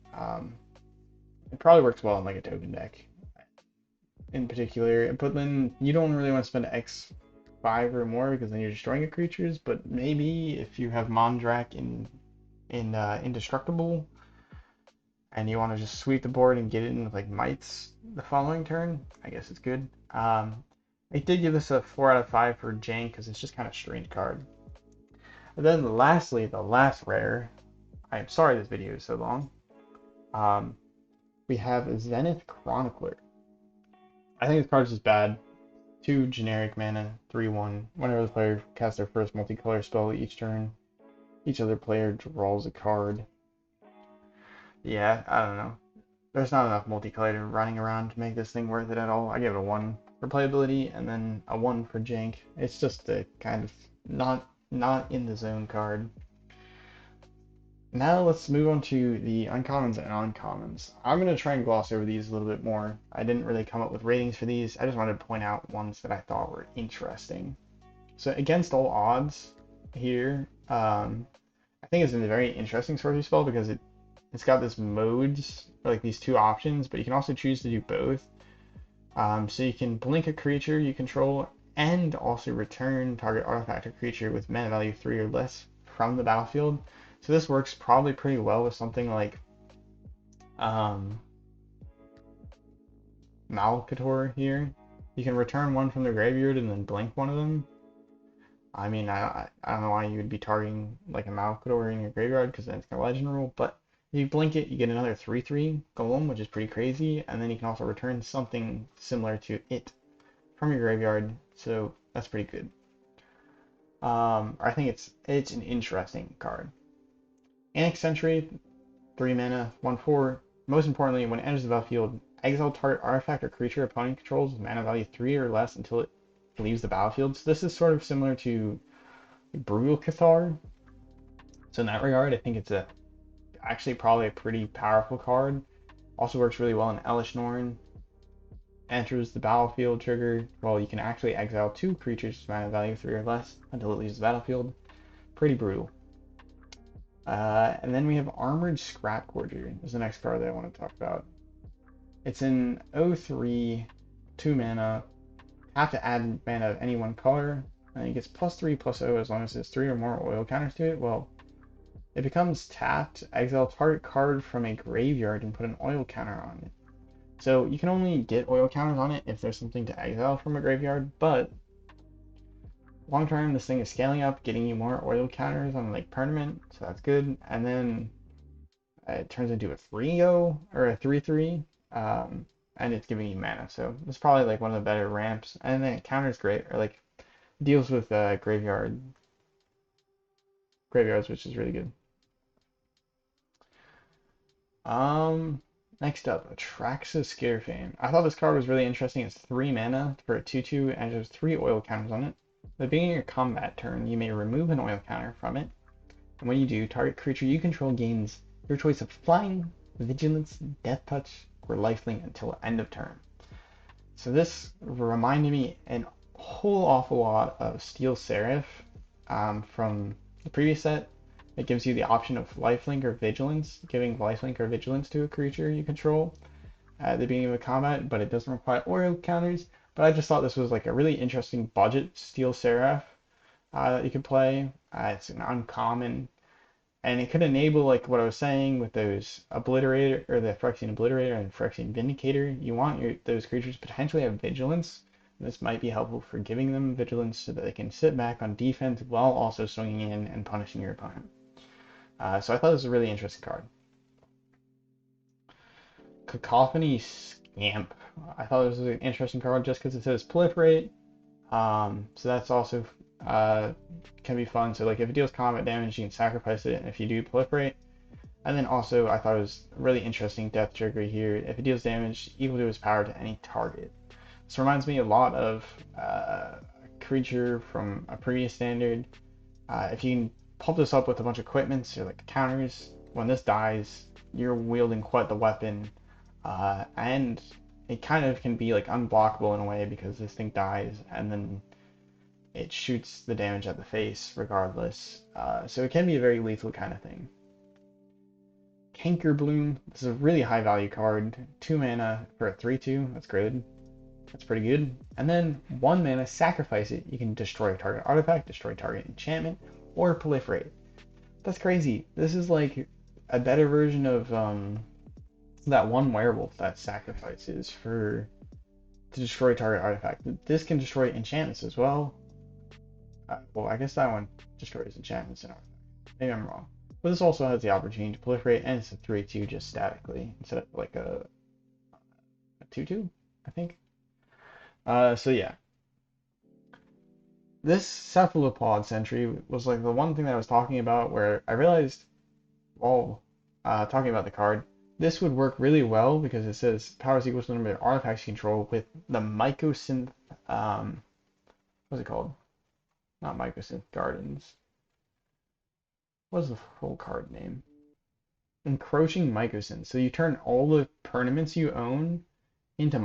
It probably works well in like a token deck in particular, but then you don't really want to spend X5 or more because then you're destroying your creatures. But maybe if you have Mondrak in Indestructible and you want to just sweep the board and get it in with like Mites the following turn, I guess it's good. I did give this a 4 out of 5 for jank because it's just kind of a strange card. And then lastly, the last rare. I'm sorry this video is so long. We have Zenith Chronicler. I think this card is just bad. 2 generic mana, 3/1. Whenever the player casts their first multicolor spell each turn, each other player draws a card. Yeah, I don't know. There's not enough multicolor running around to make this thing worth it at all. I give it a 1 for playability and then a 1 for jank. It's just a kind of not in the zone card. Now let's move on to the uncommons and uncommons. I'm going to try and gloss over these a little bit more. I didn't really come up with ratings for these. I just wanted to point out ones that I thought were interesting. So against all odds here, I think it's a very interesting sorcery spell because it's got this modes, like these 2 options, but you can also choose to do both. So you can blink a creature you control and also return target artifact or creature with mana value 3 or less from the battlefield. So this works probably pretty well with something like Malcator here. You can return 1 from the graveyard and then blink one of them. I mean, I don't know why you would be targeting like a Malcator in your graveyard because then it's got legend rule, but if you blink it, you get another 3/3 golem, which is pretty crazy, and then you can also return something similar to it from your graveyard, so that's pretty good. I think it's an interesting card. Annex Sentry, 3 mana, 1/4. Most importantly, when it enters the battlefield, exile target artifact or creature opponent controls with mana value 3 or less until it leaves the battlefield. So this is sort of similar to Brutal Cathar. So in that regard, I think it's actually probably a pretty powerful card. Also works really well in Elesh Norn. Enters the battlefield trigger. Well, you can actually exile 2 creatures with mana value 3 or less until it leaves the battlefield. Pretty brutal. And then we have Armored Scrapforger. This is the next card that I want to talk about. It's in 03, 2 mana. Have to add mana of any one color. And it gets +3/+0 as long as there's 3 or more oil counters to it. Well, it becomes tapped, exile target card from a graveyard and put an oil counter on it. So you can only get oil counters on it if there's something to exile from a graveyard, but long term this thing is scaling up, getting you more oil counters on like permanent, so that's good. And then it turns into a 3-0 or a 3-3, and it's giving you mana. So it's probably like one of the better ramps. And then it counters great, or like deals with graveyards, which is really good. Um, Next up, Atraxa's Scarefang. I thought this card was really interesting. It's 3 mana for a 2/2, and there's 3 oil counters on it. At the beginning of your combat turn, you may remove an oil counter from it. And when you do, target creature you control gains your choice of flying, vigilance, death touch, or lifelink until end of turn. So this reminded me a whole awful lot of Steel Seraph from the previous set. It gives you the option of lifelink or vigilance, giving lifelink or vigilance to a creature you control at the beginning of a combat, but it doesn't require oil counters. But I just thought this was like a really interesting budget Steel Seraph that you could play. It's an uncommon, and it could enable like what I was saying with those Obliterator or the Phyrexian Obliterator and Phyrexian Vindicator. You want those creatures to potentially have vigilance. This might be helpful for giving them vigilance so that they can sit back on defense while also swinging in and punishing your opponent. So I thought this was a really interesting card. Cacophony Scamp. I thought this was an interesting card just because it says proliferate. So that's also can be fun. So like if it deals combat damage, you can sacrifice it if you do proliferate. And then also I thought it was a really interesting death trigger here. If it deals damage equal to its power to any target. This reminds me a lot of a creature from a previous standard. If you can pump this up with a bunch of equipments or like counters, when this dies, you're wielding quite the weapon. And it kind of can be like unblockable in a way because this thing dies and then it shoots the damage at the face regardless. So it can be a very lethal kind of thing. Canker Bloom. This is a really high value card. 2 mana for a 3/2. That's good. That's pretty good. And then 1 mana, sacrifice it. You can destroy a target artifact, destroy target enchantment, or proliferate. That's crazy. This is like a better version of that one werewolf that sacrifices to destroy target artifact. This can destroy enchantments as well. Well, I guess that one destroys enchantments and artifacts. Maybe I'm wrong. But this also has the opportunity to proliferate, and it's a 3/2 just statically instead of like a 2/2, I think. So yeah, this Cephalopod Sentry was like the one thing that I was talking about where I realized while talking about the card, this would work really well because it says power is equal to the number of artifacts you control with the Mycosynth, what's it called? Not Mycosynth Gardens. What's the full card name? Encroaching Mycosynth. So you turn all the permanents you own into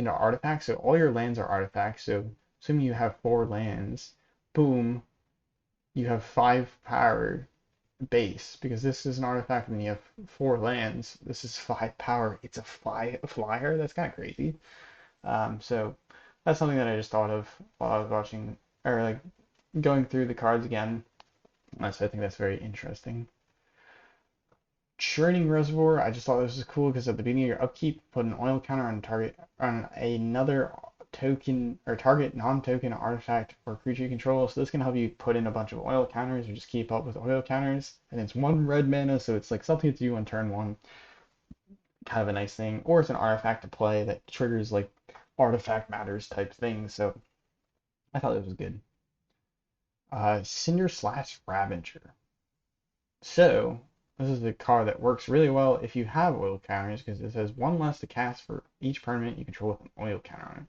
artifacts. So all your lands are artifacts. So assuming you have 4 lands, boom, you have 5 power base because this is an artifact and you have 4 lands. This is 5 power. It's a flyer. That's kind of crazy. So that's something that I just thought of while I was watching or like going through the cards again. So I think that's very interesting. Churning Reservoir, I just thought this was cool because at the beginning of your upkeep, put an oil counter on another token or target non-token artifact or creature you control. So this can help you put in a bunch of oil counters or just keep up with oil counters. And it's 1 red mana, so it's like something to do on turn 1. Kind of a nice thing. Or it's an artifact to play that triggers like artifact matters type things. So I thought it was good. Cinder slash Ravager. So this is a card that works really well if you have oil counters because it says 1 less to cast for each permanent you control with an oil counter on it.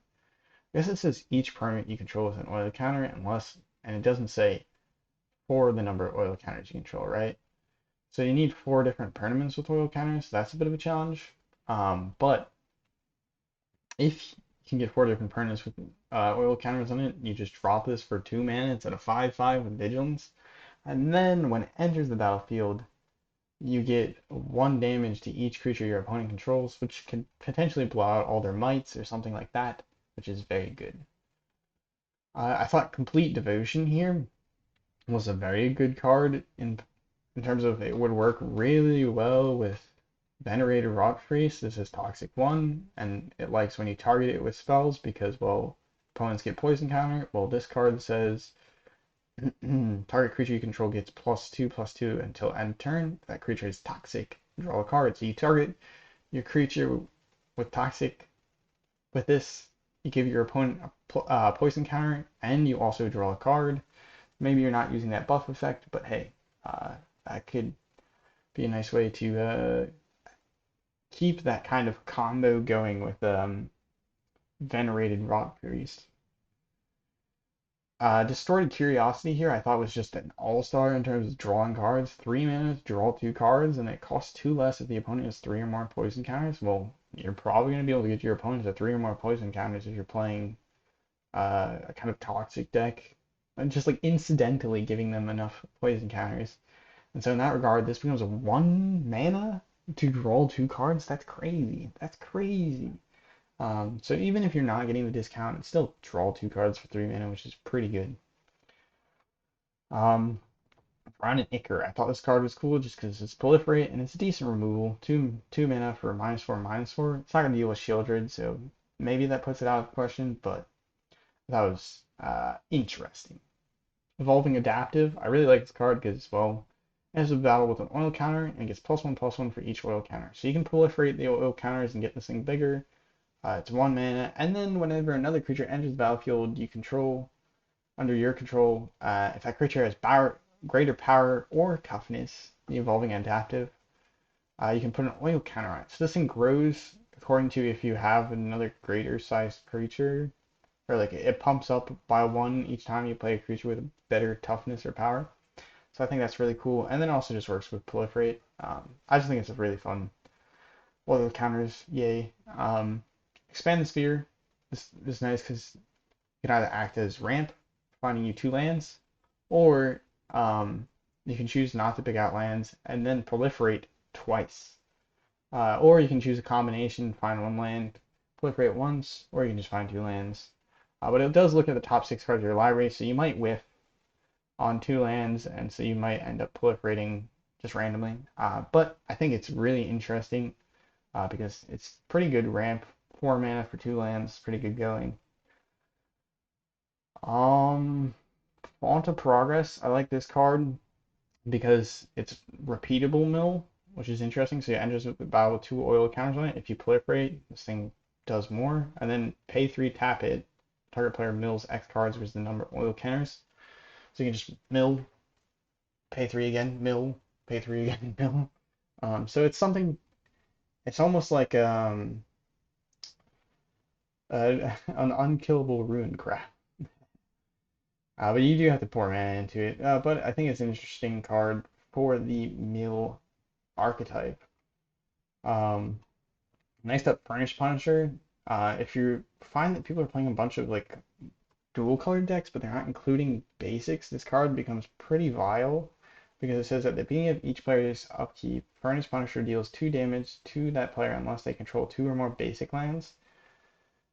I guess it says each permanent you control with an oil counter and it doesn't say for the number of oil counters you control, right? So you need 4 different permanents with oil counters, so that's a bit of a challenge. But if you can get 4 different permanents with oil counters on it, you just drop this for 2 mana instead of 5/5 with vigilance. And then when it enters the battlefield, you get 1 damage to each creature your opponent controls, which can potentially blow out all their mites or something like that, which is very good. I thought Complete Devotion here was a very good card in terms of it would work really well with Venerated Rock Priest. This is Toxic 1, and it likes when you target it with spells because, well, opponents get poison counter. Well, this card says target creature you control gets +2/+2 until end turn. That creature is toxic. Draw a card. So you target your creature with toxic. With this, you give your opponent a poison counter, and you also draw a card. Maybe you're not using that buff effect, but hey, that could be a nice way to keep that kind of combo going with Venerated Rock Priest. Distorted Curiosity here I thought was just an all-star in terms of drawing cards. 3 mana to draw 2 cards, and it costs 2 less if the opponent has 3 or more poison counters. Well, you're probably going to be able to get your opponent to 3 or more poison counters if you're playing a kind of toxic deck. And just like incidentally giving them enough poison counters. And so in that regard, this becomes a 1 mana to draw 2 cards. That's crazy. That's crazy. So even if you're not getting the discount, it's still draw 2 cards for 3 mana, which is pretty good. Run and Icar. I thought this card was cool just because it's proliferate and it's a decent removal. Two mana for -4/-4. It's not gonna deal with Shieldred, so maybe that puts it out of question, but that was interesting. Evolving Adaptive. I really like this card because, well, it has a battle with an oil counter and gets +1/+1 for each oil counter. So you can proliferate the oil counters and get this thing bigger. It's 1 mana, and then whenever another creature enters the battlefield you control, under your control, if that creature has greater power or toughness, the evolving adaptive, you can put an oil counter on it. So this thing grows according to if you have another greater sized creature, or like it pumps up by 1 each time you play a creature with better toughness or power. So I think that's really cool, and then it also just works with proliferate. I just think it's a really fun oil counters, yay. Expand the Sphere. This is nice because it can either act as ramp, finding you 2 lands, or you can choose not to pick out lands and then proliferate twice. Or you can choose a combination, find 1 land, proliferate once, or you can just find 2 lands. But it does look at the top 6 cards of your library, so you might whiff on 2 lands, and so you might end up proliferating just randomly. But I think it's really interesting because it's pretty good ramp. 4 mana for 2 lands, pretty good going. Font of Progress. I like this card because it's repeatable mill, which is interesting. So it enters the battle with 2 oil counters on it. If you proliferate, this thing does more. And then pay 3, tap it. Target player mills X cards, which is the number of oil counters. So you can just mill, pay 3 again, mill, pay 3 again, mill. So it's something. It's almost like an unkillable ruin craft. But you do have to pour mana into it. But I think it's an interesting card for the mill archetype. Next up, Furnished Punisher. If you find that people are playing a bunch of like dual colored decks, but they're not including basics, this card becomes pretty vile because it says at the beginning of each player's upkeep, Furnished Punisher deals 2 damage to that player unless they control 2 or more basic lands.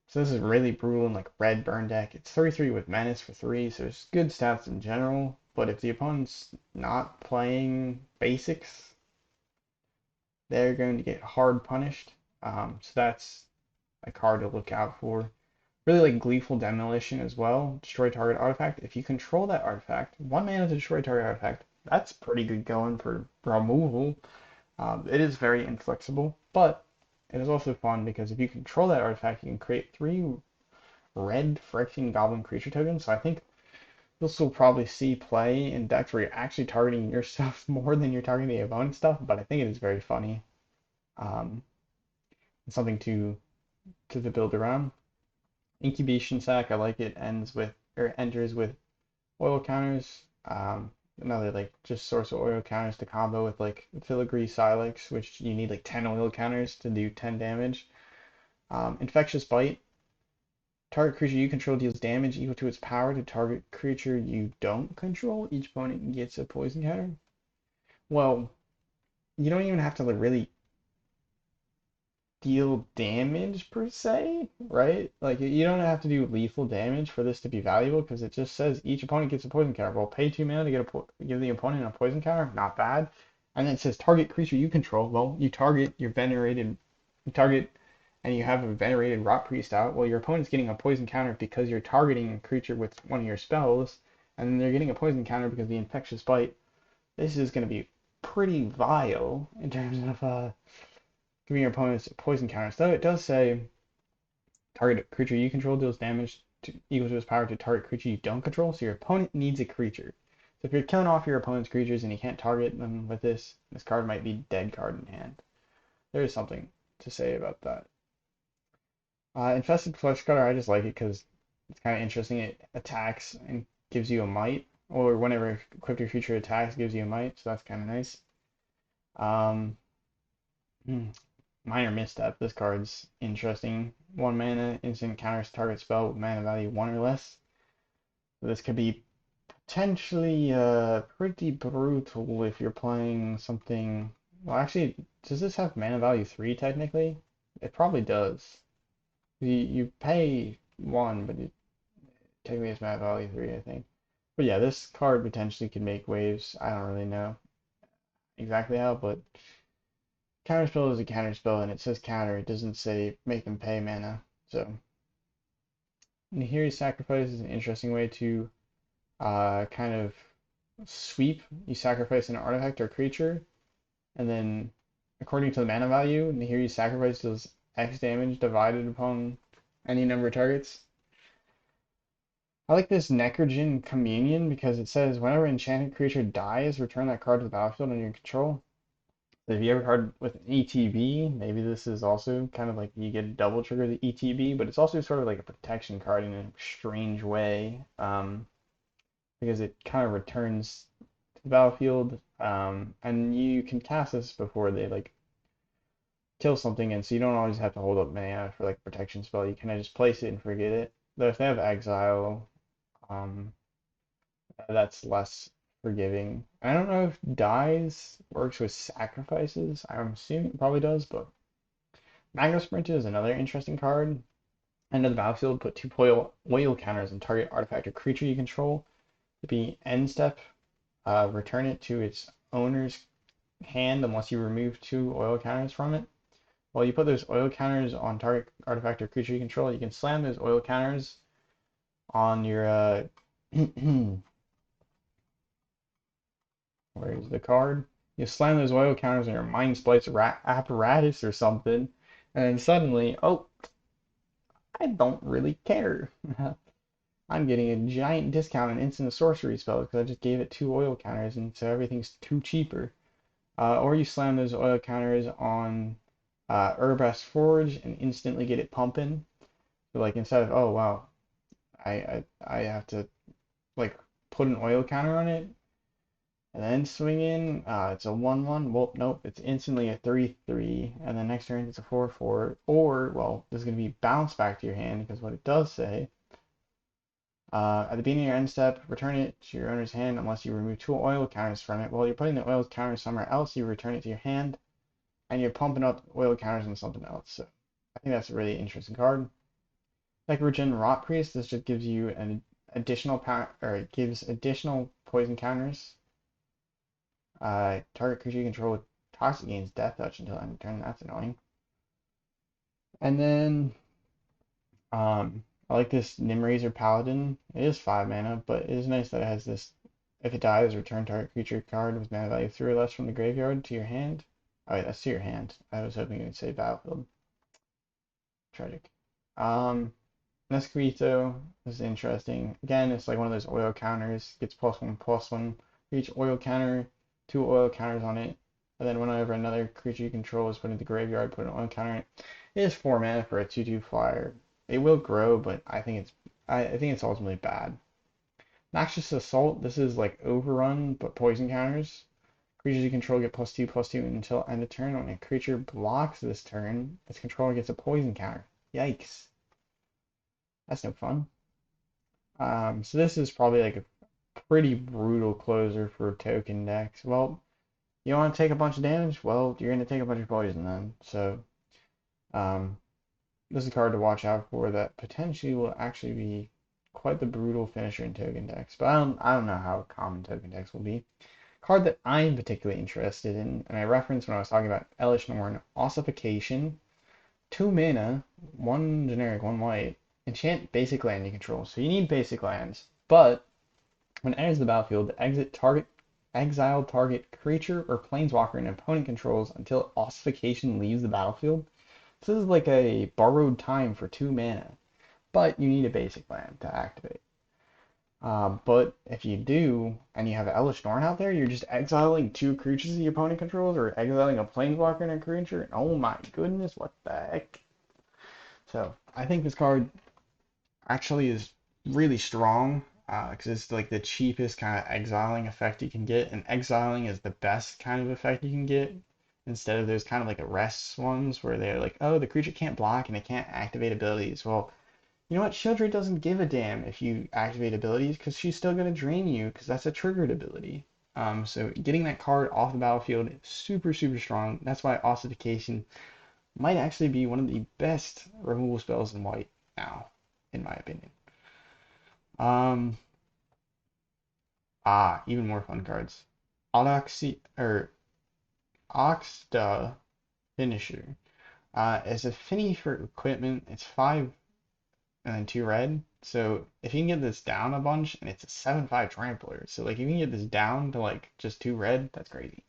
So this is really brutal in like red burn deck. It's 33 with menace for 3, so it's good stats in general. But if the opponent's not playing basics, they're going to get hard punished. So that's a card to look out for. Really like Gleeful Demolition as well. Destroy target artifact. If you control that artifact, 1 mana to destroy target artifact. That's pretty good going for removal. It is very inflexible, but it is also fun because if you control that artifact, you can create 3 red Phyrexian Goblin creature tokens. So I think this will probably see play in decks where you're actually targeting your stuff more than you're targeting the opponent's stuff, but I think it is very funny. It's something to build around. Incubation Sac, I like it, enters with oil counters. Another like just source of oil counters to combo with like Filigree Silex, which you need like 10 oil counters to do 10 damage. Infectious Bite. Target creature you control deals damage equal to its power to target creature you don't control. Each opponent gets a poison counter. Well, you don't even have to like, really deal damage per se, right? Like you don't have to do lethal damage for this to be valuable because it just says each opponent gets a poison counter. Well, pay 2 mana to give the opponent a poison counter, not bad. And then it says target creature you control. Well, you target and you have a venerated rot priest out. Well, your opponent's getting a poison counter because you're targeting a creature with one of your spells, and then they're getting a poison counter because of the infectious bite. This is going to be pretty vile in terms of giving your opponents poison counters. Though it does say target creature you control deals damage equal to its power to target creature you don't control. So your opponent needs a creature. So if you're killing off your opponent's creatures and you can't target them with this card might be dead card in hand. There is something to say about that. Infested Flesh Cutter, I just like it because it's kind of interesting. It attacks and gives you a might, or whenever equipped your creature attacks, gives you a might, so that's kind of nice. Um, Minor Misstep. This card's interesting. 1 mana, instant counters target spell with mana value 1 or less. So this could be potentially pretty brutal if you're playing something. Well, actually, does this have mana value 3 technically? It probably does. You pay 1, but it technically it's mana value 3, I think. But yeah, this card potentially could make waves. I don't really know exactly how, but counterspell is a counterspell, and it says counter. It doesn't say make them pay mana. So Nahiri's Sacrifice is an interesting way to kind of sweep. You sacrifice an artifact or creature, and then according to the mana value, Nahiri's Sacrifice does X damage divided upon any number of targets. I like this Necrogen Communion because it says whenever an enchanted creature dies, return that card to the battlefield under your control. So if you have a card with an ETB, maybe this is also kind of like you get a double trigger the ETB, but it's also sort of like a protection card in a strange way because it kind of returns to the battlefield, and you can cast this before they like kill something, and so you don't always have to hold up mana for like a protection spell. You kind of just place it and forget it. Though if they have exile, um, that's less forgiving. I don't know if dies works with sacrifices. I'm assuming it probably does, but Magma Sprint is another interesting card. End of the battlefield, put 2 oil counters on target artifact or creature you control. To be end step, return it to its owner's hand unless you remove 2 oil counters from it. While you put those oil counters on target artifact or creature you control, you can slam those oil counters on your where's the card? You slam those oil counters on your Mind Splice apparatus or something, and then suddenly, oh, I don't really care. I'm getting a giant discount on instant sorcery spells because I just gave it 2 oil counters, and so everything's too cheaper. Or you slam those oil counters on Urbrass Forge and instantly get it pumping. So like instead of oh wow, I have to like put an oil counter on it and then swing in. It's a 1/1. Well, nope, it's instantly a 3/3, and then next turn it's a 4/4. Or well, this is gonna be bounced back to your hand because what it does say. At the beginning of your end step, return it to your owner's hand unless you remove 2 oil counters from it. While you're putting the oil counter somewhere else, you return it to your hand, and you're pumping up oil counters on something else. So I think that's a really interesting card. Like Regen Rot Priest, this just gives you an additional power, or it gives additional poison counters. Target creature you control with toxic gains death touch until end of turn. That's annoying. And then I like this Nimrazer Paladin. It is 5 mana, but it is nice that it has this. If it dies, return target creature card with mana value 3 or less from the graveyard to your hand. Oh wait, that's to your hand. I was hoping it would say battlefield. Tragic. Nesquito is interesting. Again, it's like one of those oil counters. Gets +1/+1 for each oil counter, 2 oil counters on it. And then whenever another creature you control is put into the graveyard, put an oil counter in it. It is 4 mana for a 2/2 flyer. It will grow, but I think it's ultimately bad. Noxious Assault, this is like Overrun, but poison counters. Creatures you control get +2/+2 until end of turn. When a creature blocks this turn, its controller gets a poison counter. Yikes. That's no fun. So this is probably like a pretty brutal closer for token decks. Well, you want to take a bunch of damage? Well, you're going to take a bunch of poison then. So um, this is a card to watch out for that potentially will actually be quite the brutal finisher in token decks. But I don't know how common token decks will be. Card that I'm particularly interested in, and I referenced when I was talking about Elish Norn, Ossification, 2 mana, 1 generic, 1 white, enchant basic land you control. So you need basic lands, but when it enters the battlefield, exile target creature or planeswalker an opponent controls until Ossification leaves the battlefield. So this is like a borrowed time for 2 mana, but you need a basic land to activate. But if you do, and you have Elesh Norn out there, you're just exiling 2 creatures the opponent controls, or exiling a planeswalker and a creature. Oh my goodness, what the heck? So I think this card actually is really strong, because it's like the cheapest kind of exiling effect you can get, and exiling is the best kind of effect you can get, instead of those kind of like arrests ones where they're like, oh, the creature can't block and it can't activate abilities. Well, you know what? Shieldred doesn't give a damn if you activate abilities because she's still going to drain you because that's a triggered ability. So getting that card off the battlefield is super, super strong. That's why Ossification might actually be one of the best removal spells in white now, in my opinion. Um, Even more fun cards. Odoxy or Oxda Finisher. It's a Finny for equipment. It's 5 and then 2 red. So if you can get this down a bunch, and it's a 7/5 trampler, so like if you can get this down to like just 2 red, that's crazy.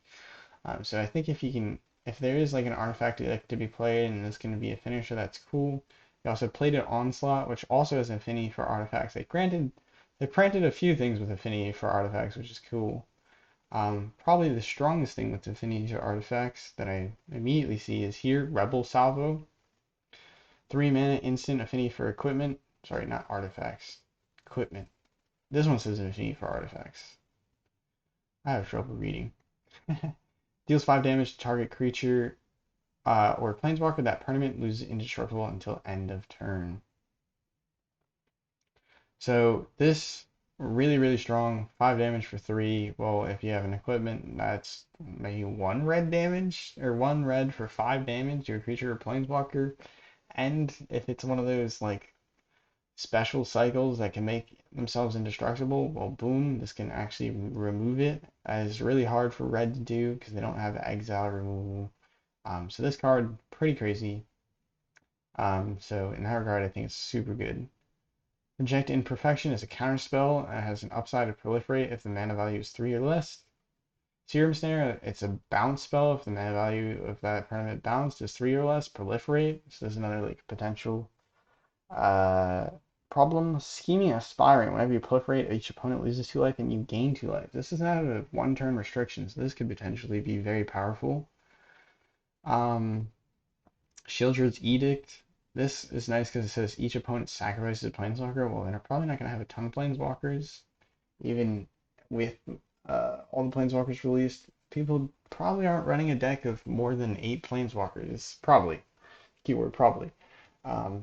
So I think if there is like an artifact that to be played and this can be a finisher, that's cool. They also played an onslaught, which also has affinity for artifacts. They granted a few things with affinity for artifacts, which is cool. Probably the strongest thing with affinity to artifacts that I immediately see is here, Rebel Salvo. 3 mana instant affinity for equipment. Sorry, not artifacts. Equipment. This one says affinity for artifacts. I have trouble reading. Deals 5 damage to target creature or planeswalker that permanent loses indestructible until end of turn. So this really, really strong. 5 damage for 3. Well, if you have an equipment, that's maybe 1 red damage, or 1 red for 5 damage to a creature or planeswalker. And if it's one of those like special cycles that can make themselves indestructible, well, boom, this can actually remove it. It's really hard for red to do because they don't have exile removal. So this card, pretty crazy. So in that regard, I think it's super good. Reject Imperfection is a counter spell and has an upside to proliferate if the mana value is 3 or less. Serum Snare, it's a bounce spell if the mana value of that permanent bounce is 3 or less, proliferate. So there's another like potential problem. Scheming Aspiring. Whenever you proliferate, each opponent loses 2 life and you gain 2 life. This doesn't have a 1-turn restriction, so this could potentially be very powerful. Shieldred's Edict. This is nice because it says each opponent sacrifices a planeswalker. Well, they're probably not going to have a ton of planeswalkers. Even with all the planeswalkers released, people probably aren't running a deck of more than 8 planeswalkers. Probably. Keyword probably.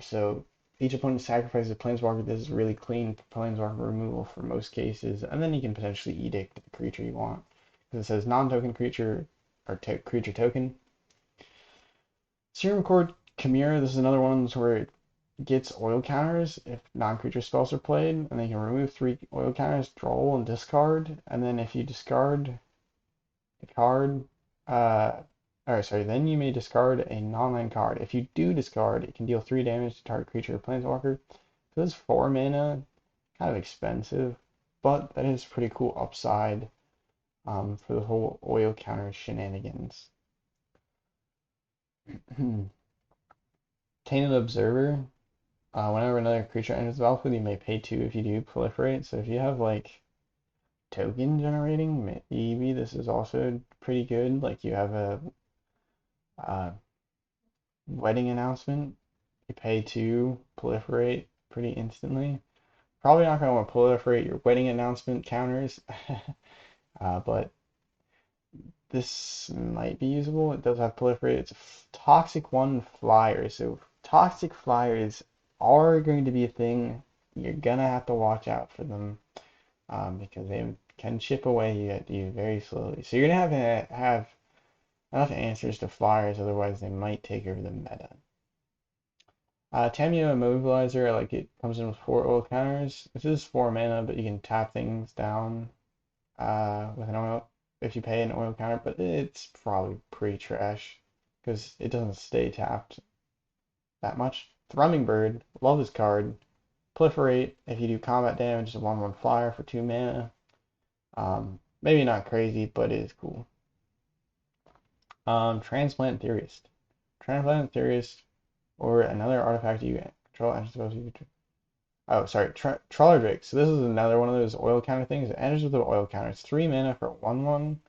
So each opponent sacrifices a planeswalker. This is really clean planeswalker removal for most cases. And then you can potentially edict the creature you want. Because it says non-token creature or creature token. Serum Cord Chimera, this is another one where it gets oil counters if non-creature spells are played, and they can remove 3 oil counters, draw and discard, and then if you discard the card, then you may discard a non-land card. If you do discard, it can deal 3 damage to target creature or planeswalker. So this is 4 mana, kind of expensive, but that is pretty cool upside for the whole oil counter shenanigans. Tainted Observer. Whenever another creature enters the battlefield, you may pay 2 if you do proliferate. So if you have like token generating, maybe this is also pretty good. Like you have a wedding announcement, you pay 2, proliferate pretty instantly. Probably not going to want to proliferate your wedding announcement counters, but this might be usable. It does have proliferate. It's a toxic 1 flyer, so toxic flyers are going to be a thing. You're gonna have to watch out for them because they can chip away at you very slowly. So you're gonna have to have enough answers to flyers, otherwise they might take over the meta. Tamiyo Immobilizer, like it comes in with 4 oil counters. This is 4 mana, but you can tap things down with an oil. if you pay an oil counter, but it's probably pretty trash because it doesn't stay tapped that much. Thrumming Bird, love this card. Proliferate, if you do combat damage, is a 1/1 flyer for 2 mana. Maybe not crazy, but it is cool. Transplant Theorist. Transplant Theorist, or another artifact you control enters the battlefield. Oh, sorry, Trawler Drake. So this is another one of those oil counter things. It enters with an oil counter. It's 3 mana for 1/1.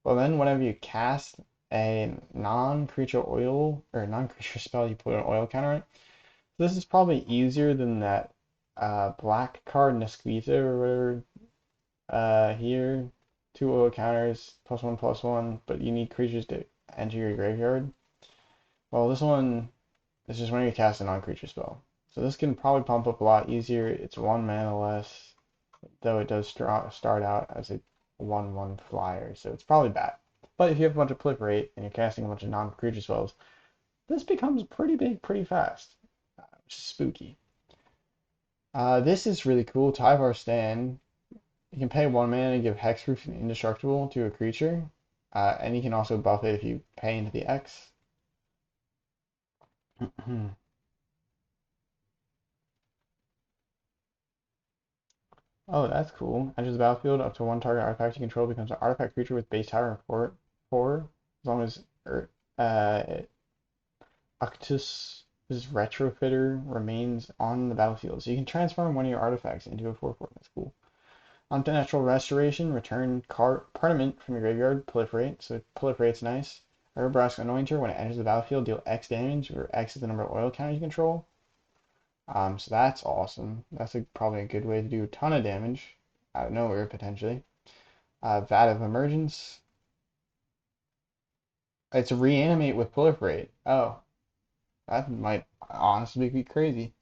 Well, then whenever you cast a non-creature oil or non-creature spell, you put an oil counter on it. This is probably easier than that black card Nesquita or whatever. Here, 2 oil counters, +1/+1, but you need creatures to enter your graveyard. Well, this one is just when you cast a non-creature spell. So this can probably pump up a lot easier. It's 1 mana less, though it does start out as a 1/1 flyer, so it's probably bad. But if you have a bunch of proliferate and you're casting a bunch of non-creature spells, this becomes pretty big pretty fast, which is spooky. This is really cool. Tyvar Stand. You can pay 1 mana and give Hexproof and Indestructible to a creature, and you can also buff it if you pay into the X. Oh, that's cool. Enters the battlefield, up to 1 target artifact you control becomes an artifact creature with base tower and 4, as long as uh, Octus' Retrofitter remains on the battlefield. So you can transform one of your artifacts into a 4/4. That's cool. Unnatural Restoration, return permanent from your graveyard, proliferate. So proliferate's nice. Urbrask Anointer, when it enters the battlefield, deal X damage, where X is the number of oil counters you control. So that's awesome. That's probably a good way to do a ton of damage out of nowhere, potentially. Vat of Emergence. It's a reanimate with proliferate. Oh, that might honestly be crazy.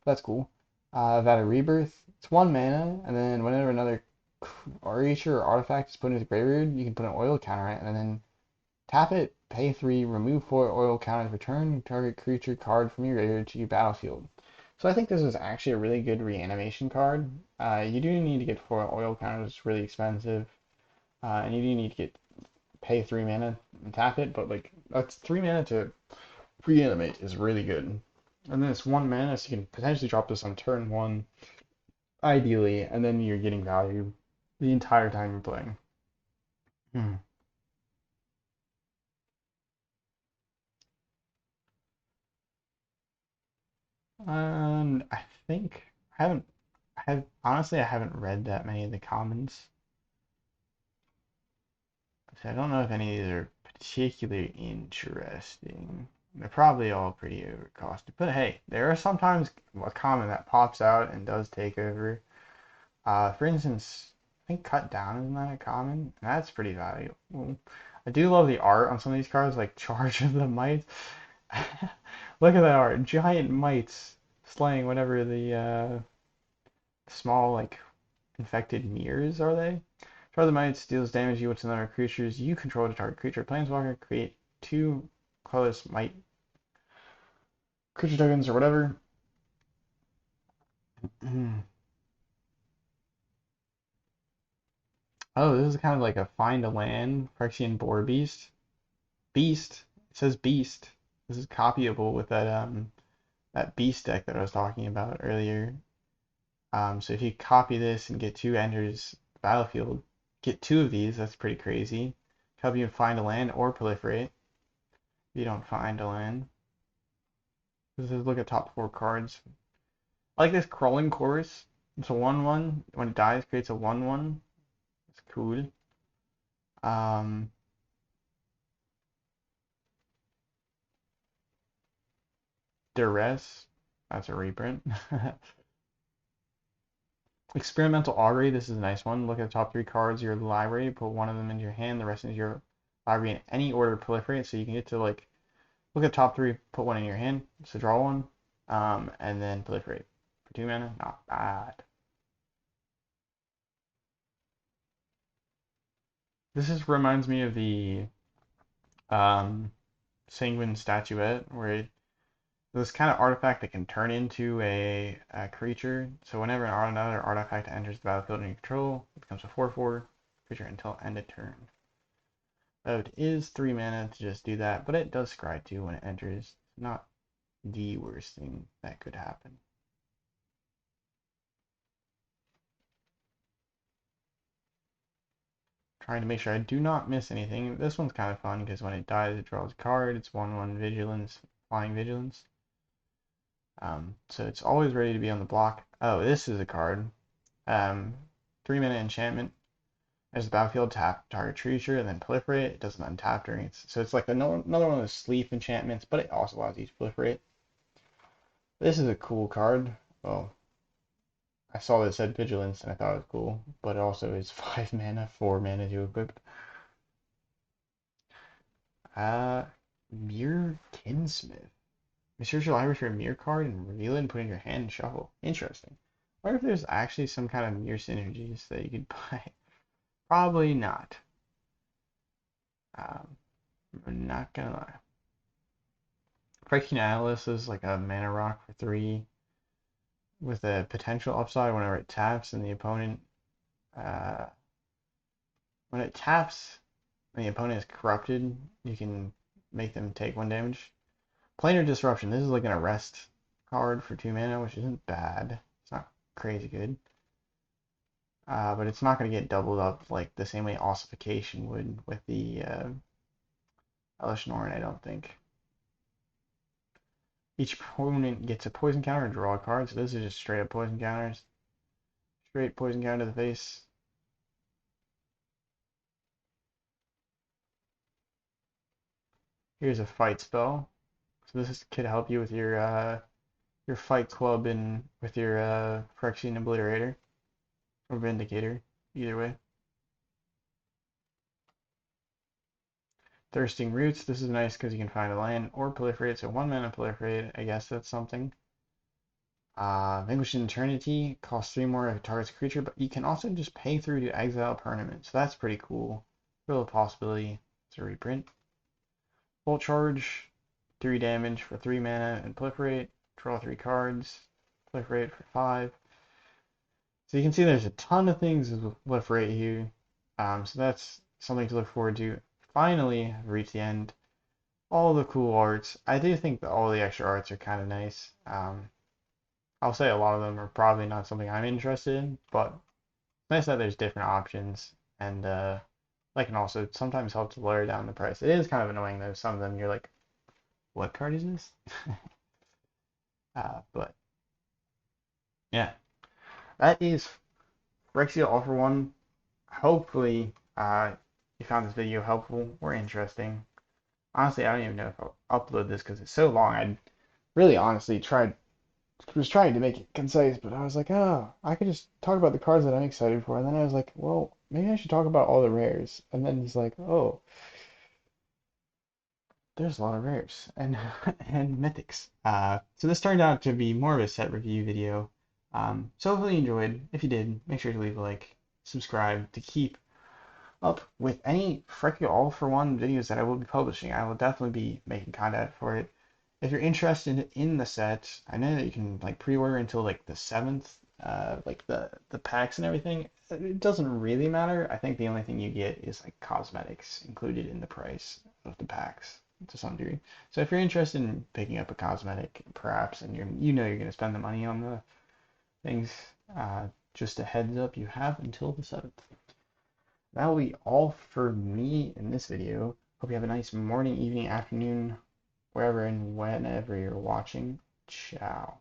That's cool. Vat of Rebirth. It's 1 mana, and then whenever another creature or artifact is put into the graveyard, you can put an oil counter on it, and then tap it, pay 3, remove 4 oil counters, return target creature card from your graveyard to your battlefield. So I think this is actually a really good reanimation card. You do need to get 4 oil counters, it's really expensive. And you do need to pay 3 mana and tap it, but like that's 3 mana to reanimate is really good. And then it's 1 mana, so you can potentially drop this on turn 1, ideally, and then you're getting value the entire time you're playing. Hmm. I think I haven't read that many of the comments. So I don't know if any of these are particularly interesting. They're probably all pretty overcosted. But hey, there are sometimes a comment that pops out and does take over. For instance, I think Cut Down is not a common, and that's pretty valuable. I do love the art on some of these cards, like Charge of the Might. Look at that art. Giant mites slaying whatever the small, like, infected mirrors are they? Charge of the Mites deals damage equal to the number of creatures you control to target creature. Planeswalker, create 2 colorless Mite creature tokens or whatever. Oh, this is kind of like a find a land Phyrexian Boar Beast. Beast. It says Beast. This is copyable with that Beast deck that I was talking about earlier. So if you copy this and get 2 enters the battlefield, get 2 of these, that's pretty crazy. Help you find a land or proliferate if you don't find a land. This is look at top 4 cards. I like this Crawling Chorus. It's a 1/1. When it dies, creates a 1/1. It's cool. Um, Duress. That's a reprint. Experimental Augury. This is a nice one. Look at the top 3 cards of your library. Put one of them into your hand. The rest into your library in any order. Proliferate. So you can get to like look at top 3. Put one in your hand. So draw one. And then proliferate for 2 mana. Not bad. Reminds me of the um, Sanguine Statuette, where this kind of artifact that can turn into a creature. So whenever another artifact enters the battlefield in your control, it becomes a 4/4 creature until end of turn. It is 3 mana to just do that, but it does scry too when it enters. Not the worst thing that could happen. Trying to make sure I do not miss anything. This one's kind of fun because when it dies, it draws a card. It's 1/1 vigilance, flying vigilance. So it's always ready to be on the block. Oh, this is a card. 3 mana enchantment. As the battlefield, tap target creature and then proliferate. It doesn't untap during its. So it's like another one of those sleep enchantments, but it also allows you to proliferate. This is a cool card. Well, I saw that it said vigilance and I thought it was cool, but it also is 5 mana, 4 mana to equip. Uh, Mirror Kinsmith. Search your library for a mirror card and reveal it and put it in your hand and shuffle. Interesting. I wonder if there's actually some kind of mirror synergies that you could buy. Probably not. I'm not gonna lie. Phyrexia Analyst is like a mana rock for 3 with a potential upside whenever it taps and the opponent. Uh, when it taps and the opponent is corrupted, you can make them take 1 damage. Planar Disruption. This is like an arrest card for 2 mana, which isn't bad. It's not crazy good. But it's not going to get doubled up like the same way Ossification would with the Elish Norn, I don't think. Each opponent gets a poison counter and draw a card, so this is just straight up poison counters. Straight poison counter to the face. Here's a fight spell. So this could help you with your fight club and with your Phyrexian Obliterator or Vindicator, either way. Thirsting Roots. This is nice because you can find a land or proliferate. So 1 mana proliferate. I guess that's something. Vanquishing Eternity costs 3 more if it targets a creature, but you can also just pay through to exile permanent. So that's pretty cool. Real possibility to reprint. Full Charge, 3 damage for 3 mana and proliferate. Draw 3 cards. Proliferate for 5. So you can see there's a ton of things with proliferate here. So that's something to look forward to. Finally, I've reached the end. All the cool arts. I do think that all the extra arts are kind of nice. I'll say a lot of them are probably not something I'm interested in, but it's nice that there's different options, and that can also sometimes help to lower down the price. It is kind of annoying though. Some of them you're like, what card is this? But yeah, that is Phyrexia All for One. Hopefully, you found this video helpful or interesting. Honestly, I don't even know if I'll upload this because it's so long. I really honestly was trying to make it concise, but I was like, oh, I could just talk about the cards that I'm excited for. And then I was like, well, maybe I should talk about all the rares. And then he's like, oh, there's a lot of rares and and mythics. So this turned out to be more of a set review video. So hopefully you enjoyed. If you did, make sure to leave a like, subscribe to keep up with any Phyrexia All for One videos that I will be publishing. I will definitely be making content for it. If you're interested in the set, I know that you can like pre-order until like the 7th, like the packs and everything. It doesn't really matter. I think the only thing you get is like cosmetics included in the price of the packs to some degree. So if you're interested in picking up a cosmetic, perhaps, and you're going to spend the money on the things, just a heads up, you have until the 7th. That'll be all for me in this video. Hope you have a nice morning, evening, afternoon, wherever and whenever you're watching. Ciao.